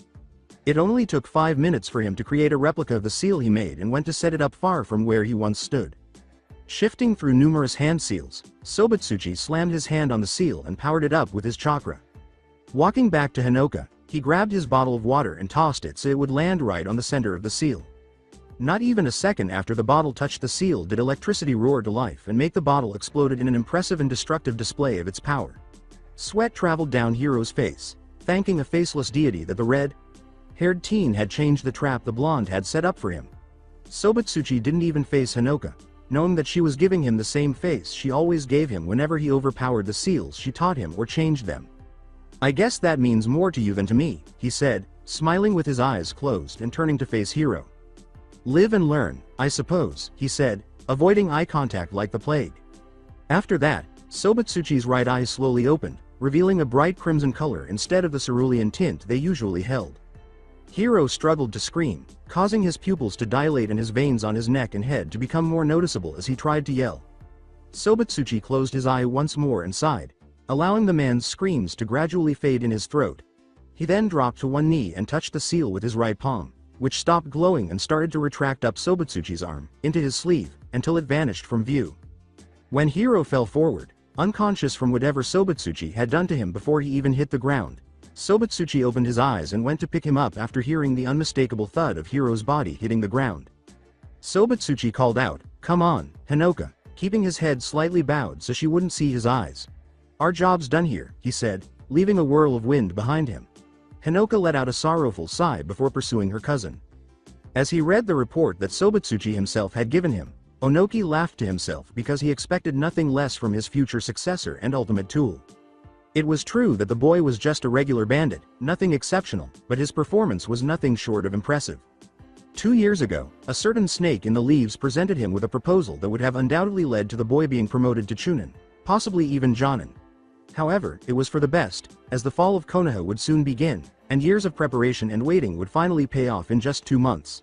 It only took 5 minutes for him to create a replica of the seal he made and went to set it up far from where he once stood. Shifting through numerous hand seals, Sobutsuchi slammed his hand on the seal and powered it up with his chakra. Walking back to Hinoka, he grabbed his bottle of water and tossed it so it would land right on the center of the seal. Not even a second after the bottle touched the seal did electricity roar to life and make the bottle explode in an impressive and destructive display of its power. Sweat traveled down Hiro's face, thanking a faceless deity that the red-haired teen had changed the trap the blonde had set up for him. Sobutsuchi didn't even face Hinoka, knowing that she was giving him the same face she always gave him whenever he overpowered the seals she taught him or changed them. "I guess that means more to you than to me," he said, smiling with his eyes closed and turning to face Hiro. "Live and learn, I suppose," he said, avoiding eye contact like the plague. After that, Sobutsuchi's right eye slowly opened, revealing a bright crimson color instead of the cerulean tint they usually held. Hiro struggled to scream, causing his pupils to dilate and his veins on his neck and head to become more noticeable as he tried to yell. Sobutsuchi closed his eye once more and sighed, allowing the man's screams to gradually fade in his throat. He then dropped to one knee and touched the seal with his right palm, which stopped glowing and started to retract up Sobutsuchi's arm, into his sleeve, until it vanished from view. When Hiro fell forward, unconscious from whatever Sobutsuchi had done to him before he even hit the ground, Sobutsuchi opened his eyes and went to pick him up after hearing the unmistakable thud of Hiro's body hitting the ground. Sobutsuchi called out, "Come on, Hinoka," keeping his head slightly bowed so she wouldn't see his eyes. "Our job's done here," he said, leaving a whirl of wind behind him. Hinoka let out a sorrowful sigh before pursuing her cousin. As he read the report that Sobutsuchi himself had given him, Onoki laughed to himself because he expected nothing less from his future successor and ultimate tool. It was true that the boy was just a regular bandit, nothing exceptional, but his performance was nothing short of impressive. 2 years ago, a certain snake in the leaves presented him with a proposal that would have undoubtedly led to the boy being promoted to Chunin, possibly even Jonin. However, it was for the best, as the fall of Konoha would soon begin, and years of preparation and waiting would finally pay off in just 2 months.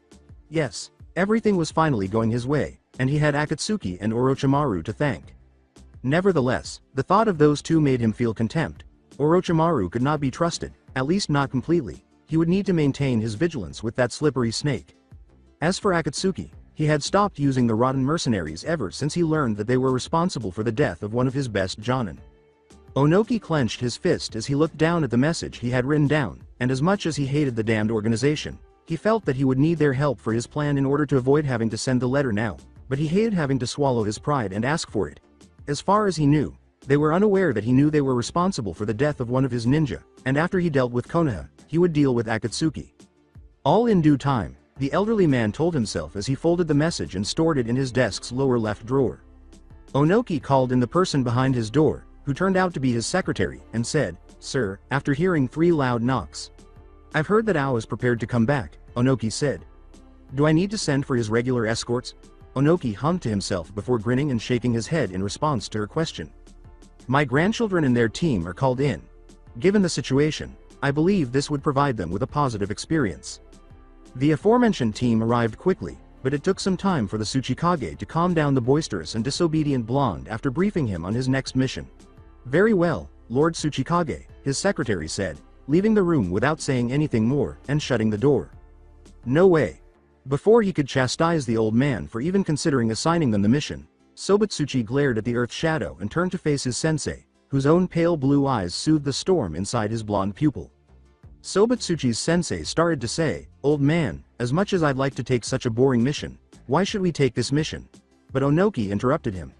Yes, everything was finally going his way, and he had Akatsuki and Orochimaru to thank. Nevertheless, the thought of those two made him feel contempt. Orochimaru could not be trusted, at least not completely. He would need to maintain his vigilance with that slippery snake. As for Akatsuki, he had stopped using the rotten mercenaries ever since he learned that they were responsible for the death of one of his best jonin. Onoki clenched his fist as he looked down at the message he had written down, and as much as he hated the damned organization, he felt that he would need their help for his plan in order to avoid having to send the letter now, but he hated having to swallow his pride and ask for it. As far as he knew, they were unaware that he knew they were responsible for the death of one of his ninja, and after he dealt with Konoha, he would deal with Akatsuki. All in due time, the elderly man told himself as he folded the message and stored it in his desk's lower left drawer. Onoki called in the person behind his door, who turned out to be his secretary, and said, "Sir," after hearing 3 loud knocks. "I've heard that Ao is prepared to come back," Onoki said. "Do I need to send for his regular escorts?" Onoki hummed to himself before grinning and shaking his head in response to her question. "My grandchildren and their team are called in. Given the situation, I believe this would provide them with a positive experience." The aforementioned team arrived quickly, but it took some time for the Tsuchikage to calm down the boisterous and disobedient blonde after briefing him on his next mission. "Very well, Lord Tsuchikage," his secretary said, leaving the room without saying anything more and shutting the door. "No way." Before he could chastise the old man for even considering assigning them the mission, Sobutsuchi glared at the earth shadow and turned to face his sensei, whose own pale blue eyes soothed the storm inside his blonde pupil. Sobutsuchi's sensei started to say, "Old man, as much as I'd like to take such a boring mission, why should we take this mission?" But Onoki interrupted him.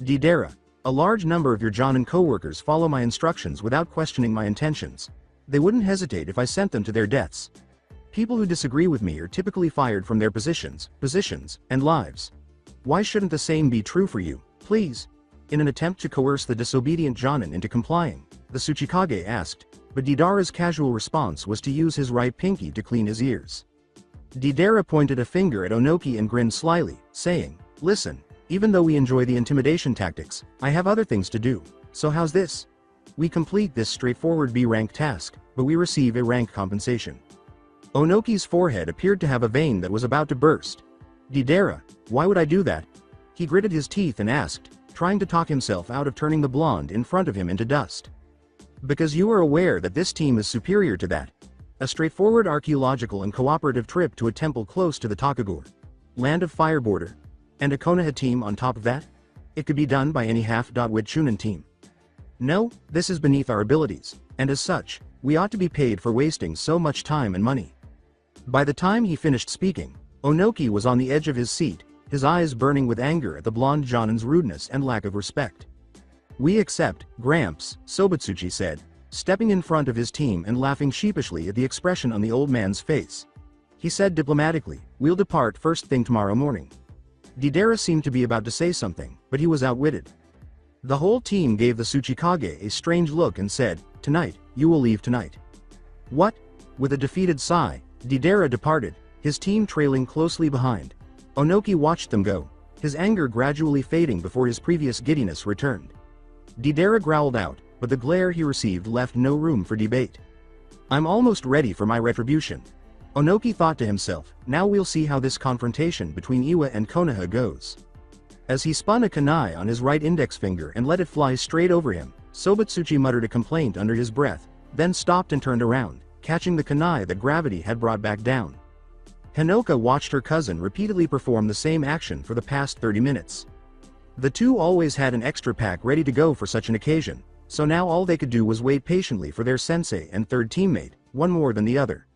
"Deidara, a large number of your Jonin co-workers follow my instructions without questioning my intentions. They wouldn't hesitate if I sent them to their deaths. People who disagree with me are typically fired from their positions, and lives. Why shouldn't the same be true for you, please?" In an attempt to coerce the disobedient Jonin into complying, the Tsuchikage asked, but Deidara's casual response was to use his right pinky to clean his ears. Deidara pointed a finger at Onoki and grinned slyly, saying, "Listen, even though we enjoy the intimidation tactics, I have other things to do, so how's this? We complete this straightforward B-rank task, but we receive a rank compensation." Onoki's forehead appeared to have a vein that was about to burst. "Deidara, why would I do that?" He gritted his teeth and asked, trying to talk himself out of turning the blonde in front of him into dust. "Because you are aware that this team is superior to that. A straightforward archaeological and cooperative trip to a temple close to the Takagore, land of fire border, and a Konoha team on top of that? It could be done by any half-wit Chunin team. No, this is beneath our abilities, and as such, we ought to be paid for wasting so much time and money." By the time he finished speaking, Onoki was on the edge of his seat, his eyes burning with anger at the blonde Jonin's rudeness and lack of respect. "We accept, Gramps," Sobutsuchi said, stepping in front of his team and laughing sheepishly at the expression on the old man's face. He said diplomatically, "We'll depart first thing tomorrow morning." Deidara seemed to be about to say something, but he was outwitted. The whole team gave the Tsuchikage a strange look and said, "Tonight, you will leave tonight." "What?" With a defeated sigh, Deidara departed, his team trailing closely behind. Onoki watched them go, his anger gradually fading before his previous giddiness returned. Deidara growled out, but the glare he received left no room for debate. "I'm almost ready for my retribution." Onoki thought to himself, now we'll see how this confrontation between Iwa and Konoha goes. As he spun a kunai on his right index finger and let it fly straight over him, Sobutsuchi muttered a complaint under his breath, then stopped and turned around, catching the kunai that gravity had brought back down. Hinoka watched her cousin repeatedly perform the same action for the past 30 minutes. The two always had an extra pack ready to go for such an occasion, so now all they could do was wait patiently for their sensei and third teammate, one more than the other.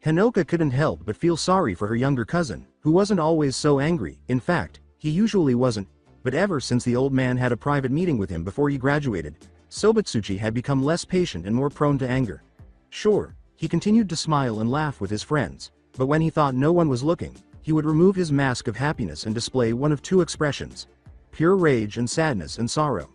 Hinoka couldn't help but feel sorry for her younger cousin, who wasn't always so angry. In fact, he usually wasn't, but ever since the old man had a private meeting with him before he graduated, Sobutsuchi had become less patient and more prone to anger. Sure, he continued to smile and laugh with his friends, but when he thought no one was looking, he would remove his mask of happiness and display one of two expressions: pure rage and sadness and sorrow.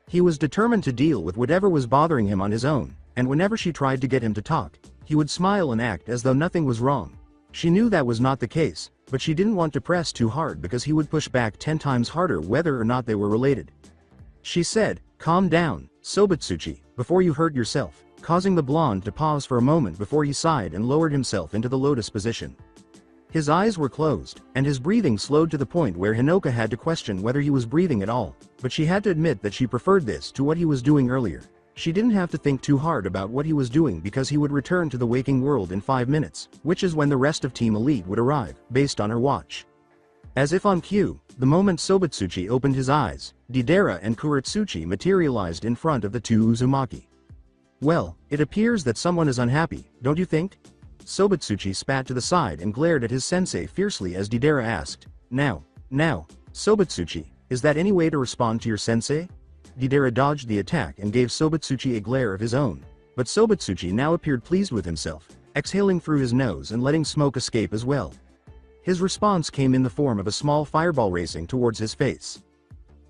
He was determined to deal with whatever was bothering him on his own, and whenever she tried to get him to talk, he would smile and act as though nothing was wrong. She knew that was not the case, but she didn't want to press too hard because he would push back 10 times harder whether or not they were related. She said, "Calm down, Sobutsuchi, before you hurt yourself," causing the blonde to pause for a moment before he sighed and lowered himself into the lotus position. His eyes were closed, and his breathing slowed to the point where Hinoka had to question whether he was breathing at all, but she had to admit that she preferred this to what he was doing earlier. She didn't have to think too hard about what he was doing because he would return to the waking world in 5 minutes, which is when the rest of Team Elite would arrive, based on her watch. As if on cue, the moment Sobutsuchi opened his eyes, Deidara and Kuretsuchi materialized in front of the two Uzumaki. "Well, it appears that someone is unhappy, don't you think?" Sobutsuchi spat to the side and glared at his sensei fiercely as Deidara asked, Now, Sobutsuchi, is that any way to respond to your sensei?" Deidara dodged the attack and gave Sobutsuchi a glare of his own, but Sobutsuchi now appeared pleased with himself, exhaling through his nose and letting smoke escape as well. His response came in the form of a small fireball racing towards his face.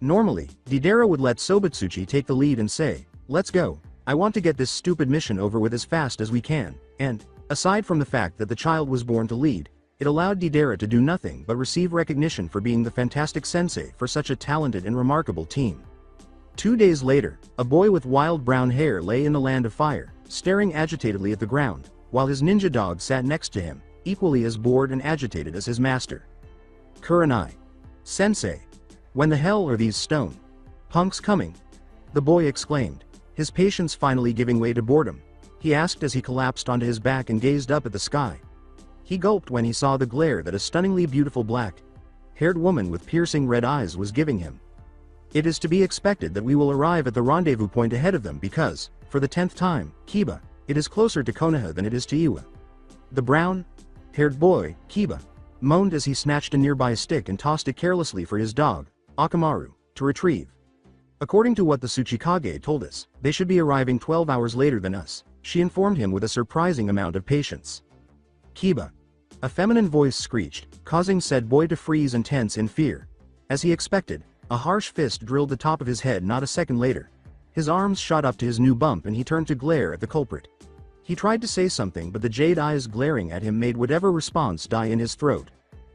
Normally, Deidara would let Sobatsuchi take the lead and say, "Let's go. I want to get this stupid mission over with as fast as we can," and, aside from the fact that the child was born to lead, it allowed Deidara to do nothing but receive recognition for being the fantastic sensei for such a talented and remarkable team. 2 days later, a boy with wild brown hair lay in the land of fire, staring agitatedly at the ground, while his ninja dog sat next to him, equally as bored and agitated as his master. "Kurenai. Sensei. When the hell are these stone punks coming?" the boy exclaimed, his patience finally giving way to boredom. He asked as he collapsed onto his back and gazed up at the sky. He gulped when he saw the glare that a stunningly beautiful black-haired woman with piercing red eyes was giving him. "It is to be expected that we will arrive at the rendezvous point ahead of them because, for the 10th time, Kiba, it is closer to Konoha than it is to Iwa." The brown-haired boy, Kiba, moaned as he snatched a nearby stick and tossed it carelessly for his dog, Akamaru, to retrieve. "According to what the Tsuchikage told us, they should be arriving 12 hours later than us," she informed him with a surprising amount of patience. "Kiba." A feminine voice screeched, causing said boy to freeze and tense in fear. As he expected, a harsh fist drilled the top of his head not a second later. His arms shot up to his new bump and he turned to glare at the culprit. He tried to say something but the jade eyes glaring at him made whatever response die in his throat.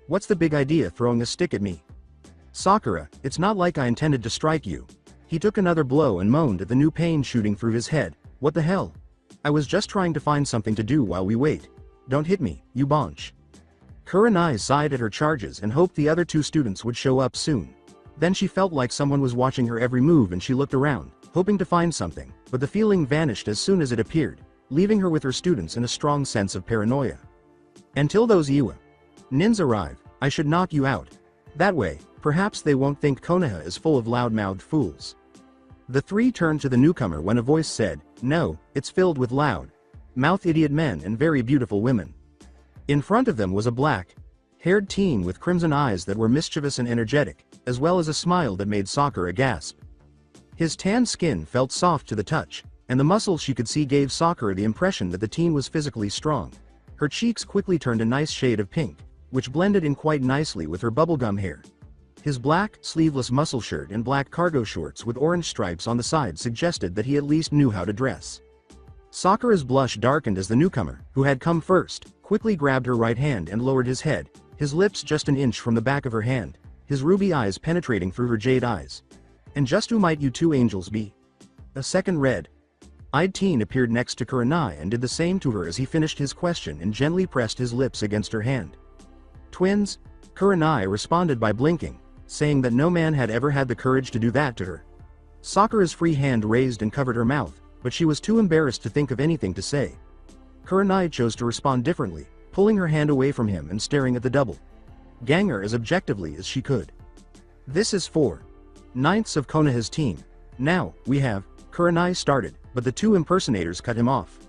"What's the big idea throwing a stick at me? Sakura, it's not like I intended to strike you." He took another blow and moaned at the new pain shooting through his head. "What the hell? I was just trying to find something to do while we wait. Don't hit me, you bonch." Kurenai sighed at her charges and hoped the other two students would show up soon. Then she felt like someone was watching her every move and she looked around, hoping to find something, but the feeling vanished as soon as it appeared, leaving her with her students in a strong sense of paranoia. "Until those Iwa nins arrive, I should knock you out. That way, perhaps they won't think Konoha is full of loud-mouthed fools." The three turned to the newcomer when a voice said, "No, it's filled with loud-mouthed idiot men and very beautiful women." In front of them was a black-haired teen with crimson eyes that were mischievous and energetic, as well as a smile that made Sakura gasp. His tan skin felt soft to the touch, and the muscles she could see gave Sakura the impression that the teen was physically strong. Her cheeks quickly turned a nice shade of pink, which blended in quite nicely with her bubblegum hair. His black, sleeveless muscle shirt and black cargo shorts with orange stripes on the side suggested that he at least knew how to dress. Sakura's blush darkened as the newcomer, who had come first, quickly grabbed her right hand and lowered his head, his lips just an inch from the back of her hand, his ruby eyes penetrating through her jade eyes. "And just who might you two angels be?" A second red-eyed teen appeared next to Kurenai and did the same to her as he finished his question and gently pressed his lips against her hand. "Twins?" Kurenai responded by blinking, saying that no man had ever had the courage to do that to her. Sakura's free hand raised and covered her mouth, but she was too embarrassed to think of anything to say. Kurenai chose to respond differently, pulling her hand away from him and staring at the double ganger as objectively as she could. "This is 4/9 of Konoha's team. Now, we have," Kurenai started, but the two impersonators cut him off.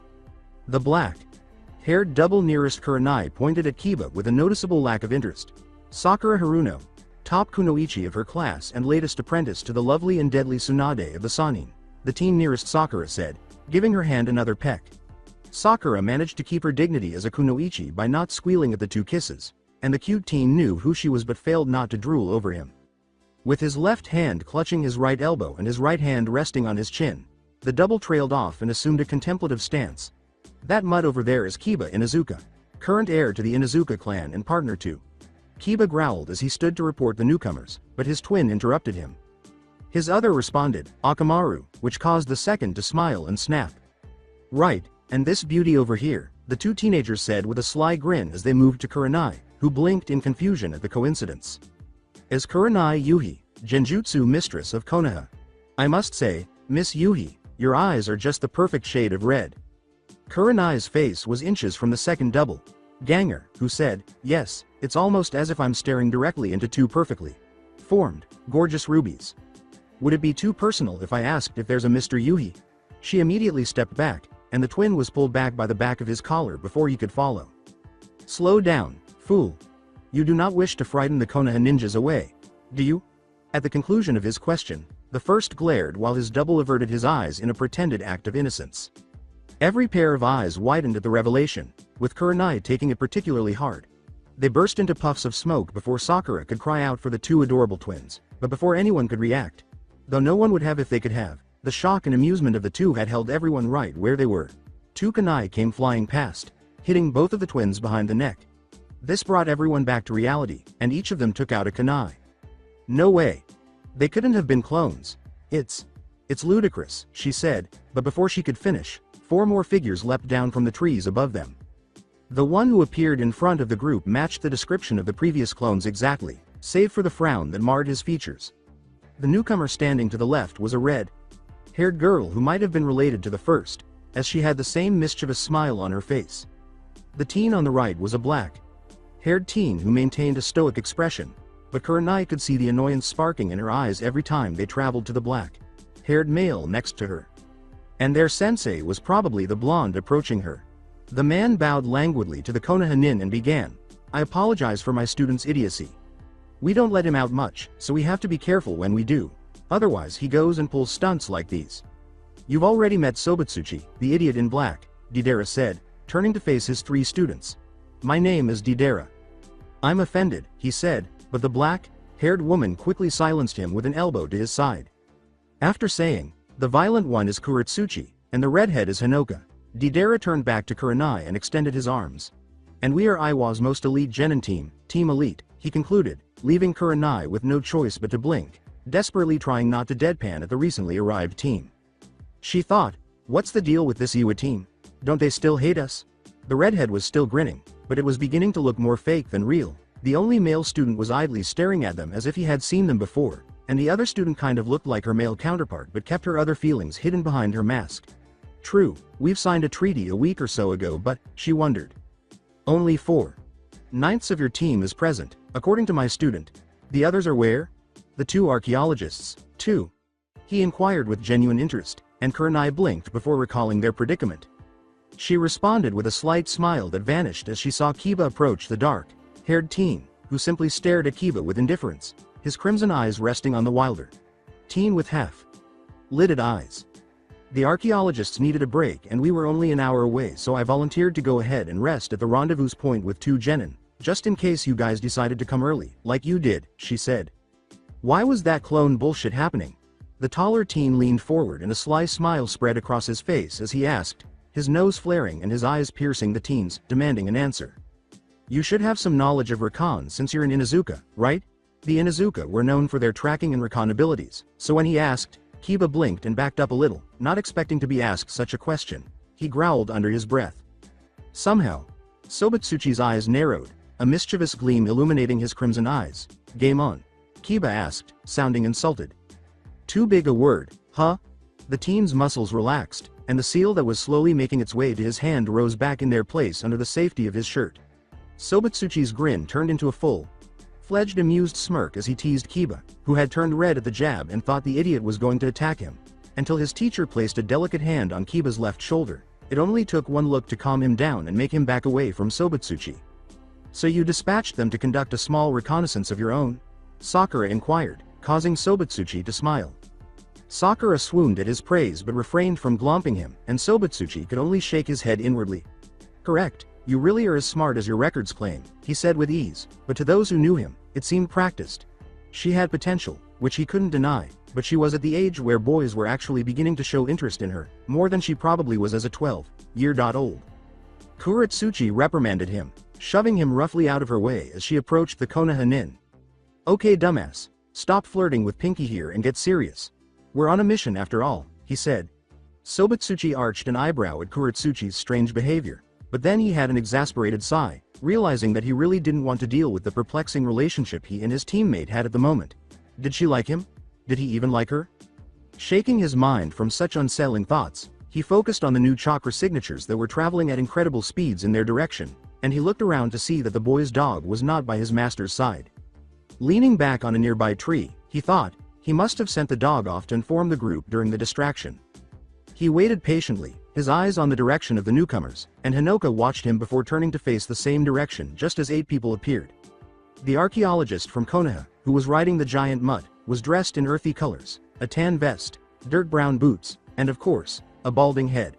The black-haired double nearest Kurenai pointed at Kiba with a noticeable lack of interest. "Sakura Haruno, top kunoichi of her class and latest apprentice to the lovely and deadly Tsunade of the Sanin," the teen nearest Sakura said, giving her hand another peck. Sakura managed to keep her dignity as a kunoichi by not squealing at the two kisses, and the cute teen knew who she was but failed not to drool over him. With his left hand clutching his right elbow and his right hand resting on his chin, the double trailed off and assumed a contemplative stance. "That mud over there is Kiba Inazuka, current heir to the Inazuka clan and partner to." Kiba growled as he stood to report the newcomers, but his twin interrupted him. His other responded, "Akamaru," which caused the second to smile and snap. "Right, and this beauty over here," the two teenagers said with a sly grin as they moved to Kurenai, who blinked in confusion at the coincidence. "As Kurenai Yuhi, Genjutsu mistress of Konoha. I must say, Miss Yuhi, your eyes are just the perfect shade of red." Kurenai's face was inches from the second double ganger, who said, "Yes, it's almost as if I'm staring directly into two perfectly formed, gorgeous rubies. Would it be too personal if I asked if there's a Mr. Yuhi?" She immediately stepped back, and the twin was pulled back by the back of his collar before he could follow. "Slow down, fool. You do not wish to frighten the Konoha ninjas away, do you?" At the conclusion of his question, the first glared while his double averted his eyes in a pretended act of innocence. Every pair of eyes widened at the revelation, with Kurenai taking it particularly hard. They burst into puffs of smoke before Sakura could cry out for the two adorable twins, but before anyone could react. Though no one would have if they could have, the shock and amusement of the two had held everyone right where they were. Two kunai came flying past, hitting both of the twins behind the neck. This brought everyone back to reality, and each of them took out a kunai. No way. They couldn't have been clones. It's ludicrous, she said, but before she could finish, 4 more figures leapt down from the trees above them. The one who appeared in front of the group matched the description of the previous clones exactly, save for the frown that marred his features. The newcomer standing to the left was a red-haired girl who might have been related to the first, as she had the same mischievous smile on her face. The teen on the right was a black-haired teen who maintained a stoic expression, but Kurenai could see the annoyance sparking in her eyes every time they traveled to the black-haired male next to her. And their sensei was probably the blonde approaching her. The man bowed languidly to the Konoha nin and began, "I apologize for my student's idiocy. We don't let him out much, so we have to be careful when we do. Otherwise he goes and pulls stunts like these." "You've already met Sobutsuchi, the idiot in black," Deidara said, turning to face his 3 students. "My name is Deidara." "I'm offended," he said, but the black-haired woman quickly silenced him with an elbow to his side. After saying, "The violent one is Kuretsuchi, and the redhead is Hinoka," Deidara turned back to Kurenai and extended his arms. "And we are Iwa's most elite genin team, Team Elite," he concluded, leaving Kurenai with no choice but to blink, desperately trying not to deadpan at the recently arrived team. She thought, what's the deal with this Iwa team? Don't they still hate us? The redhead was still grinning, but it was beginning to look more fake than real. The only male student was idly staring at them as if he had seen them before, and the other student kind of looked like her male counterpart but kept her other feelings hidden behind her mask. "True, we've signed a treaty a week or so ago but," she wondered. "Only 4/9 of your team is present, according to my student. The others are where? The 2 archaeologists, too?" he inquired with genuine interest, and Kurenai blinked before recalling their predicament. She responded with a slight smile that vanished as she saw Kiba approach the dark-haired teen, who simply stared at Kiba with indifference, his crimson eyes resting on the wilder teen with half-lidded eyes. "The archaeologists needed a break and we were only an hour away, so I volunteered to go ahead and rest at the rendezvous point with 2 genin, just in case you guys decided to come early, like you did," she said. "Why was that clone bullshit happening?" The taller teen leaned forward and a sly smile spread across his face as he asked, his nose flaring and his eyes piercing the teen's, demanding an answer. "You should have some knowledge of recon since you're an Inuzuka, right?" The Inuzuka were known for their tracking and recon abilities, so when he asked, Kiba blinked and backed up a little, not expecting to be asked such a question. He growled under his breath. Somehow, Sobutsuchi's eyes narrowed, a mischievous gleam illuminating his crimson eyes. "Game on?" Kiba asked, sounding insulted. "Too big a word, huh?" The teen's muscles relaxed, and the seal that was slowly making its way to his hand rose back in their place under the safety of his shirt. Sobutsuchi's grin turned into a full-fledged amused smirk as he teased Kiba, who had turned red at the jab and thought the idiot was going to attack him, until his teacher placed a delicate hand on Kiba's left shoulder. It only took one look to calm him down and make him back away from Sobutsuchi. "So you dispatched them to conduct a small reconnaissance of your own?" Sakura inquired, causing Sobutsuchi to smile. Sakura swooned at his praise but refrained from glomping him, and Sobutsuchi could only shake his head inwardly. "Correct, you really are as smart as your records claim," he said with ease, but to those who knew him, it seemed practiced. She had potential, which he couldn't deny, but she was at the age where boys were actually beginning to show interest in her, more than she probably was as a 12-year-old. Kuretsuchi reprimanded him, shoving him roughly out of her way as she approached the Konoha nin. "Okay dumbass, stop flirting with Pinky here and get serious. We're on a mission after all," he said. Sobutsuchi arched an eyebrow at Kuretsuchi's strange behavior, but then he had an exasperated sigh, realizing that he really didn't want to deal with the perplexing relationship he and his teammate had at the moment. Did she like him? Did he even like her? Shaking his mind from such unsettling thoughts, he focused on the new chakra signatures that were traveling at incredible speeds in their direction, and he looked around to see that the boy's dog was not by his master's side. Leaning back on a nearby tree, he thought, he must have sent the dog off to inform the group during the distraction. He waited patiently, his eyes on the direction of the newcomers, and Hinoka watched him before turning to face the same direction just as 8 people appeared. The archaeologist from Konoha, who was riding the giant mutt, was dressed in earthy colors, a tan vest, dirt brown boots, and of course, a balding head.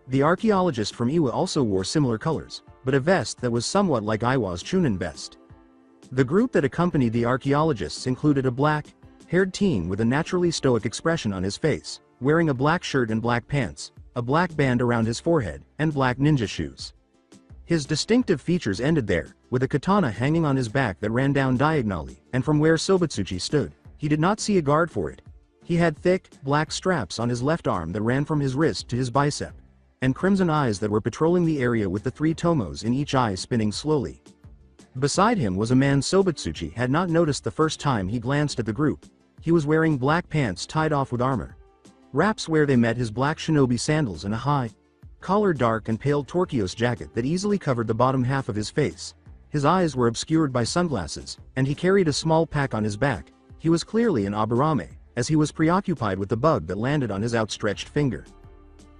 The archaeologist from Iwa also wore similar colors, but a vest that was somewhat like Iwa's Chunin vest. The group that accompanied the archaeologists included a black-haired teen with a naturally stoic expression on his face, wearing a black shirt and black pants, a black band around his forehead, and black ninja shoes. His distinctive features ended there, with a katana hanging on his back that ran down diagonally, and from where Sobutsuchi stood, he did not see a guard for it. He had thick, black straps on his left arm that ran from his wrist to his bicep, and crimson eyes that were patrolling the area with the 3 tomos in each eye spinning slowly. Beside him was a man Sobutsuchi had not noticed the first time he glanced at the group. He was wearing black pants tied off with armor, wraps where they met his black shinobi sandals and a high-collared dark and pale turquoise jacket that easily covered the bottom half of his face. His eyes were obscured by sunglasses, and he carried a small pack on his back. He was clearly an Aburame, as he was preoccupied with the bug that landed on his outstretched finger.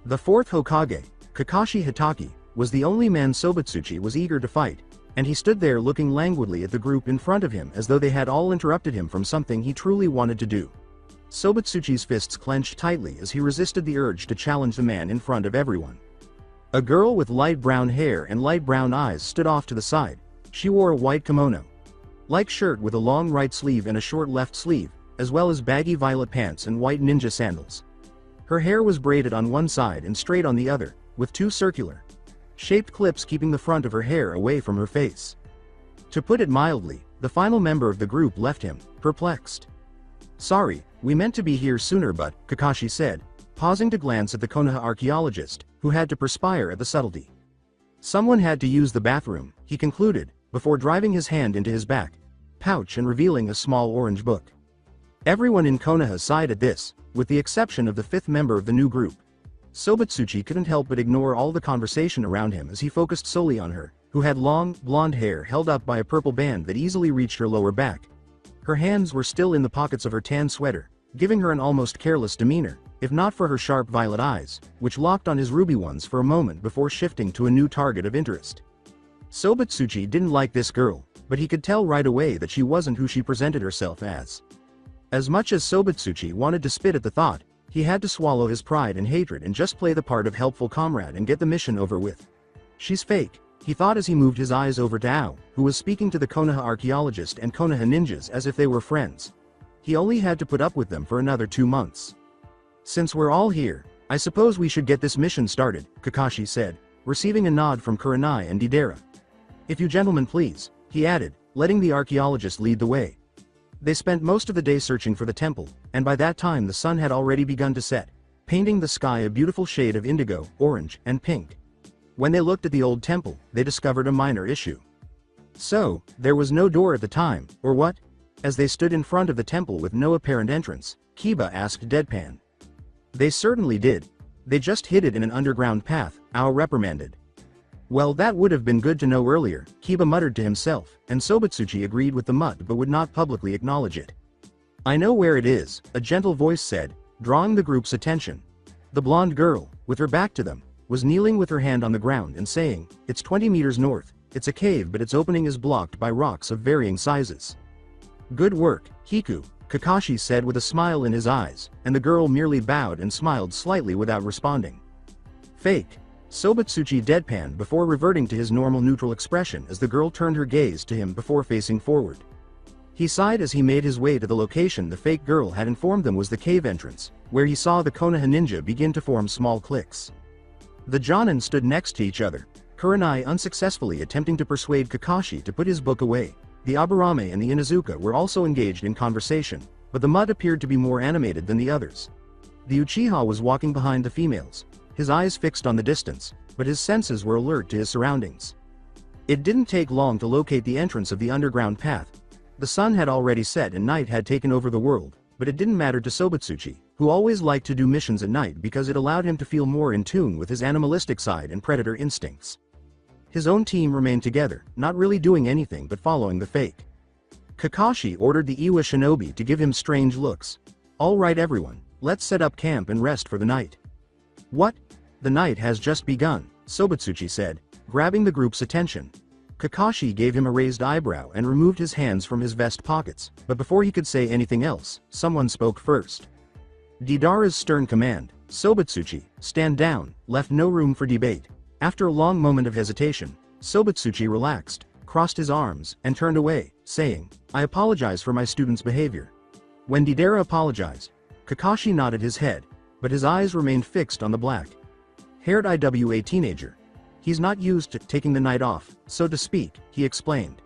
The 4th Hokage, Kakashi Hitaki, was the only man Sobutsuchi was eager to fight, and he stood there looking languidly at the group in front of him as though they had all interrupted him from something he truly wanted to do. Sobutsuchi's fists clenched tightly as he resisted the urge to challenge the man in front of everyone. A girl with light brown hair and light brown eyes stood off to the side. She wore a white kimono-like shirt with a long right sleeve and a short left sleeve, as well as baggy violet pants and white ninja sandals. Her hair was braided on one side and straight on the other, with 2 circular-shaped clips keeping the front of her hair away from her face. To put it mildly, the final member of the group left him, perplexed. "Sorry, we meant to be here sooner but," Kakashi said, pausing to glance at the Konoha archaeologist, who had to perspire at the subtlety. "Someone had to use the bathroom," he concluded, before driving his hand into his back pouch and revealing a small orange book. Everyone in Konoha sighed at this, with the exception of the 5th member of the new group. Sobutsuchi couldn't help but ignore all the conversation around him as he focused solely on her, who had long, blonde hair held up by a purple band that easily reached her lower back. Her hands were still in the pockets of her tan sweater, giving her an almost careless demeanor, if not for her sharp violet eyes, which locked on his ruby ones for a moment before shifting to a new target of interest. Sobutsuchi didn't like this girl, but he could tell right away that she wasn't who she presented herself as. As much as Sobutsuchi wanted to spit at the thought, he had to swallow his pride and hatred and just play the part of helpful comrade and get the mission over with. "She's fake," he thought as he moved his eyes over to Ao, who was speaking to the Konoha archaeologist and Konoha ninjas as if they were friends. He only had to put up with them for another 2 months. "Since we're all here, I suppose we should get this mission started," Kakashi said, receiving a nod from Kurenai and Deidara. "If you gentlemen please," he added, letting the archaeologist lead the way. They spent most of the day searching for the temple, and by that time the sun had already begun to set, painting the sky a beautiful shade of indigo, orange, and pink. When they looked at the old temple, they discovered a minor issue. So, there was no door at the time, or what? As they stood in front of the temple with no apparent entrance, Kiba asked deadpan. "They certainly did. They just hid it in an underground path," Ao reprimanded. "Well, that would have been good to know earlier," Kiba muttered to himself, and Sobutsuchi agreed with the mutt but would not publicly acknowledge it. "I know where it is," a gentle voice said, drawing the group's attention. The blonde girl, with her back to them, was kneeling with her hand on the ground and saying, "It's 20 meters north. It's a cave but its opening is blocked by rocks of varying sizes." "Good work, Hiku," Kakashi said with a smile in his eyes, and the girl merely bowed and smiled slightly without responding. "Fake," Sobutsuchi deadpanned before reverting to his normal neutral expression as the girl turned her gaze to him before facing forward. He sighed as he made his way to the location the fake girl had informed them was the cave entrance, where he saw the Konoha ninja begin to form small cliques. The Jonin stood next to each other, Kurenai unsuccessfully attempting to persuade Kakashi to put his book away. The Aburame and the Inuzuka were also engaged in conversation, but the mutt appeared to be more animated than the others. The Uchiha was walking behind the females, his eyes fixed on the distance, but his senses were alert to his surroundings. It didn't take long to locate the entrance of the underground path. The sun had already set and night had taken over the world, but it didn't matter to Sobutsuchi, who always liked to do missions at night because it allowed him to feel more in tune with his animalistic side and predator instincts. His own team remained together, not really doing anything but following the fake. Kakashi ordered the Iwa shinobi to give him strange looks. "All right everyone, let's set up camp and rest for the night." "What? The night has just begun," Sobutsuchi said, grabbing the group's attention. Kakashi gave him a raised eyebrow and removed his hands from his vest pockets, but before he could say anything else, someone spoke first. Deidara's stern command, "Sobutsuchi, stand down," left no room for debate. After a long moment of hesitation, Sobutsuchi relaxed, crossed his arms, and turned away, saying, "I apologize for my student's behavior." When Deidara apologized, Kakashi nodded his head, but his eyes remained fixed on the black-haired IWA teenager. "He's not used to taking the night off, so to speak," he explained.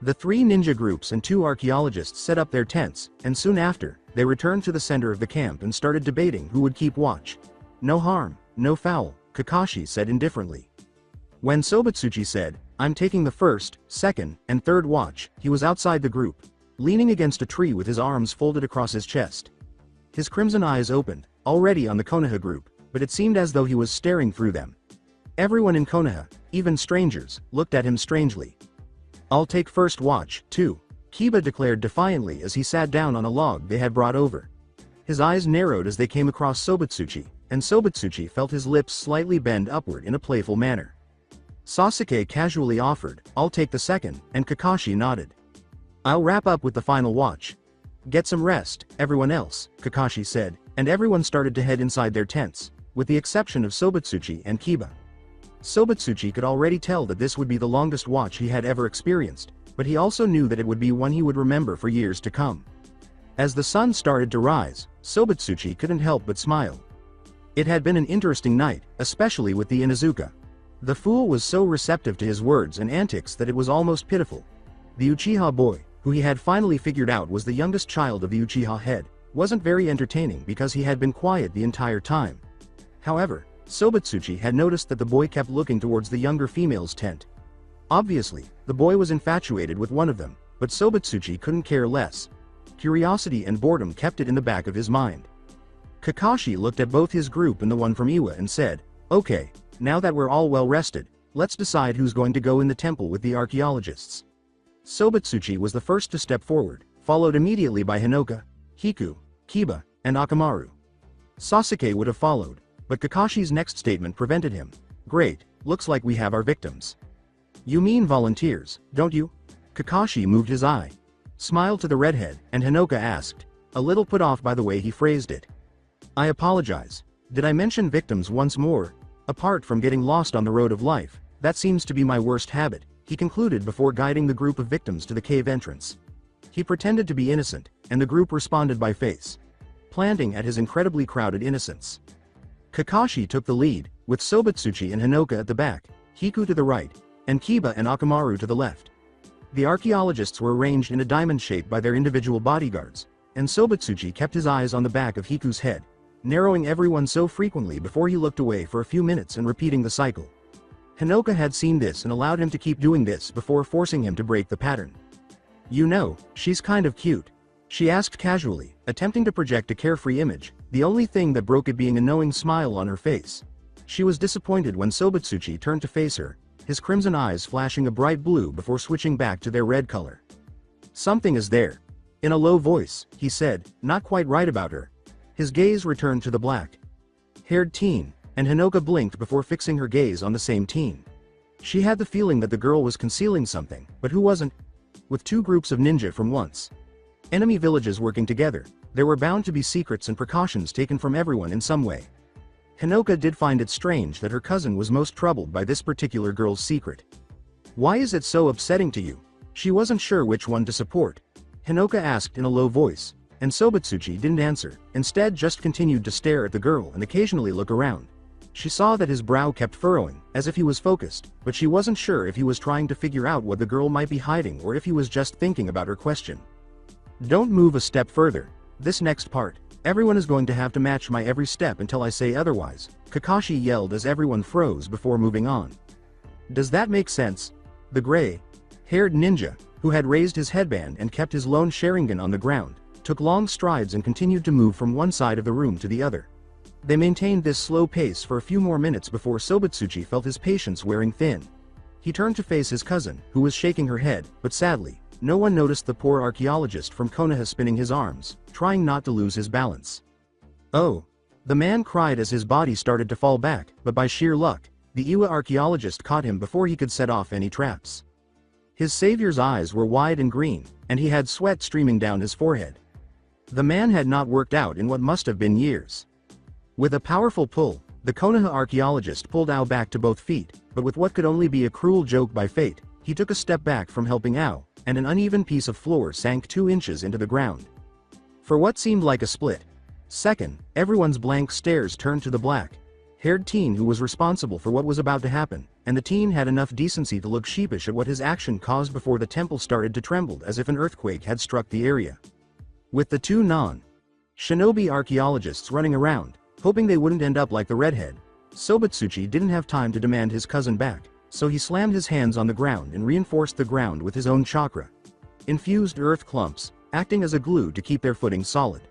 The 3 ninja groups and 2 archaeologists set up their tents, and soon after, they returned to the center of the camp and started debating who would keep watch. "No harm, no foul," Kakashi said indifferently. When Sobutsuchi said, "I'm taking the first, second, and third watch," he was outside the group, leaning against a tree with his arms folded across his chest. His crimson eyes opened, already on the Konoha group, but it seemed as though he was staring through them. Everyone in Konoha, even strangers, looked at him strangely. "I'll take first watch, too," Kiba declared defiantly as he sat down on a log they had brought over. His eyes narrowed as they came across Sobutsuchi, and Sobutsuchi felt his lips slightly bend upward in a playful manner. Sasuke casually offered, "I'll take the second," and Kakashi nodded. "I'll wrap up with the final watch." "Get some rest, everyone else," Kakashi said, and everyone started to head inside their tents, with the exception of Sobutsuchi and Kiba. Sobutsuchi could already tell that this would be the longest watch he had ever experienced, but he also knew that it would be one he would remember for years to come. As the sun started to rise, Sobutsuchi couldn't help but smile. It had been an interesting night, especially with the Inuzuka. The fool was so receptive to his words and antics that it was almost pitiful. The Uchiha boy, who he had finally figured out was the youngest child of the Uchiha head, wasn't very entertaining because he had been quiet the entire time. However, Sobutsuchi had noticed that the boy kept looking towards the younger female's tent. Obviously, the boy was infatuated with one of them, but Sobutsuchi couldn't care less. Curiosity and boredom kept it in the back of his mind. Kakashi looked at both his group and the one from Iwa and said, "Okay, now that we're all well rested, let's decide who's going to go in the temple with the archaeologists." Sobutsuchi was the first to step forward, followed immediately by Hinoka, Hiku, Kiba, and Akamaru. Sasuke would have followed, but Kakashi's next statement prevented him. "Great, looks like we have our victims." "You mean volunteers, don't you?" Kakashi moved his eye, smiled to the redhead, and Hinoka asked, a little put off by the way he phrased it. "I apologize. Did I mention victims once more? Apart from getting lost on the road of life, that seems to be my worst habit," he concluded before guiding the group of victims to the cave entrance. He pretended to be innocent, and the group responded by face planting at his incredibly crowded innocence. Kakashi took the lead, with Sobutsuchi and Hinoka at the back, Hiku to the right, and Kiba and Akamaru to the left. The archaeologists were arranged in a diamond shape by their individual bodyguards, and Sobutsuchi kept his eyes on the back of Hiku's head, narrowing everyone so frequently before he looked away for a few minutes and repeating the cycle. Hinoka had seen this and allowed him to keep doing this before forcing him to break the pattern. "You know, she's kind of cute," she asked casually, attempting to project a carefree image, the only thing that broke it being a knowing smile on her face. She was disappointed when Sobutsuchi turned to face her, his crimson eyes flashing a bright blue before switching back to their red color. "Something is there." In a low voice, he said, not quite right about her. His gaze returned to the black-haired teen, and Hinoka blinked before fixing her gaze on the same teen. She had the feeling that the girl was concealing something, but who wasn't? With 2 groups of ninja from once enemy villages working together, there were bound to be secrets and precautions taken from everyone in some way. Hinoka did find it strange that her cousin was most troubled by this particular girl's secret. "Why is it so upsetting to you?" She wasn't sure which one to support. Hinoka asked in a low voice, and Sobutsuchi didn't answer, instead just continued to stare at the girl and occasionally look around. She saw that his brow kept furrowing, as if he was focused, but she wasn't sure if he was trying to figure out what the girl might be hiding or if he was just thinking about her question. "Don't move a step further. This next part, everyone is going to have to match my every step until I say otherwise," Kakashi yelled as everyone froze before moving on. "Does that make sense?" The gray-haired ninja, who had raised his headband and kept his lone Sharingan on the ground, took long strides and continued to move from one side of the room to the other. They maintained this slow pace for a few more minutes before Sobutsuchi felt his patience wearing thin. He turned to face his cousin, who was shaking her head, but sadly, no one noticed the poor archaeologist from Konoha spinning his arms, trying not to lose his balance. "Oh!" The man cried as his body started to fall back, but by sheer luck, the Iwa archaeologist caught him before he could set off any traps. His savior's eyes were wide and green, and he had sweat streaming down his forehead. The man had not worked out in what must have been years. With a powerful pull, the Konoha archaeologist pulled Ao back to both feet, but with what could only be a cruel joke by fate, he took a step back from helping Ao, and an uneven piece of floor sank 2 inches into the ground. For what seemed like a split second, everyone's blank stares turned to the black-haired teen who was responsible for what was about to happen, and the teen had enough decency to look sheepish at what his action caused before the temple started to tremble as if an earthquake had struck the area. With the 2 non-shinobi archaeologists running around, hoping they wouldn't end up like the redhead, Sobutsuchi didn't have time to demand his cousin back, so he slammed his hands on the ground and reinforced the ground with his own chakra. Infused earth clumps, acting as a glue to keep their footing solid.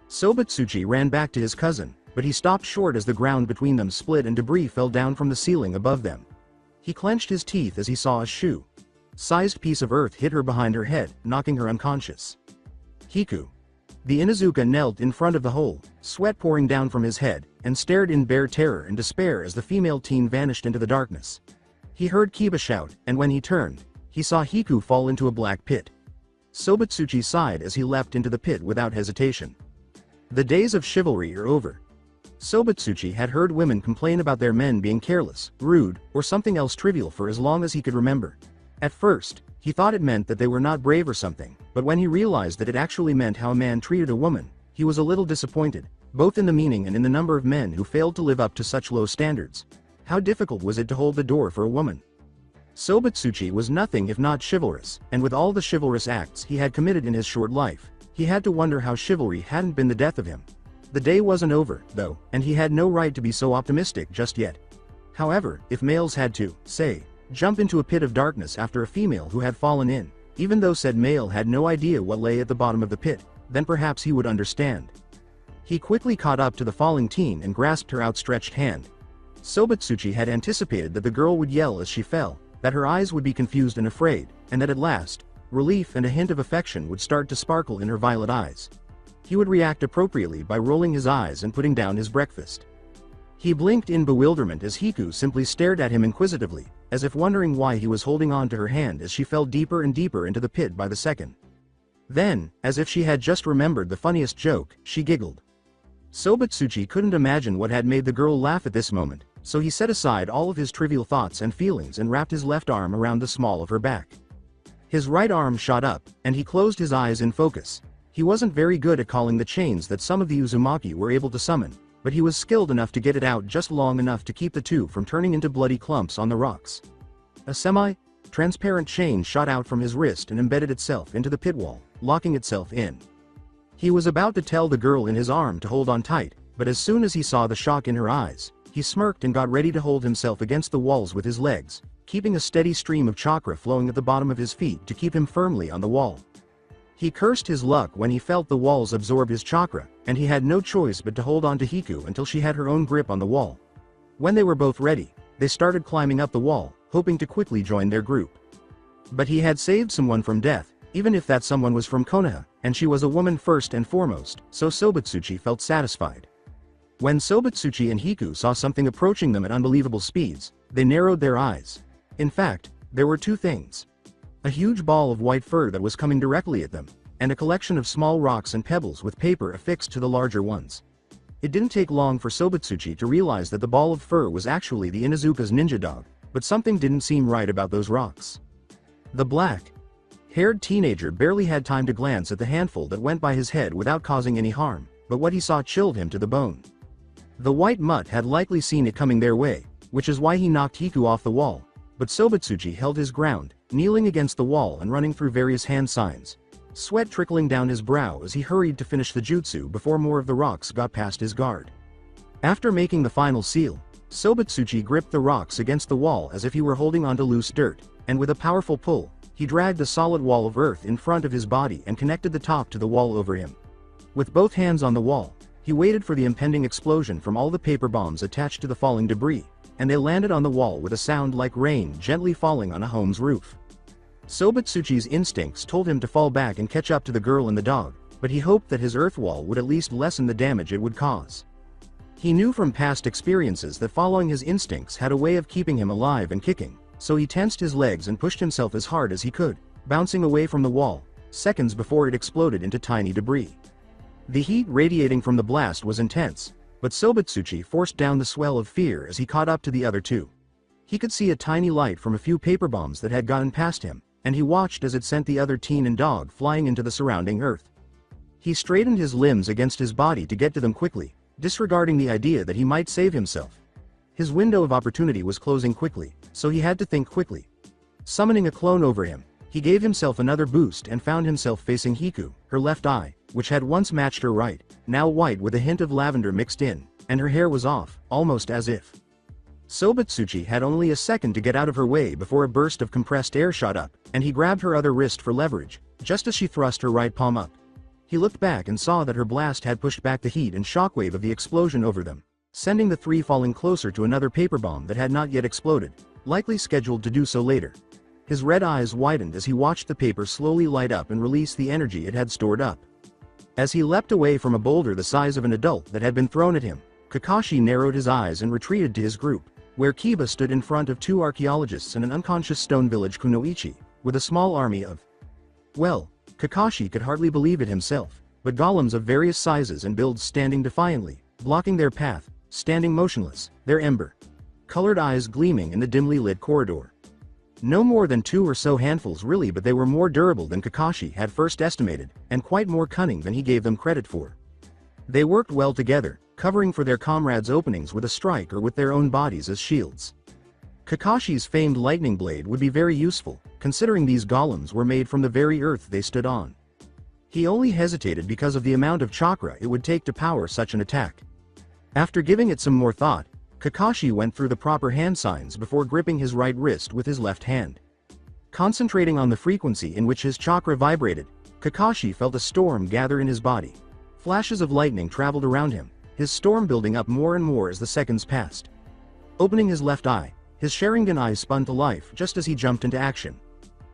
Sobutsuchi ran back to his cousin, but he stopped short as the ground between them split and debris fell down from the ceiling above them. He clenched his teeth as he saw a shoe-sized piece of earth hit her behind her head, knocking her unconscious. Hiku. The Inuzuka knelt in front of the hole, sweat pouring down from his head, and stared in bare terror and despair as the female teen vanished into the darkness. He heard Kiba shout, and when he turned, he saw Hiku fall into a black pit. Sobutsuchi sighed as he leapt into the pit without hesitation. The days of chivalry are over. Sobutsuchi had heard women complain about their men being careless, rude, or something else trivial for as long as he could remember. At first, he thought it meant that they were not brave or something, but when he realized that it actually meant how a man treated a woman, he was a little disappointed, both in the meaning and in the number of men who failed to live up to such low standards. How difficult was it to hold the door for a woman? Sobutsuchi was nothing if not chivalrous, and with all the chivalrous acts he had committed in his short life, he had to wonder how chivalry hadn't been the death of him. The day wasn't over, though, and he had no right to be so optimistic just yet. However, if males had to, say, jump into a pit of darkness after a female who had fallen in, even though said male had no idea what lay at the bottom of the pit, then perhaps he would understand. He quickly caught up to the falling teen and grasped her outstretched hand. Sobutsuchi had anticipated that the girl would yell as she fell, that her eyes would be confused and afraid, and that at last, relief and a hint of affection would start to sparkle in her violet eyes. He would react appropriately by rolling his eyes and putting down his breakfast. He blinked in bewilderment as Hiku simply stared at him inquisitively, as if wondering why he was holding on to her hand as she fell deeper and deeper into the pit by the second. Then, as if she had just remembered the funniest joke, she giggled. Sobutsuchi couldn't imagine what had made the girl laugh at this moment, so he set aside all of his trivial thoughts and feelings and wrapped his left arm around the small of her back. His right arm shot up, and he closed his eyes in focus. He wasn't very good at calling the chains that some of the Uzumaki were able to summon, but he was skilled enough to get it out just long enough to keep the two from turning into bloody clumps on the rocks. A semi-transparent chain shot out from his wrist and embedded itself into the pit wall, locking itself in. He was about to tell the girl in his arm to hold on tight, but as soon as he saw the shock in her eyes, he smirked and got ready to hold himself against the walls with his legs, keeping a steady stream of chakra flowing at the bottom of his feet to keep him firmly on the wall. He cursed his luck when he felt the walls absorb his chakra, and he had no choice but to hold on to Hiku until she had her own grip on the wall. When they were both ready, they started climbing up the wall, hoping to quickly join their group. But he had saved someone from death, even if that someone was from Konoha, and she was a woman first and foremost, so Sobutsuchi felt satisfied. When Sobutsuchi and Hiku saw something approaching them at unbelievable speeds, they narrowed their eyes. In fact, there were 2 things. A huge ball of white fur that was coming directly at them, and a collection of small rocks and pebbles with paper affixed to the larger ones. It didn't take long for Sobutsuchi to realize that the ball of fur was actually the Inuzuka's ninja dog, but something didn't seem right about those rocks. The black-haired teenager barely had time to glance at the handful that went by his head without causing any harm, but what he saw chilled him to the bone. The white mutt had likely seen it coming their way, which is why he knocked Hiku off the wall, but Sobutsuchi held his ground, kneeling against the wall and running through various hand signs, sweat trickling down his brow as he hurried to finish the jutsu before more of the rocks got past his guard. After making the final seal, Sobutsuchi gripped the rocks against the wall as if he were holding onto loose dirt, and with a powerful pull, he dragged a solid wall of earth in front of his body and connected the top to the wall over him. With both hands on the wall, he waited for the impending explosion from all the paper bombs attached to the falling debris, and they landed on the wall with a sound like rain gently falling on a home's roof. Sobutsuchi's instincts told him to fall back and catch up to the girl and the dog, but he hoped that his earth wall would at least lessen the damage it would cause. He knew from past experiences that following his instincts had a way of keeping him alive and kicking, so he tensed his legs and pushed himself as hard as he could, bouncing away from the wall, seconds before it exploded into tiny debris. The heat radiating from the blast was intense, but Sobutsuchi forced down the swell of fear as he caught up to the other 2. He could see a tiny light from a few paper bombs that had gotten past him, and he watched as it sent the other teen and dog flying into the surrounding earth. He straightened his limbs against his body to get to them quickly, disregarding the idea that he might save himself. His window of opportunity was closing quickly, so he had to think quickly. Summoning a clone over him, he gave himself another boost and found himself facing Hiku, her left eye, which had once matched her right, now white with a hint of lavender mixed in, and her hair was off, almost as if. Sobatsuchi had only a second to get out of her way before a burst of compressed air shot up, and he grabbed her other wrist for leverage, just as she thrust her right palm up. He looked back and saw that her blast had pushed back the heat and shockwave of the explosion over them, sending the three falling closer to another paper bomb that had not yet exploded, likely scheduled to do so later. His red eyes widened as he watched the paper slowly light up and release the energy it had stored up. As he leapt away from a boulder the size of an adult that had been thrown at him, Kakashi narrowed his eyes and retreated to his group, where Kiba stood in front of two archaeologists and an unconscious stone village kunoichi, with a small army of... Well, Kakashi could hardly believe it himself, but golems of various sizes and builds standing defiantly, blocking their path, standing motionless, their ember-colored eyes gleaming in the dimly lit corridor. No more than 2 or so handfuls really, but they were more durable than Kakashi had first estimated, and quite more cunning than he gave them credit for. They worked well together, covering for their comrades' openings with a strike or with their own bodies as shields. Kakashi's famed lightning blade would be very useful, considering these golems were made from the very earth they stood on. He only hesitated because of the amount of chakra it would take to power such an attack. After giving it some more thought, Kakashi went through the proper hand signs before gripping his right wrist with his left hand. Concentrating on the frequency in which his chakra vibrated, Kakashi felt a storm gather in his body. Flashes of lightning traveled around him, his storm building up more and more as the seconds passed. Opening his left eye, his Sharingan eye spun to life just as he jumped into action.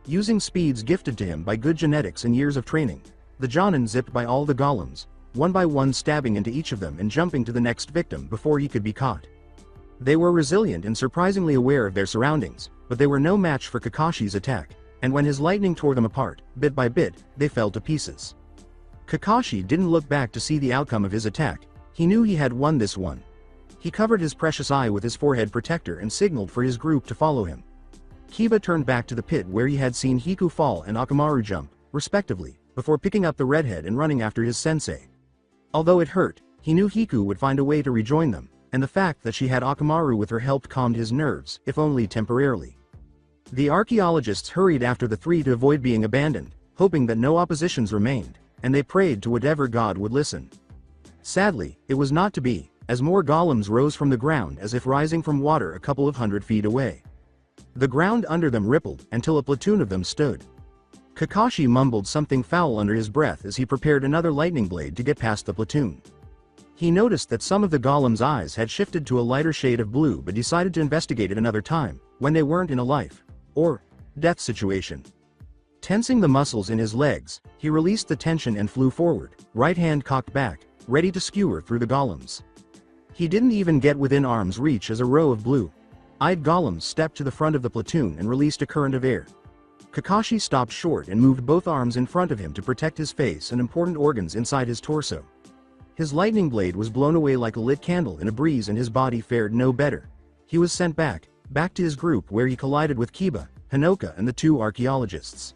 Using speeds gifted to him by good genetics and years of training, the Jonin zipped by all the golems, one by one stabbing into each of them and jumping to the next victim before he could be caught. They were resilient and surprisingly aware of their surroundings, but they were no match for Kakashi's attack, and when his lightning tore them apart, bit by bit, they fell to pieces. Kakashi didn't look back to see the outcome of his attack. He knew he had won this one. He covered his precious eye with his forehead protector and signaled for his group to follow him. Kiba turned back to the pit where he had seen Hiku fall and Akamaru jump, respectively, before picking up the redhead and running after his sensei. Although it hurt, he knew Hiku would find a way to rejoin them, and the fact that she had Akamaru with her helped calmed his nerves, if only temporarily. The archaeologists hurried after the three to avoid being abandoned, hoping that no oppositions remained, and they prayed to whatever god would listen. Sadly, it was not to be, as more golems rose from the ground as if rising from water a couple of 100 feet away. The ground under them rippled until a platoon of them stood. Kakashi mumbled something foul under his breath as he prepared another lightning blade to get past the platoon. He noticed that some of the golems' eyes had shifted to a lighter shade of blue but decided to investigate it another time, when they weren't in a life or death situation. Tensing the muscles in his legs, he released the tension and flew forward, right hand cocked back, ready to skewer through the golems. He didn't even get within arm's reach as a row of blue-eyed golems stepped to the front of the platoon and released a current of air. Kakashi stopped short and moved both arms in front of him to protect his face and important organs inside his torso. His lightning blade was blown away like a lit candle in a breeze and his body fared no better. He was sent back to his group where he collided with Kiba, Hinoka and the two archaeologists.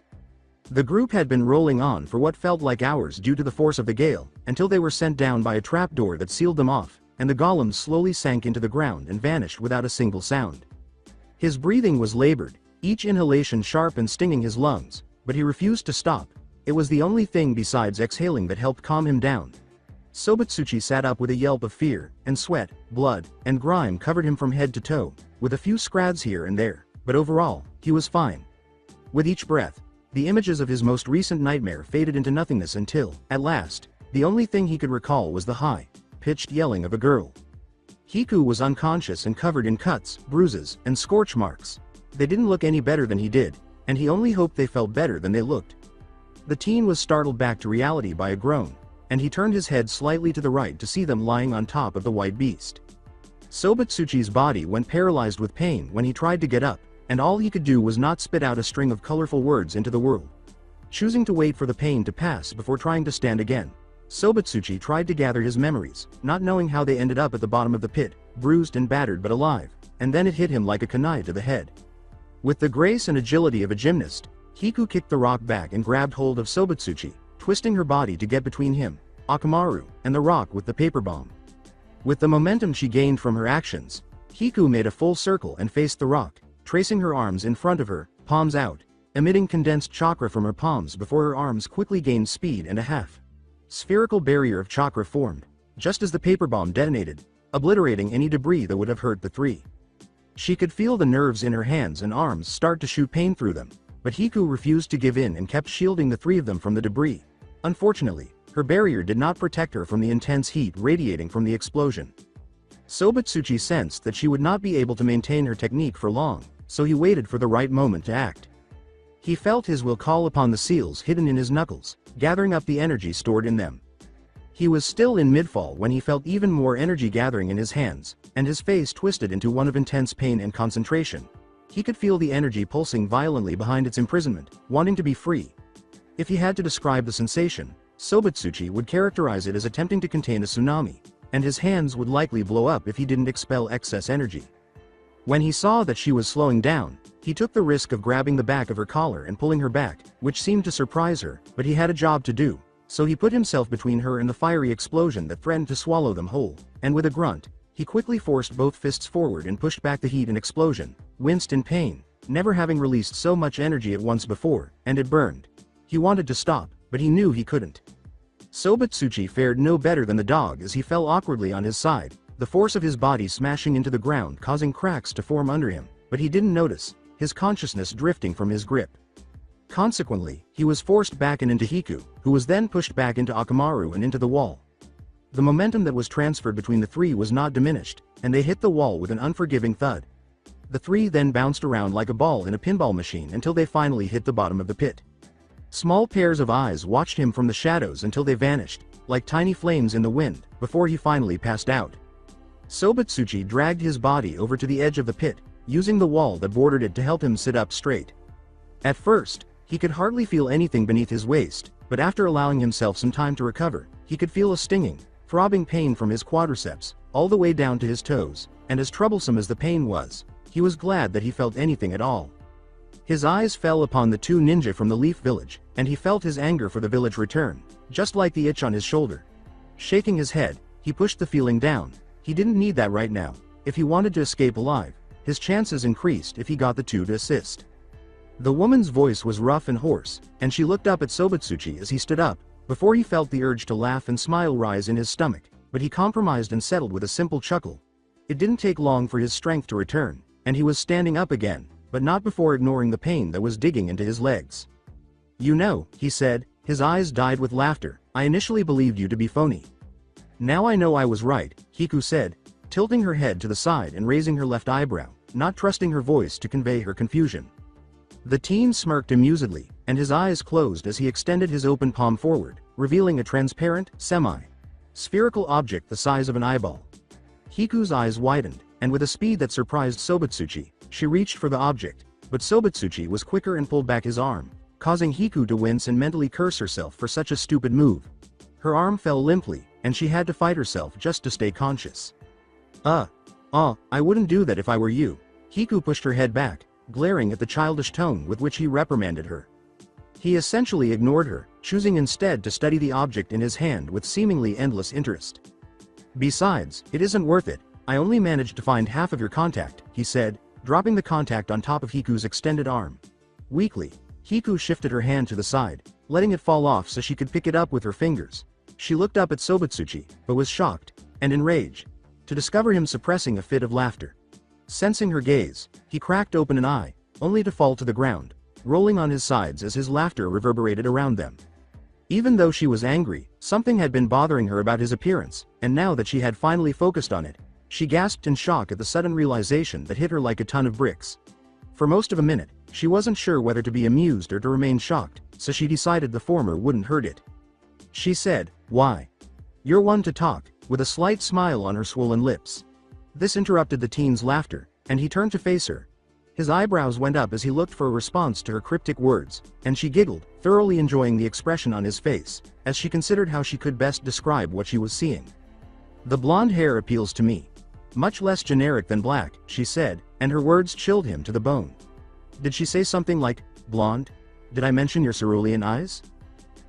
The group had been rolling on for what felt like hours due to the force of the gale, until they were sent down by a trapdoor that sealed them off, and the golems slowly sank into the ground and vanished without a single sound. His breathing was labored, each inhalation sharp and stinging his lungs, but he refused to stop. It was the only thing besides exhaling that helped calm him down. Sobatsuchi sat up with a yelp of fear, and sweat, blood, and grime covered him from head to toe, with a few scrads here and there, but overall, he was fine. With each breath, the images of his most recent nightmare faded into nothingness until, at last, the only thing he could recall was the high-pitched yelling of a girl. Hiku was unconscious and covered in cuts, bruises, and scorch marks. They didn't look any better than he did, and he only hoped they felt better than they looked. The teen was startled back to reality by a groan, and he turned his head slightly to the right to see them lying on top of the white beast. Sobatsuchi's body went paralyzed with pain when he tried to get up, and all he could do was not spit out a string of colorful words into the world. Choosing to wait for the pain to pass before trying to stand again, Sobatsuchi tried to gather his memories, not knowing how they ended up at the bottom of the pit, bruised and battered but alive, and then it hit him like a kunai to the head. With the grace and agility of a gymnast, Hiku kicked the rock back and grabbed hold of Sobutsuchi, twisting her body to get between him, Akamaru, and the rock with the paper bomb. With the momentum she gained from her actions, Hiku made a full circle and faced the rock, tracing her arms in front of her, palms out, emitting condensed chakra from her palms before her arms quickly gained speed and a half. Spherical barrier of chakra formed, just as the paper bomb detonated, obliterating any debris that would have hurt the three. She could feel the nerves in her hands and arms start to shoot pain through them, but Hiku refused to give in and kept shielding the three of them from the debris. Unfortunately, her barrier did not protect her from the intense heat radiating from the explosion. Sobutsuchi sensed that she would not be able to maintain her technique for long, so he waited for the right moment to act. He felt his will call upon the seals hidden in his knuckles, gathering up the energy stored in them. He was still in midfall when he felt even more energy gathering in his hands, and his face twisted into one of intense pain and concentration. He could feel the energy pulsing violently behind its imprisonment, wanting to be free. If he had to describe the sensation, Sobutsuchi would characterize it as attempting to contain a tsunami, and his hands would likely blow up if he didn't expel excess energy. When he saw that she was slowing down, he took the risk of grabbing the back of her collar and pulling her back, which seemed to surprise her, but he had a job to do, so he put himself between her and the fiery explosion that threatened to swallow them whole, and with a grunt, he quickly forced both fists forward and pushed back the heat and explosion, winced in pain, never having released so much energy at once before, and it burned. He wanted to stop, but he knew he couldn't. Sobutsuchi fared no better than the dog as he fell awkwardly on his side, the force of his body smashing into the ground causing cracks to form under him, but he didn't notice, his consciousness drifting from his grip. Consequently, he was forced back and into Hiku, who was then pushed back into Akamaru and into the wall. The momentum that was transferred between the three was not diminished, and they hit the wall with an unforgiving thud. The three then bounced around like a ball in a pinball machine until they finally hit the bottom of the pit. Small pairs of eyes watched him from the shadows until they vanished, like tiny flames in the wind, before he finally passed out. Sobutsuchi dragged his body over to the edge of the pit, using the wall that bordered it to help him sit up straight. At first, he could hardly feel anything beneath his waist, but after allowing himself some time to recover, he could feel a stinging, throbbing pain from his quadriceps, all the way down to his toes, and as troublesome as the pain was, he was glad that he felt anything at all. His eyes fell upon the two ninja from the Leaf Village, and he felt his anger for the village return, just like the itch on his shoulder. Shaking his head, he pushed the feeling down. He didn't need that right now. If he wanted to escape alive, his chances increased if he got the two to assist. The woman's voice was rough and hoarse, and she looked up at Sobutsuchi as he stood up, before he felt the urge to laugh and smile rise in his stomach, but he compromised and settled with a simple chuckle. It didn't take long for his strength to return, and he was standing up again, but not before ignoring the pain that was digging into his legs. "You know," he said, his eyes dyed with laughter, "I initially believed you to be phony. Now I know I was right," Hiku said, tilting her head to the side and raising her left eyebrow, not trusting her voice to convey her confusion. The teen smirked amusedly, and his eyes closed as he extended his open palm forward, revealing a transparent, semi-spherical object the size of an eyeball. Hiku's eyes widened, and with a speed that surprised Sobutsuchi, she reached for the object, but Sobutsuchi was quicker and pulled back his arm, causing Hiku to wince and mentally curse herself for such a stupid move. Her arm fell limply, and she had to fight herself just to stay conscious. I wouldn't do that if I were you." Hiku pushed her head back, glaring at the childish tone with which he reprimanded her. He essentially ignored her, choosing instead to study the object in his hand with seemingly endless interest. "Besides, it isn't worth it. I only managed to find half of your contact," he said, dropping the contact on top of Hiku's extended arm. Weakly, Hiku shifted her hand to the side, letting it fall off so she could pick it up with her fingers. She looked up at Sobutsuchi, but was shocked, and enraged, to discover him suppressing a fit of laughter. Sensing her gaze, he cracked open an eye, only to fall to the ground, rolling on his sides as his laughter reverberated around them. Even though she was angry, something had been bothering her about his appearance, and now that she had finally focused on it, she gasped in shock at the sudden realization that hit her like a ton of bricks. For most of a minute, she wasn't sure whether to be amused or to remain shocked, so she decided the former wouldn't hurt it. She said, "Why? You're one to talk," with a slight smile on her swollen lips. This interrupted the teen's laughter, and he turned to face her. His eyebrows went up as he looked for a response to her cryptic words, and she giggled, thoroughly enjoying the expression on his face, as she considered how she could best describe what she was seeing. "The blonde hair appeals to me. Much less generic than black, she said, and her words chilled him to the bone. Did she say something like, blonde? Did I mention your cerulean eyes?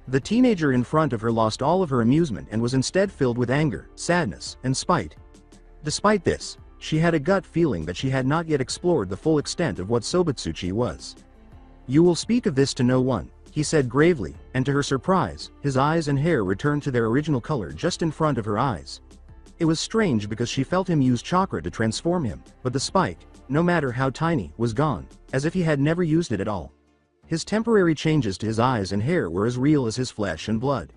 The teenager in front of her lost all of her amusement and was instead filled with anger, sadness, and spite. Despite this, she had a gut feeling that she had not yet explored the full extent of what Sobutsuchi was. You will speak of this to no one, he said gravely, and to her surprise, his eyes and hair returned to their original color just in front of her eyes. It was strange because she felt him use chakra to transform him, but the spike, no matter how tiny, was gone, as if he had never used it at all. His temporary changes to his eyes and hair were as real as his flesh and blood.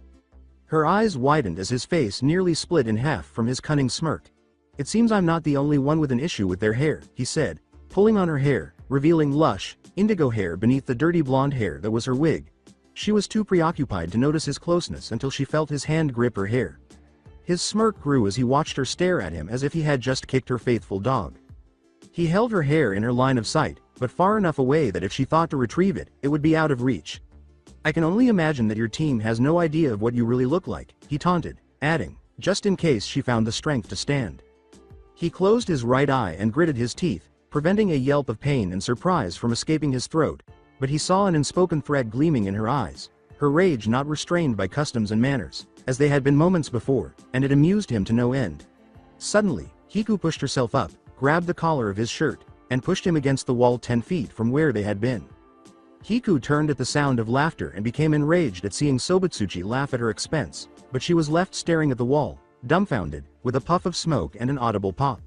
Her eyes widened as his face nearly split in half from his cunning smirk. It seems I'm not the only one with an issue with their hair, he said, pulling on her hair, revealing lush, indigo hair beneath the dirty blonde hair that was her wig. She was too preoccupied to notice his closeness until she felt his hand grip her hair. His smirk grew as he watched her stare at him as if he had just kicked her faithful dog. He held her hair in her line of sight, but far enough away that if she thought to retrieve it, it would be out of reach. I can only imagine that your team has no idea of what you really look like, he taunted, adding, just in case she found the strength to stand. He closed his right eye and gritted his teeth, preventing a yelp of pain and surprise from escaping his throat, but he saw an unspoken threat gleaming in her eyes, her rage not restrained by customs and manners, as they had been moments before, and it amused him to no end. Suddenly, Hiku pushed herself up, grabbed the collar of his shirt, and pushed him against the wall 10 feet from where they had been. Hiku turned at the sound of laughter and became enraged at seeing Sobutsuchi laugh at her expense, but she was left staring at the wall, dumbfounded, with a puff of smoke and an audible pop.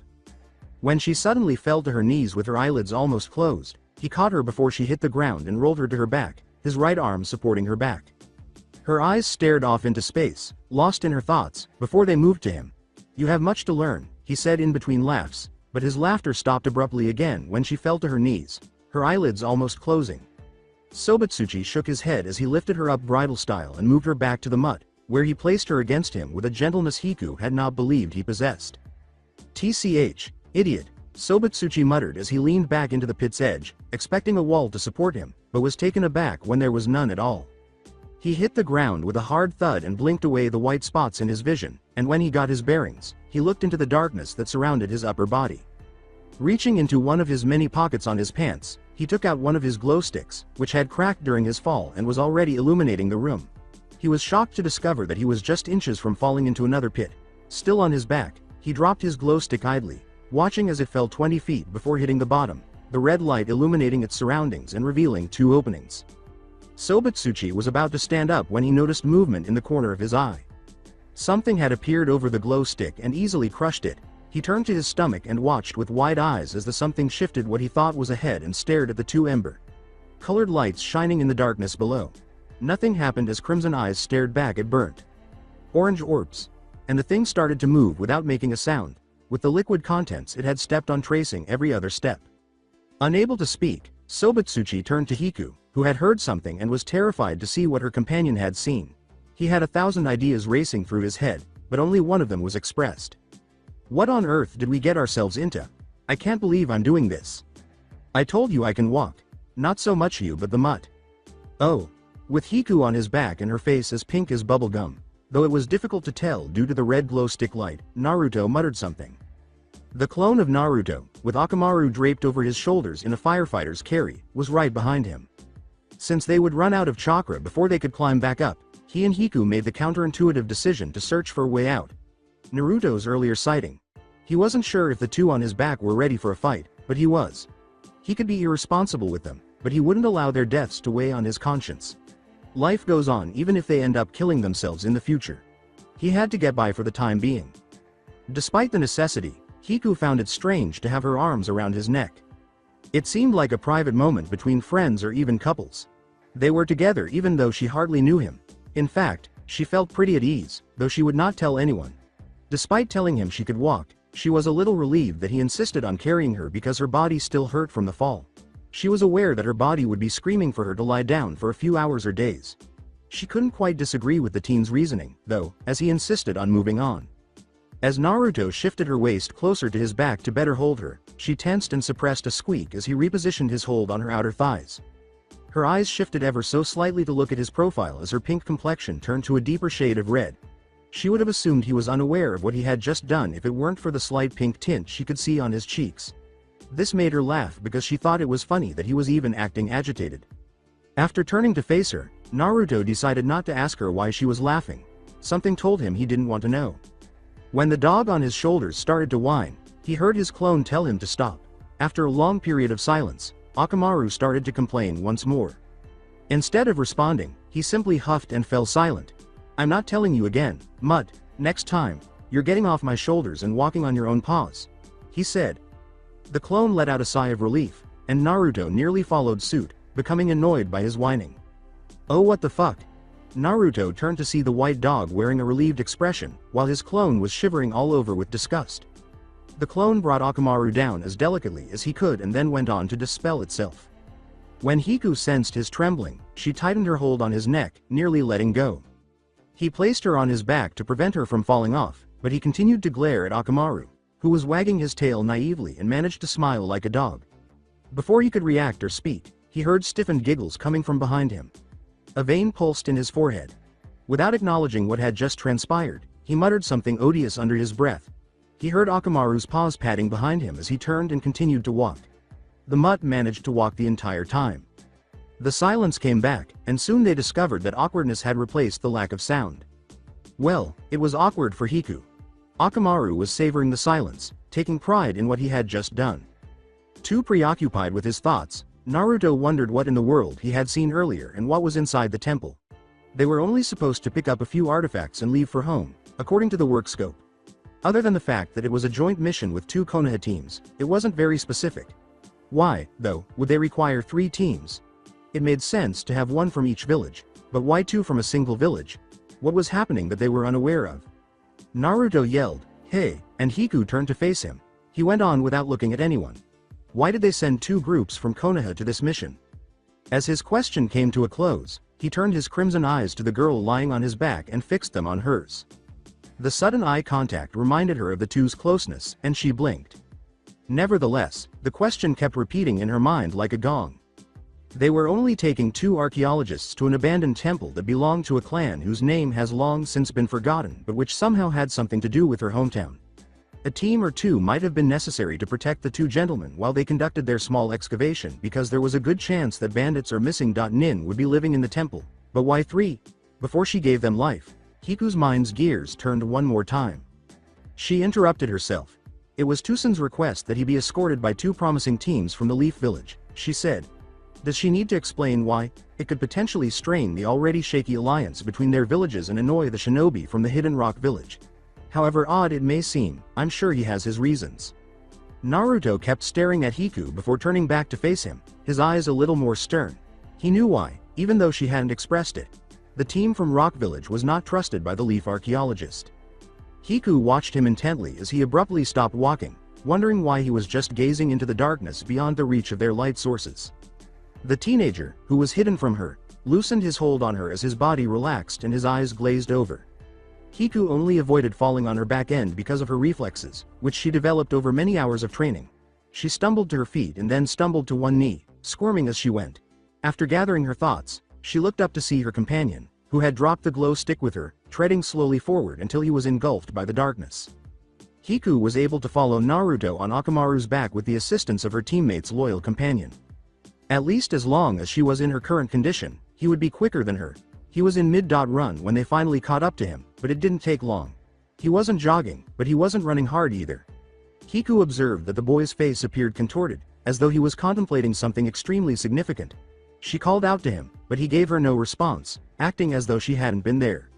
When she suddenly fell to her knees with her eyelids almost closed, he caught her before she hit the ground and rolled her to her back, his right arm supporting her back. Her eyes stared off into space, lost in her thoughts, before they moved to him. You have much to learn, he said in between laughs, but his laughter stopped abruptly again when she fell to her knees, her eyelids almost closing. Sobutsuchi shook his head as he lifted her up bridal style and moved her back to the mud, where he placed her against him with a gentleness Hiku had not believed he possessed. TCH, idiot, Sobutsuchi muttered as he leaned back into the pit's edge, expecting a wall to support him, but was taken aback when there was none at all. He hit the ground with a hard thud and blinked away the white spots in his vision, and when he got his bearings, he looked into the darkness that surrounded his upper body. Reaching into one of his many pockets on his pants, he took out one of his glow sticks, which had cracked during his fall and was already illuminating the room. He was shocked to discover that he was just inches from falling into another pit. Still on his back, he dropped his glow stick idly, watching as it fell 20 feet before hitting the bottom, the red light illuminating its surroundings and revealing 2 openings. Sobutsuchi was about to stand up when he noticed movement in the corner of his eye. Something had appeared over the glow stick and easily crushed it. He turned to his stomach and watched with wide eyes as the something shifted what he thought was a head and stared at the 2 colored lights shining in the darkness below. Nothing happened as crimson eyes stared back at burnt orange orbs. And the thing started to move without making a sound. With the liquid contents it had stepped on tracing every other step. Unable to speak, Sobutsuchi turned to Hiku, who had heard something and was terrified to see what her companion had seen. He had 1,000 ideas racing through his head, but only one of them was expressed. What on earth did we get ourselves into? I can't believe I'm doing this. I told you I can walk. Not so much you but the mutt. Oh. With Hiku on his back and her face as pink as bubble gum, though it was difficult to tell due to the red glow stick light, Naruto muttered something. The clone of Naruto, with Akamaru draped over his shoulders in a firefighter's carry, was right behind him. Since they would run out of chakra before they could climb back up, he and Hiku made the counterintuitive decision to search for a way out. Naruto's earlier sighting. He wasn't sure if the 2 on his back were ready for a fight, but he was. He could be irresponsible with them, but he wouldn't allow their deaths to weigh on his conscience. Life goes on even if they end up killing themselves in the future. He had to get by for the time being. Despite the necessity, Hiku found it strange to have her arms around his neck. It seemed like a private moment between friends or even couples. They were together even though she hardly knew him. In fact, she felt pretty at ease, though she would not tell anyone. Despite telling him she could walk, she was a little relieved that he insisted on carrying her because her body still hurt from the fall. She was aware that her body would be screaming for her to lie down for a few hours or days. She couldn't quite disagree with the teen's reasoning, though, as he insisted on moving on. As Naruto shifted her waist closer to his back to better hold her, she tensed and suppressed a squeak as he repositioned his hold on her outer thighs. Her eyes shifted ever so slightly to look at his profile as her pink complexion turned to a deeper shade of red. She would have assumed he was unaware of what he had just done if it weren't for the slight pink tint she could see on his cheeks. This made her laugh because she thought it was funny that he was even acting agitated. After turning to face her, Naruto decided not to ask her why she was laughing. Something told him he didn't want to know. When the dog on his shoulders started to whine, he heard his clone tell him to stop. After a long period of silence, Akamaru started to complain once more. Instead of responding, he simply huffed and fell silent. "I'm not telling you again, Mud. Next time, you're getting off my shoulders and walking on your own paws," he said. The clone let out a sigh of relief, and Naruto nearly followed suit, becoming annoyed by his whining. "Oh, what the fuck?" Naruto turned to see the white dog wearing a relieved expression, while his clone was shivering all over with disgust. The clone brought Akamaru down as delicately as he could and then went on to dispel itself. When Hiku sensed his trembling, she tightened her hold on his neck, nearly letting go. He placed her on his back to prevent her from falling off, but he continued to glare at Akamaru, who was wagging his tail naively and managed to smile like a dog. Before he could react or speak, he heard stiffened giggles coming from behind him. A vein pulsed in his forehead. Without acknowledging what had just transpired, he muttered something odious under his breath. He heard Akamaru's paws patting behind him as he turned and continued to walk. The mutt managed to walk the entire time. The silence came back, and soon they discovered that awkwardness had replaced the lack of sound. Well, it was awkward for Hiku. Akamaru was savoring the silence, taking pride in what he had just done. Too preoccupied with his thoughts, Naruto wondered what in the world he had seen earlier and what was inside the temple. They were only supposed to pick up a few artifacts and leave for home, according to the work scope. Other than the fact that it was a joint mission with 2 Konoha teams, it wasn't very specific. Why, though, would they require 3 teams? It made sense to have 1 from each village, but why 2 from a single village? What was happening that they were unaware of? Naruto yelled, "Hey," and Hiku turned to face him. He went on without looking at anyone. Why did they send 2 groups from Konoha to this mission? As his question came to a close, he turned his crimson eyes to the girl lying on his back and fixed them on hers. The sudden eye contact reminded her of the two's closeness, and she blinked. Nevertheless, the question kept repeating in her mind like a gong. They were only taking 2 archaeologists to an abandoned temple that belonged to a clan whose name has long since been forgotten but which somehow had something to do with her hometown. A team or 2 might have been necessary to protect the 2 gentlemen while they conducted their small excavation because there was a good chance that bandits or missing nin would be living in the temple. But why 3? Before she gave them life, Hiku's mind's gears turned one more time. She interrupted herself. It was Tusen's request that he be escorted by 2 promising teams from the Leaf Village, she said. Does she need to explain why? It could potentially strain the already shaky alliance between their villages and annoy the shinobi from the Hidden Rock Village. However odd it may seem, I'm sure he has his reasons. Naruto kept staring at Hiku before turning back to face him, his eyes a little more stern. He knew why, even though she hadn't expressed it. The team from Rock Village was not trusted by the Leaf archaeologist. Hiku watched him intently as he abruptly stopped walking, wondering why he was just gazing into the darkness beyond the reach of their light sources. The teenager, who was hidden from her, loosened his hold on her as his body relaxed and his eyes glazed over. Hiku only avoided falling on her back end because of her reflexes, which she developed over many hours of training. She stumbled to her feet and then stumbled to one knee, squirming as she went. After gathering her thoughts, she looked up to see her companion, who had dropped the glow stick with her, treading slowly forward until he was engulfed by the darkness. Hiku was able to follow Naruto on Akamaru's back with the assistance of her teammate's loyal companion. At least as long as she was in her current condition, he would be quicker than her. He was in mid-run when they finally caught up to him, but it didn't take long. He wasn't jogging, but he wasn't running hard either. Hiku observed that the boy's face appeared contorted, as though he was contemplating something extremely significant. She called out to him, but he gave her no response, acting as though she hadn't been there.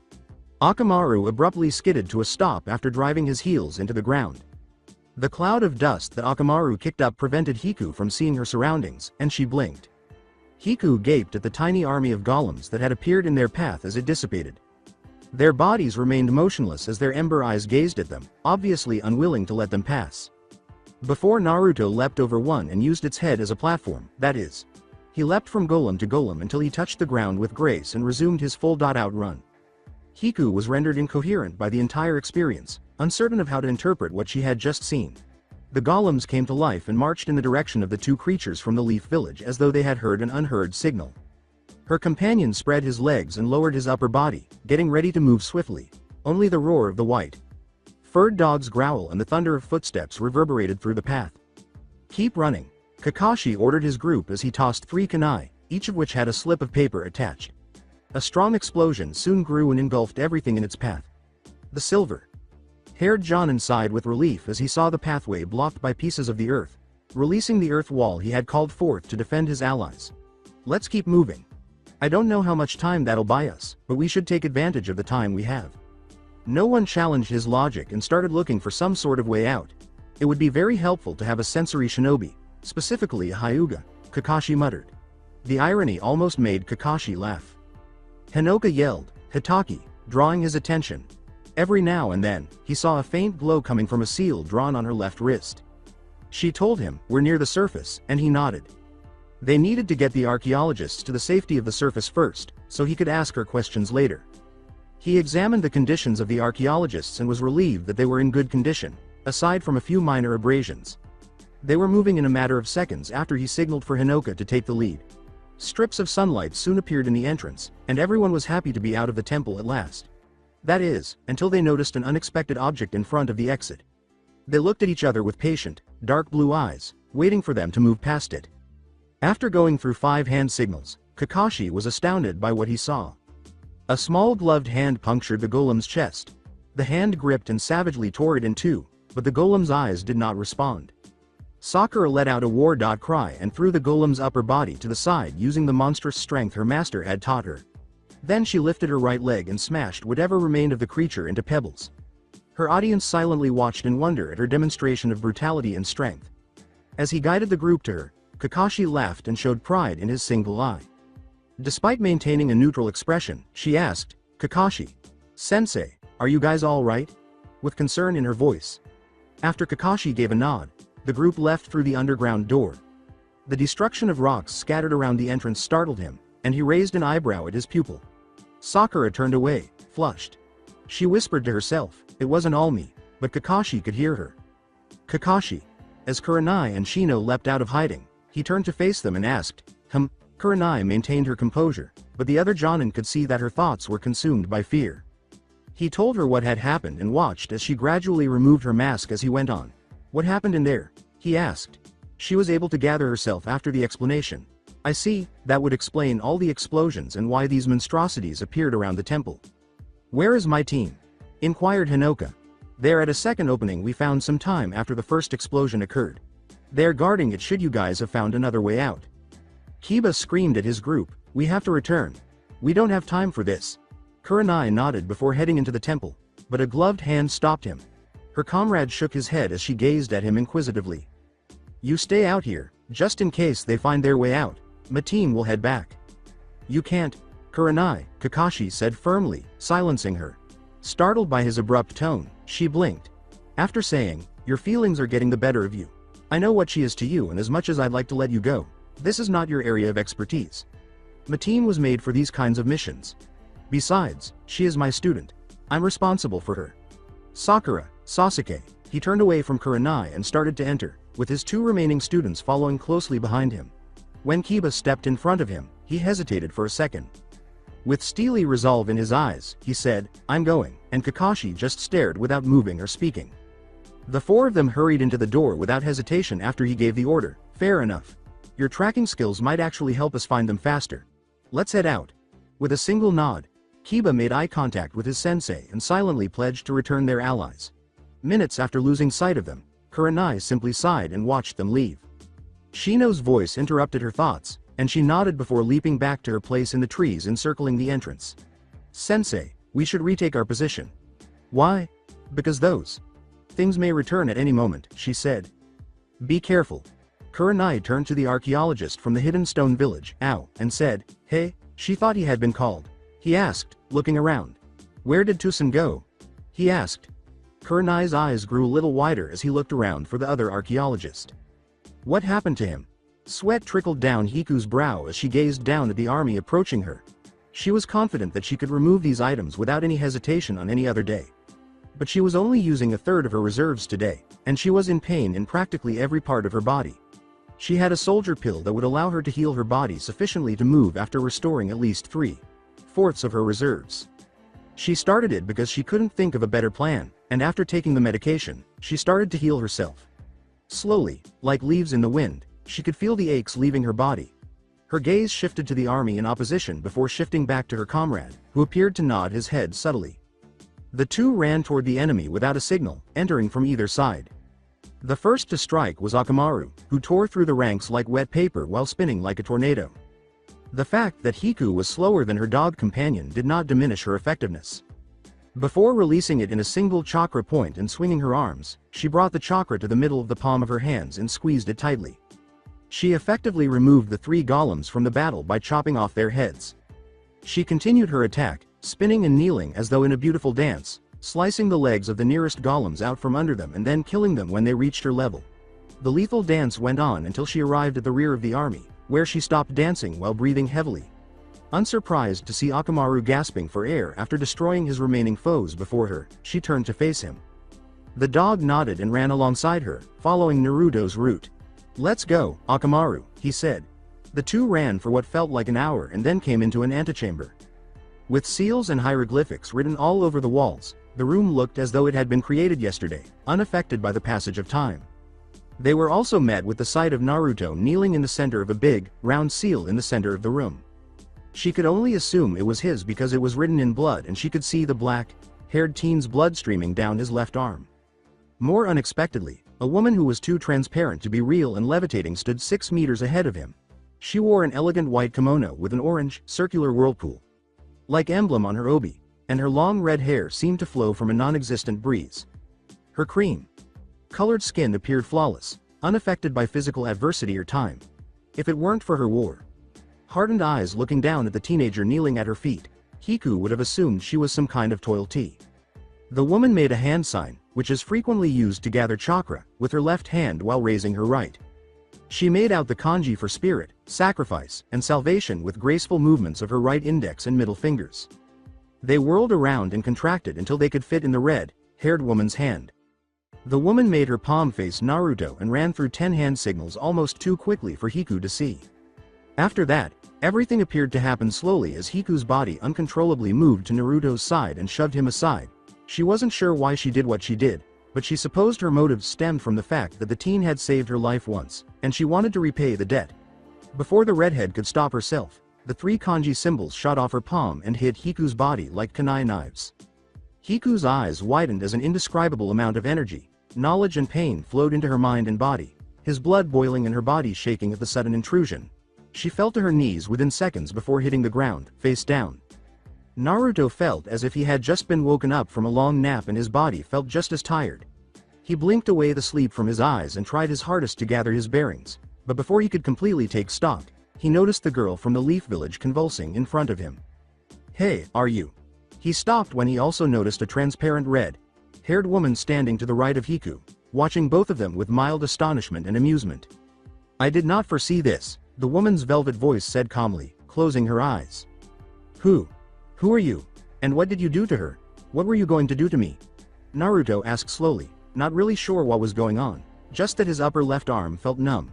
Akamaru abruptly skidded to a stop after driving his heels into the ground. The cloud of dust that Akamaru kicked up prevented Hiku from seeing her surroundings, and she blinked. Hiku gaped at the tiny army of golems that had appeared in their path as it dissipated. Their bodies remained motionless as their ember eyes gazed at them, obviously unwilling to let them pass. Before Naruto leapt over one and used its head as a platform, that is. He leapt from golem to golem until he touched the ground with grace and resumed his full-out run. Hiku was rendered incoherent by the entire experience, uncertain of how to interpret what she had just seen. The golems came to life and marched in the direction of the 2 creatures from the Leaf Village as though they had heard an unheard signal. Her companion spread his legs and lowered his upper body, getting ready to move swiftly. Only the roar of the white-furred dog's growl and the thunder of footsteps reverberated through the path. "Keep running," Kakashi ordered his group as he tossed 3 kunai, each of which had a slip of paper attached. A strong explosion soon grew and engulfed everything in its path. The silver-haired Jonin sighed with relief as he saw the pathway blocked by pieces of the earth, releasing the earth wall he had called forth to defend his allies. "Let's keep moving. I don't know how much time that'll buy us, but we should take advantage of the time we have." No one challenged his logic and started looking for some sort of way out. It would be very helpful to have a sensory shinobi, specifically a Hyuga, Kakashi muttered. The irony almost made Kakashi laugh. Hinoka yelled, "Hitaki," drawing his attention. Every now and then, he saw a faint glow coming from a seal drawn on her left wrist. She told him, "We're near the surface," and he nodded. They needed to get the archaeologists to the safety of the surface first, so he could ask her questions later. He examined the conditions of the archaeologists and was relieved that they were in good condition, aside from a few minor abrasions. They were moving in a matter of seconds after he signaled for Hinoka to take the lead. Strips of sunlight soon appeared in the entrance, and everyone was happy to be out of the temple at last. That is, until they noticed an unexpected object in front of the exit. They looked at each other with patient, dark blue eyes, waiting for them to move past it. After going through 5 hand signals, Kakashi was astounded by what he saw. A small gloved hand punctured the golem's chest. The hand gripped and savagely tore it in two, but the golem's eyes did not respond. Sakura let out a war cry and threw the golem's upper body to the side using the monstrous strength her master had taught her. Then she lifted her right leg and smashed whatever remained of the creature into pebbles. Her audience silently watched in wonder at her demonstration of brutality and strength. As he guided the group to her, Kakashi laughed and showed pride in his single eye. Despite maintaining a neutral expression, she asked, "Kakashi Sensei, are you guys all right?" with concern in her voice. After Kakashi gave a nod, the group left through the underground door. The destruction of rocks scattered around the entrance startled him, and he raised an eyebrow at his pupil. Sakura turned away, flushed. She whispered to herself, "It wasn't all me," but Kakashi could hear her. "Kakashi." As Kurenai and Shino leapt out of hiding, he turned to face them and asked, Kurenai maintained her composure, but the other Jonin could see that her thoughts were consumed by fear. He told her what had happened and watched as she gradually removed her mask as he went on. "What happened in there?" he asked. She was able to gather herself after the explanation. "I see, that would explain all the explosions and why these monstrosities appeared around the temple." "Where is my team?" inquired Hinoka. "There at a second opening we found some time after the first explosion occurred. They're guarding it should you guys have found another way out." Kiba screamed at his group, "We have to return. We don't have time for this." Kurenai nodded before heading into the temple, but a gloved hand stopped him. Her comrade shook his head as she gazed at him inquisitively. "You stay out here, just in case they find their way out. My team will head back." "You can't, Kurenai," Kakashi said firmly, silencing her. Startled by his abrupt tone, she blinked. After saying, "Your feelings are getting the better of you. I know what she is to you, and as much as I'd like to let you go, this is not your area of expertise. My team was made for these kinds of missions. Besides, she is my student. I'm responsible for her." "Sakura, Sasuke." He turned away from Kurenai and started to enter, with his 2 remaining students following closely behind him. When Kiba stepped in front of him, he hesitated for a second. With steely resolve in his eyes, he said, "I'm going," and Kakashi just stared without moving or speaking. The 4 of them hurried into the door without hesitation after he gave the order. "Fair enough. Your tracking skills might actually help us find them faster. Let's head out." With a single nod, Kiba made eye contact with his sensei and silently pledged to return their allies. Minutes after losing sight of them, Kurenai simply sighed and watched them leave. Shino's voice interrupted her thoughts, and she nodded before leaping back to her place in the trees encircling the entrance. "Sensei, we should retake our position." "Why?" "Because those things may return at any moment," she said. "Be careful." Kurenai turned to the archaeologist from the hidden stone village, Ao, and said, "Hey." She thought he had been called. He asked, looking around. "Where did Tusen go?" he asked. Kurenai's eyes grew a little wider as he looked around for the other archaeologist. "What happened to him?" Sweat trickled down Hiku's brow as she gazed down at the army approaching her. She was confident that she could remove these items without any hesitation on any other day. But she was only using a third of her reserves today, and she was in pain in practically every part of her body. She had a soldier pill that would allow her to heal her body sufficiently to move after restoring at least 3/4 of her reserves. She started it because she couldn't think of a better plan, and after taking the medication, she started to heal herself. Slowly, like leaves in the wind, she could feel the aches leaving her body. Her gaze shifted to the army in opposition before shifting back to her comrade, who appeared to nod his head subtly. The two ran toward the enemy without a signal, entering from either side. The first to strike was Akamaru, who tore through the ranks like wet paper while spinning like a tornado. The fact that Hiku was slower than her dog companion did not diminish her effectiveness. Before releasing it in a single chakra point and swinging her arms, she brought the chakra to the middle of the palm of her hands and squeezed it tightly. She effectively removed the three golems from the battle by chopping off their heads. She continued her attack, spinning and kneeling as though in a beautiful dance, slicing the legs of the nearest golems out from under them and then killing them when they reached her level. The lethal dance went on until she arrived at the rear of the army, where she stopped dancing while breathing heavily. Unsurprised to see Akamaru gasping for air after destroying his remaining foes before her, she turned to face him. The dog nodded and ran alongside her, following Naruto's route. "Let's go, Akamaru," he said. The two ran for what felt like an hour and then came into an antechamber. With seals and hieroglyphics written all over the walls, the room looked as though it had been created yesterday, unaffected by the passage of time. They were also met with the sight of Naruto kneeling in the center of a big, round seal in the center of the room. She could only assume it was his because it was written in blood and she could see the black-haired teen's blood streaming down his left arm. More unexpectedly, a woman who was too transparent to be real and levitating stood 6 meters ahead of him. She wore an elegant white kimono with an orange, circular whirlpool-like emblem on her obi, and her long red hair seemed to flow from a non-existent breeze. Her cream-colored skin appeared flawless, unaffected by physical adversity or time. If it weren't for her hardened eyes looking down at the teenager kneeling at her feet, Hiku would have assumed she was some kind of toiletee. The woman made a hand sign, which is frequently used to gather chakra, with her left hand while raising her right. She made out the kanji for spirit, sacrifice, and salvation with graceful movements of her right index and middle fingers. They whirled around and contracted until they could fit in the red-haired woman's hand. The woman made her palm face Naruto and ran through 10 hand signals almost too quickly for Hiku to see. After that, everything appeared to happen slowly as Hiku's body uncontrollably moved to Naruto's side and shoved him aside. She wasn't sure why she did what she did, but she supposed her motives stemmed from the fact that the teen had saved her life once, and she wanted to repay the debt. Before the redhead could stop herself, the 3 kanji symbols shot off her palm and hit Hiku's body like kunai knives. Hiku's eyes widened as an indescribable amount of energy, knowledge and pain flowed into her mind and body, his blood boiling and her body shaking at the sudden intrusion. She fell to her knees within seconds before hitting the ground, face down. Naruto felt as if he had just been woken up from a long nap and his body felt just as tired. He blinked away the sleep from his eyes and tried his hardest to gather his bearings, but before he could completely take stock, he noticed the girl from the Leaf Village convulsing in front of him. "Hey, are you?" He stopped when he also noticed a transparent red-haired woman standing to the right of Hiku, watching both of them with mild astonishment and amusement. "I did not foresee this," the woman's velvet voice said calmly, closing her eyes. Who are you? And what did you do to her? What were you going to do to me?" Naruto asked slowly, not really sure what was going on, just that his upper left arm felt numb.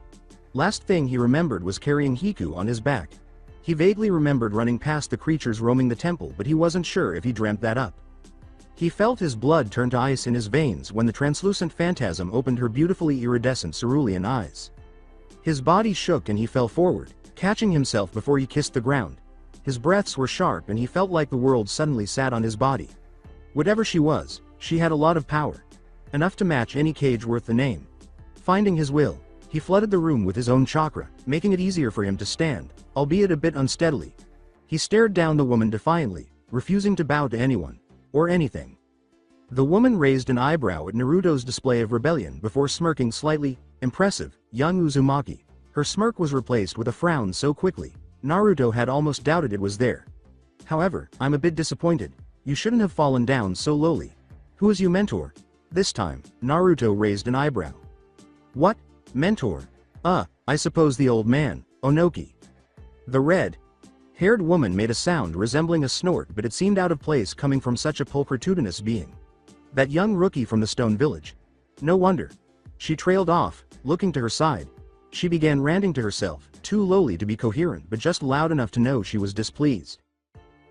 Last thing he remembered was carrying Hiku on his back. He vaguely remembered running past the creatures roaming the temple, but he wasn't sure if he dreamt that up. He felt his blood turn to ice in his veins when the translucent phantasm opened her beautifully iridescent cerulean eyes. His body shook and he fell forward, catching himself before he kissed the ground. His breaths were sharp and he felt like the world suddenly sat on his body. Whatever she was, she had a lot of power. Enough to match any cage worth the name. Finding his will, he flooded the room with his own chakra, making it easier for him to stand, albeit a bit unsteadily. He stared down the woman defiantly, refusing to bow to anyone, or anything. The woman raised an eyebrow at Naruto's display of rebellion before smirking slightly. Impressive, young Uzumaki. Her smirk was replaced with a frown so quickly, Naruto had almost doubted it was there. "However, I'm a bit disappointed. You shouldn't have fallen down so lowly. Who is your mentor?" This time, Naruto raised an eyebrow. "What? Mentor? I suppose the old man, Onoki." The red-haired woman made a sound resembling a snort, but it seemed out of place coming from such a pulchritudinous being. That young rookie from the Stone Village. No wonder. She trailed off, looking to her side. She began ranting to herself, too lowly to be coherent but just loud enough to know she was displeased.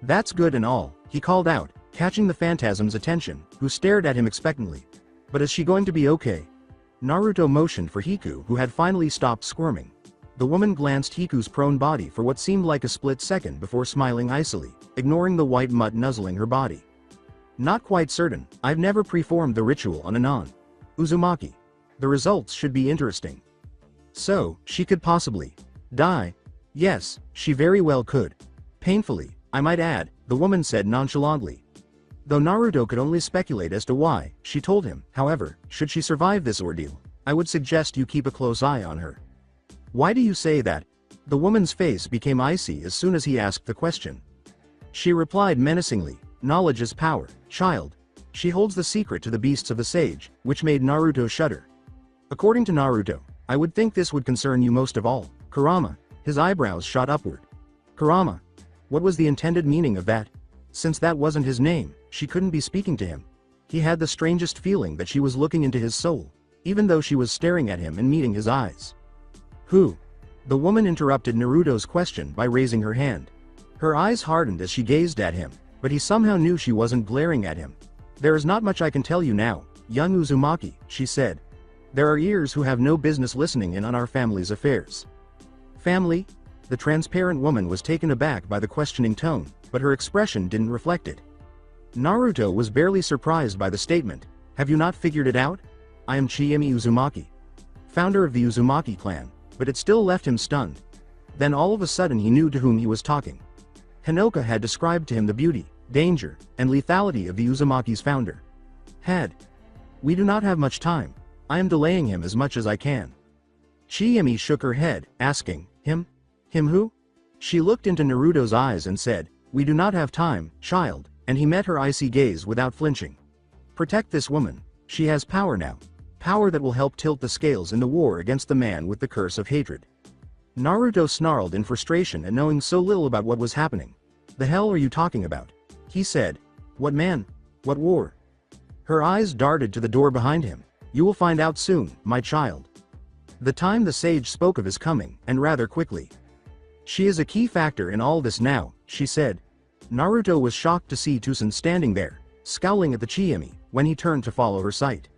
"That's good and all," he called out, catching the phantasm's attention, who stared at him expectantly. But is she going to be okay? Naruto motioned for Hiku, who had finally stopped squirming. The woman glanced Hiku's prone body for what seemed like a split second before smiling icily, ignoring the white mutt nuzzling her body. Not quite certain, I've never performed the ritual on a non-Uzumaki. The results should be interesting. So, she could possibly die? Yes, she very well could. Painfully, I might add, the woman said nonchalantly. Though Naruto could only speculate as to why, she told him, however, should she survive this ordeal, I would suggest you keep a close eye on her. Why do you say that? The woman's face became icy as soon as he asked the question. She replied menacingly, knowledge is power, child. She holds the secret to the beasts of the sage, which made Naruto shudder. According to Naruto, I would think this would concern you most of all, Kurama. His eyebrows shot upward. Kurama? What was the intended meaning of that? Since that wasn't his name, she couldn't be speaking to him. He had the strangest feeling that she was looking into his soul, even though she was staring at him and meeting his eyes. Who? The woman interrupted Naruto's question by raising her hand. Her eyes hardened as she gazed at him, but he somehow knew she wasn't glaring at him. There is not much I can tell you now, young Uzumaki, she said. There are ears who have no business listening in on our family's affairs. Family? The transparent woman was taken aback by the questioning tone, but her expression didn't reflect it. Naruto was barely surprised by the statement. Have you not figured it out? I am Chiemi Uzumaki, founder of the Uzumaki clan, but it still left him stunned. Then all of a sudden he knew to whom he was talking. Hinoka had described to him the beauty, danger, and lethality of the Uzumaki's founder. We do not have much time. I am delaying him as much as I can. Chiemi shook her head, asking, Him? Him who? She looked into Naruto's eyes and said, we do not have time, child, and he met her icy gaze without flinching. Protect this woman. She has power now. Power that will help tilt the scales in the war against the man with the curse of hatred. Naruto snarled in frustration at knowing so little about what was happening. The hell are you talking about? He said. What man? What war? Her eyes darted to the door behind him. You will find out soon, my child. The time the sage spoke of his coming, and rather quickly. She is a key factor in all this now, she said. Naruto was shocked to see Tusen standing there, scowling at the Chiemi, when he turned to follow her sight.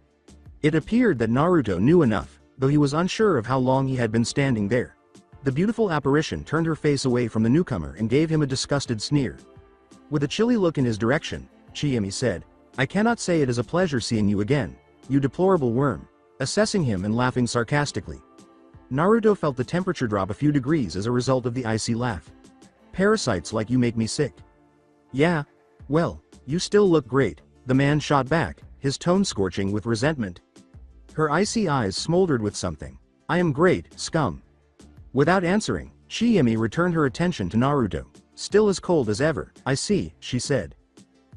It appeared that Naruto knew enough, though he was unsure of how long he had been standing there. The beautiful apparition turned her face away from the newcomer and gave him a disgusted sneer. With a chilly look in his direction, Chiemi said, I cannot say it is a pleasure seeing you again, you deplorable worm, assessing him and laughing sarcastically. Naruto felt the temperature drop a few degrees as a result of the icy laugh. Parasites like you make me sick. Yeah? Well, you still look great, the man shot back, his tone scorching with resentment. Her icy eyes smoldered with something. I am great, scum. Without answering, Chiemi returned her attention to Naruto. Still as cold as ever, I see, she said.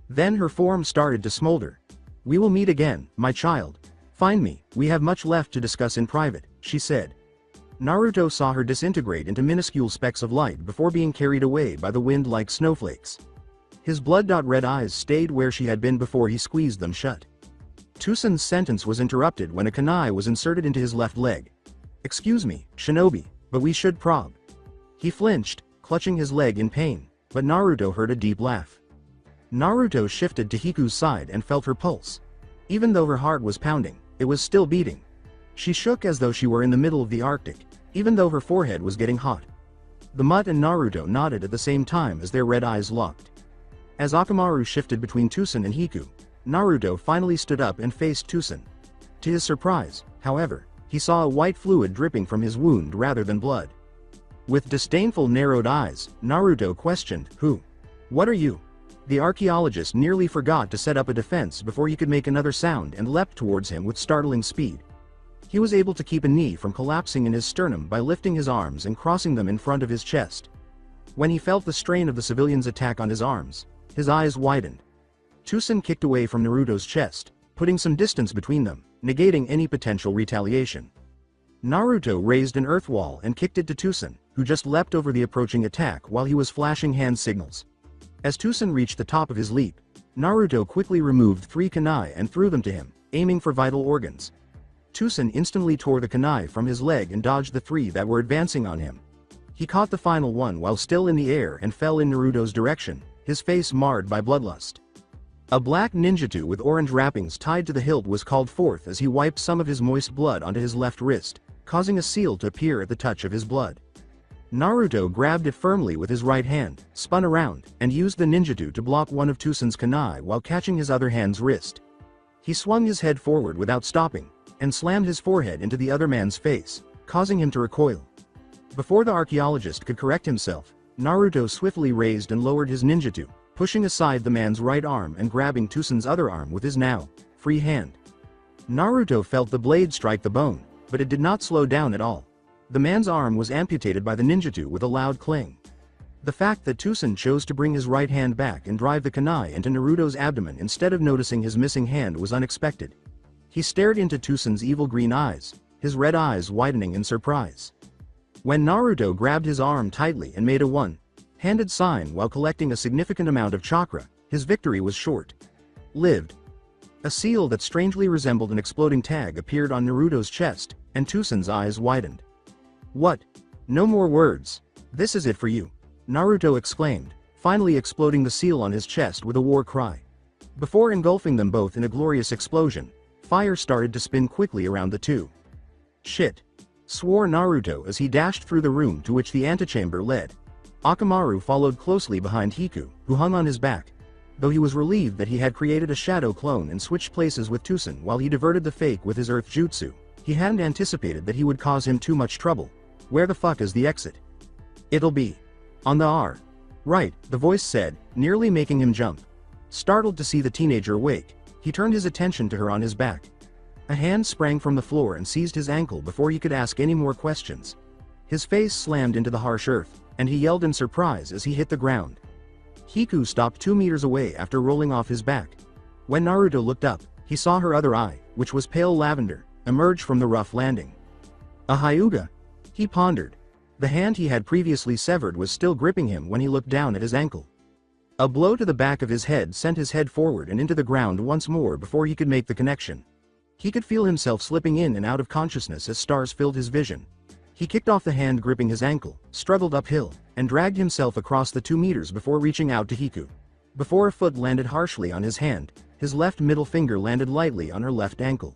Then her form started to smolder. We will meet again, my child. Find me, we have much left to discuss in private, she said. Naruto saw her disintegrate into minuscule specks of light before being carried away by the wind like snowflakes. His blood-red eyes stayed where she had been before he squeezed them shut. Tusen's sentence was interrupted when a kunai was inserted into his left leg. Excuse me, shinobi, but we should probe. He flinched, clutching his leg in pain, but Naruto heard a deep laugh. Naruto shifted to Hiku's side and felt her pulse. Even though her heart was pounding, it was still beating. She shook as though she were in the middle of the Arctic, even though her forehead was getting hot. The mutt and Naruto nodded at the same time as their red eyes locked. As Akamaru shifted between Tusen and Hiku, Naruto finally stood up and faced Tusen. To his surprise, however, he saw a white fluid dripping from his wound rather than blood. With disdainful narrowed eyes, Naruto questioned, Who? What are you? The archaeologist nearly forgot to set up a defense before he could make another sound and leapt towards him with startling speed. He was able to keep a knee from collapsing in his sternum by lifting his arms and crossing them in front of his chest. When he felt the strain of the civilian's attack on his arms, his eyes widened. Tusen kicked away from Naruto's chest, putting some distance between them, negating any potential retaliation. Naruto raised an earth wall and kicked it to Tusen, who just leapt over the approaching attack while he was flashing hand signals. As Tusen reached the top of his leap, Naruto quickly removed 3 kunai and threw them to him, aiming for vital organs. Tusen instantly tore the kunai from his leg and dodged the 3 that were advancing on him. He caught the final one while still in the air and fell in Naruto's direction, his face marred by bloodlust. A black ninjutsu with orange wrappings tied to the hilt was called forth as he wiped some of his moist blood onto his left wrist, causing a seal to appear at the touch of his blood. Naruto grabbed it firmly with his right hand, spun around, and used the ninjutsu to block one of Tusen's kunai while catching his other hand's wrist. He swung his head forward without stopping, and slammed his forehead into the other man's face, causing him to recoil. Before the archaeologist could correct himself, Naruto swiftly raised and lowered his ninjutsu, pushing aside the man's right arm and grabbing Tusen's other arm with his now free hand. Naruto felt the blade strike the bone, but it did not slow down at all. The man's arm was amputated by the ninjutsu with a loud clang. The fact that Tusen chose to bring his right hand back and drive the kunai into Naruto's abdomen instead of noticing his missing hand was unexpected. He stared into Tusen's evil green eyes, his red eyes widening in surprise. When Naruto grabbed his arm tightly and made a one-handed sign while collecting a significant amount of chakra, his victory was short-lived. A seal that strangely resembled an exploding tag appeared on Naruto's chest, and Tusen's eyes widened. "What? No more words. This is it for you," Naruto exclaimed, finally exploding the seal on his chest with a war cry. Before engulfing them both in a glorious explosion, fire started to spin quickly around the two. "Shit!" swore Naruto as he dashed through the room to which the antechamber led. Akamaru followed closely behind Hiku, who hung on his back. Though he was relieved that he had created a shadow clone and switched places with Tusen while he diverted the fake with his earth jutsu, he hadn't anticipated that he would cause him too much trouble. "Where the fuck is the exit?" "It'll be on the right," the voice said, nearly making him jump. Startled to see the teenager awake, he turned his attention to her on his back. A hand sprang from the floor and seized his ankle before he could ask any more questions. His face slammed into the harsh earth, and he yelled in surprise as he hit the ground. Hiku stopped 2 meters away after rolling off his back. When Naruto looked up, he saw her other eye, which was pale lavender, emerge from the rough landing. "A Hyuga?" he pondered. The hand he had previously severed was still gripping him when he looked down at his ankle. A blow to the back of his head sent his head forward and into the ground once more before he could make the connection. He could feel himself slipping in and out of consciousness as stars filled his vision. He kicked off the hand gripping his ankle, struggled uphill, and dragged himself across the 2 meters before reaching out to Hiku. Before a foot landed harshly on his hand, his left middle finger landed lightly on her left ankle.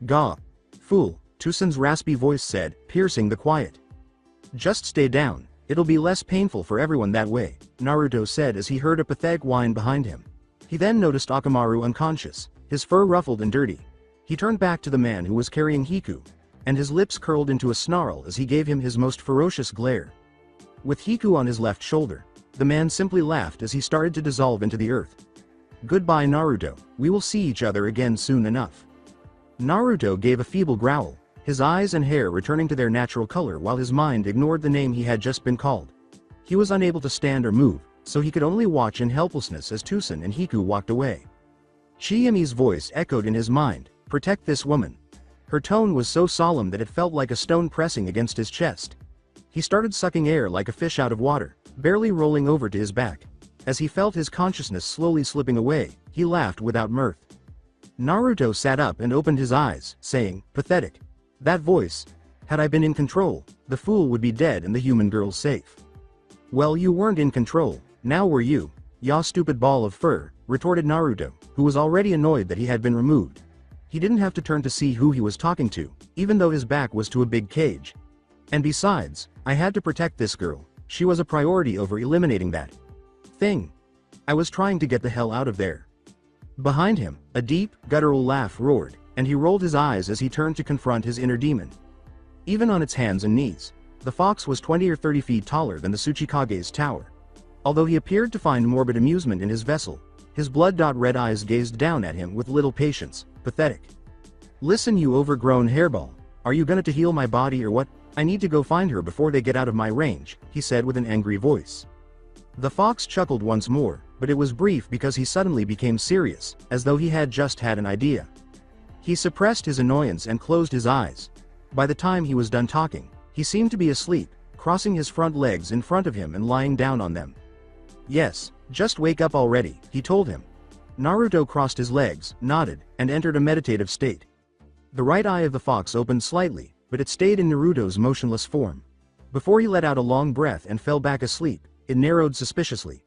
"Gah! Fool," Tusen's raspy voice said, piercing the quiet. "Just stay down, it'll be less painful for everyone that way," Naruto said as he heard a pathetic whine behind him. He then noticed Akamaru unconscious, his fur ruffled and dirty. He turned back to the man who was carrying Hiku, and his lips curled into a snarl as he gave him his most ferocious glare. With Hiku on his left shoulder, the man simply laughed as he started to dissolve into the earth. "Goodbye Naruto, we will see each other again soon enough." Naruto gave a feeble growl, his eyes and hair returning to their natural color while his mind ignored the name he had just been called. He was unable to stand or move, so he could only watch in helplessness as Tusen and Hiku walked away. Chiyami's voice echoed in his mind, "Protect this woman." Her tone was so solemn that it felt like a stone pressing against his chest. He started sucking air like a fish out of water, barely rolling over to his back. As he felt his consciousness slowly slipping away, he laughed without mirth. Naruto sat up and opened his eyes, saying, "Pathetic. That voice. Had I been in control, the fool would be dead and the human girl safe." "Well, you weren't in control, now were you, ya stupid ball of fur," retorted Naruto, who was already annoyed that he had been removed. He didn't have to turn to see who he was talking to, even though his back was to a big cage. "And besides, I had to protect this girl, she was a priority over eliminating that thing. I was trying to get the hell out of there." Behind him, a deep, guttural laugh roared, and he rolled his eyes as he turned to confront his inner demon. Even on its hands and knees, the fox was 20 or 30 feet taller than the Tsuchikage's tower. Although he appeared to find morbid amusement in his vessel, his blood-red eyes gazed down at him with little patience. "Pathetic. Listen you overgrown hairball, are you gonna to heal my body or what? I need to go find her before they get out of my range," he said with an angry voice. The fox chuckled once more, but it was brief because he suddenly became serious, as though he had just had an idea. He suppressed his annoyance and closed his eyes. By the time he was done talking, he seemed to be asleep, crossing his front legs in front of him and lying down on them. "Yes, just wake up already," he told him. Naruto crossed his legs, nodded, and entered a meditative state. The right eye of the fox opened slightly, but it stayed in Naruto's motionless form. Before he let out a long breath and fell back asleep, it narrowed suspiciously.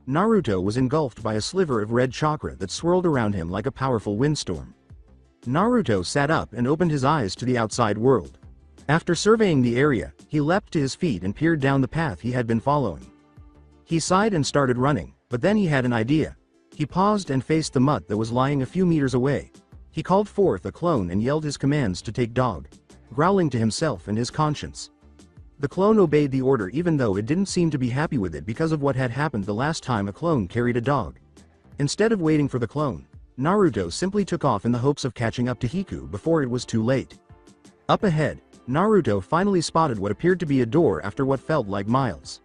Naruto was engulfed by a sliver of red chakra that swirled around him like a powerful windstorm. Naruto sat up and opened his eyes to the outside world. After surveying the area, he leapt to his feet and peered down the path he had been following. He sighed and started running, but then he had an idea. He paused and faced the mutt that was lying a few meters away. He called forth a clone and yelled his commands to take dog, growling to himself and his conscience. The clone obeyed the order even though it didn't seem to be happy with it because of what had happened the last time a clone carried a dog. Instead of waiting for the clone, Naruto simply took off in the hopes of catching up to Hiku before it was too late. Up ahead, Naruto finally spotted what appeared to be a door after what felt like miles.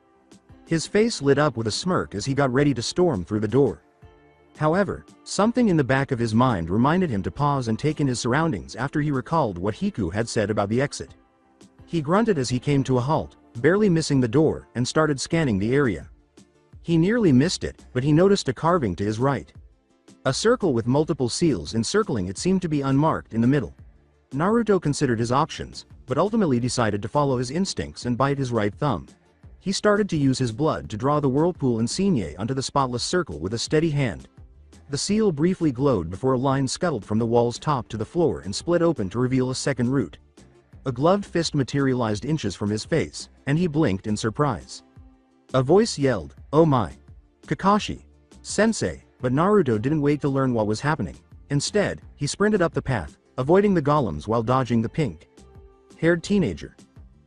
His face lit up with a smirk as he got ready to storm through the door. However, something in the back of his mind reminded him to pause and take in his surroundings after he recalled what Hiku had said about the exit. He grunted as he came to a halt, barely missing the door, and started scanning the area. He nearly missed it, but he noticed a carving to his right. A circle with multiple seals encircling it seemed to be unmarked in the middle. Naruto considered his options, but ultimately decided to follow his instincts and bite his right thumb. He started to use his blood to draw the whirlpool insigne onto the spotless circle with a steady hand. The seal briefly glowed before a line scuttled from the wall's top to the floor and split open to reveal a second root. A gloved fist materialized inches from his face, and he blinked in surprise. A voice yelled, "Oh my! Kakashi! Sensei!" But Naruto didn't wait to learn what was happening. Instead, he sprinted up the path, avoiding the golems while dodging the pink-haired teenager.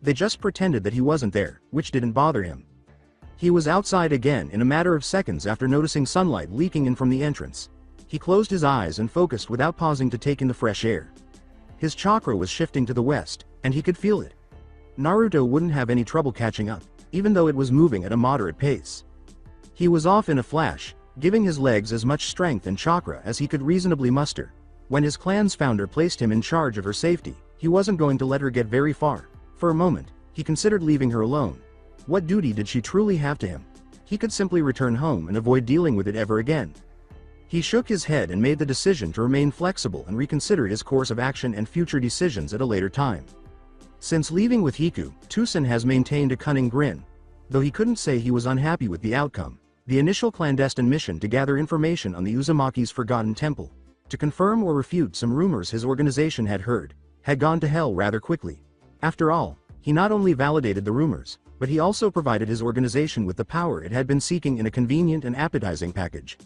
They just pretended that he wasn't there, which didn't bother him. He was outside again in a matter of seconds after noticing sunlight leaking in from the entrance. He closed his eyes and focused without pausing to take in the fresh air. His chakra was shifting to the west, and he could feel it. Naruto wouldn't have any trouble catching up, even though it was moving at a moderate pace. He was off in a flash, giving his legs as much strength and chakra as he could reasonably muster. When his clan's founder placed him in charge of her safety, he wasn't going to let her get very far. For a moment, he considered leaving her alone. What duty did she truly have to him? He could simply return home and avoid dealing with it ever again. He shook his head and made the decision to remain flexible and reconsider his course of action and future decisions at a later time. Since leaving with Hiku, Tusen has maintained a cunning grin. Though he couldn't say he was unhappy with the outcome, the initial clandestine mission to gather information on the Uzumaki's Forgotten Temple, to confirm or refute some rumors his organization had heard, had gone to hell rather quickly. After all, he not only validated the rumors, but he also provided his organization with the power it had been seeking in a convenient and appetizing package.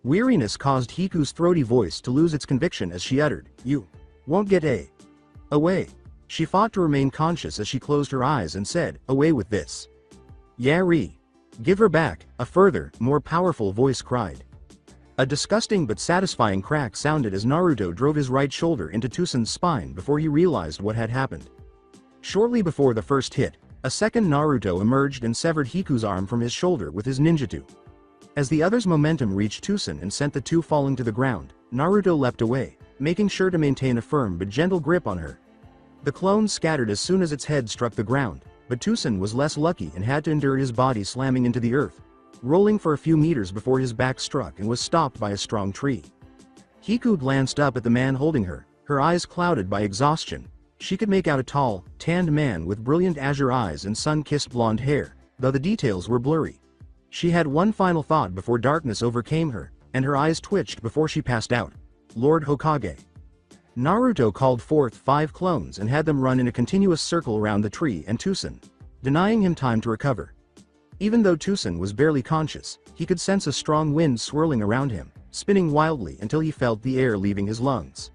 Weariness caused Hiku's throaty voice to lose its conviction as she uttered, "You won't get away." She fought to remain conscious as she closed her eyes and said, "Away with this." "Yari. Give her back," a further, more powerful voice cried. A disgusting but satisfying crack sounded as Naruto drove his right shoulder into Tusen's spine before he realized what had happened. Shortly before the first hit, a second Naruto emerged and severed Hiku's arm from his shoulder with his ninjutsu. As the other's momentum reached Tusen and sent the two falling to the ground, Naruto leapt away, making sure to maintain a firm but gentle grip on her. The clone scattered as soon as its head struck the ground, but Tusen was less lucky and had to endure his body slamming into the earth, rolling for a few meters before his back struck and was stopped by a strong tree. Hiku glanced up at the man holding her, her eyes clouded by exhaustion. She could make out a tall, tanned man with brilliant azure eyes and sun-kissed blonde hair, though the details were blurry. She had one final thought before darkness overcame her, and her eyes twitched before she passed out. Lord Hokage. Naruto called forth 5 clones and had them run in a continuous circle around the tree and Tusen, denying him time to recover. Even though Tusen was barely conscious, he could sense a strong wind swirling around him, spinning wildly until he felt the air leaving his lungs.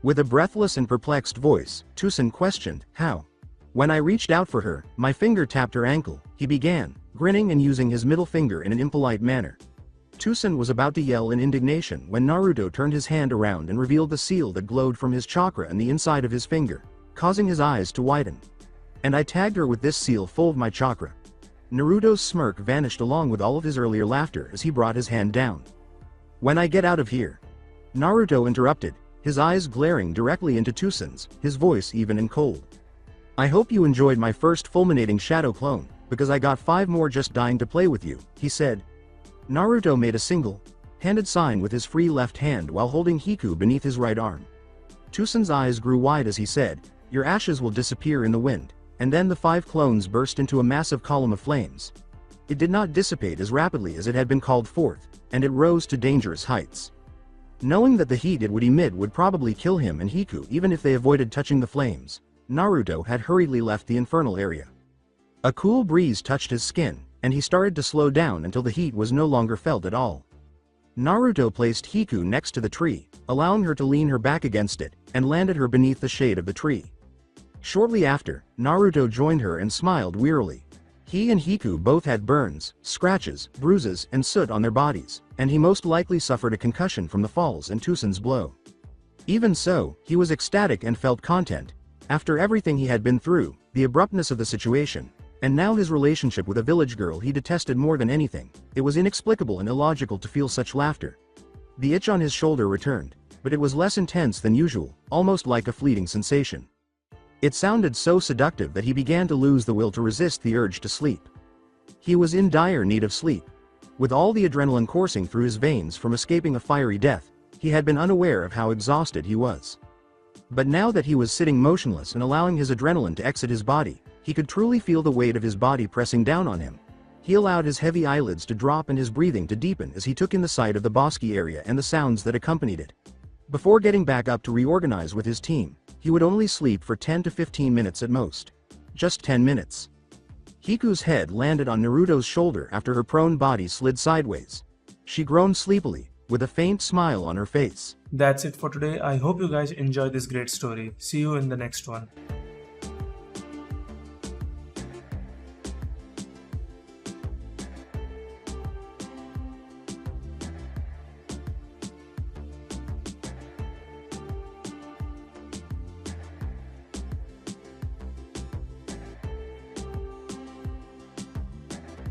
With a breathless and perplexed voice, Tusen questioned, "How?" "When I reached out for her, my finger tapped her ankle," he began, grinning and using his middle finger in an impolite manner. Tusen was about to yell in indignation when Naruto turned his hand around and revealed the seal that glowed from his chakra on the inside of his finger, causing his eyes to widen. "And I tagged her with this seal full of my chakra." Naruto's smirk vanished along with all of his earlier laughter as he brought his hand down. "When I get out of here," Naruto interrupted, his eyes glaring directly into Tusen's, his voice even and cold. "I hope you enjoyed my first fulminating shadow clone, because I got 5 more just dying to play with you," he said. Naruto made a single-handed sign with his free left hand while holding Hiku beneath his right arm. Tusen's eyes grew wide as he said, "Your ashes will disappear in the wind," and then the 5 clones burst into a massive column of flames. It did not dissipate as rapidly as it had been called forth, and it rose to dangerous heights. Knowing that the heat it would emit would probably kill him and Hiku even if they avoided touching the flames, Naruto had hurriedly left the infernal area. A cool breeze touched his skin, and he started to slow down until the heat was no longer felt at all. Naruto placed Hiku next to the tree, allowing her to lean her back against it, and landed her beneath the shade of the tree. Shortly after, Naruto joined her and smiled wearily. He and Hiku both had burns, scratches, bruises, and soot on their bodies, and he most likely suffered a concussion from the falls and Tusen's blow. Even so, he was ecstatic and felt content. After everything he had been through, the abruptness of the situation, and now his relationship with a village girl he detested more than anything, it was inexplicable and illogical to feel such laughter. The itch on his shoulder returned, but it was less intense than usual, almost like a fleeting sensation. It sounded so seductive that he began to lose the will to resist the urge to sleep. He was in dire need of sleep. With all the adrenaline coursing through his veins from escaping a fiery death, he had been unaware of how exhausted he was. But now that he was sitting motionless and allowing his adrenaline to exit his body, he could truly feel the weight of his body pressing down on him. He allowed his heavy eyelids to drop and his breathing to deepen as he took in the sight of the bosky area and the sounds that accompanied it. Before getting back up to reorganize with his team, he would only sleep for 10 to 15 minutes at most. Just 10 minutes. Hiku's head landed on Naruto's shoulder after her prone body slid sideways. She groaned sleepily, with a faint smile on her face. That's it for today. I hope you guys enjoyed this great story. See you in the next one.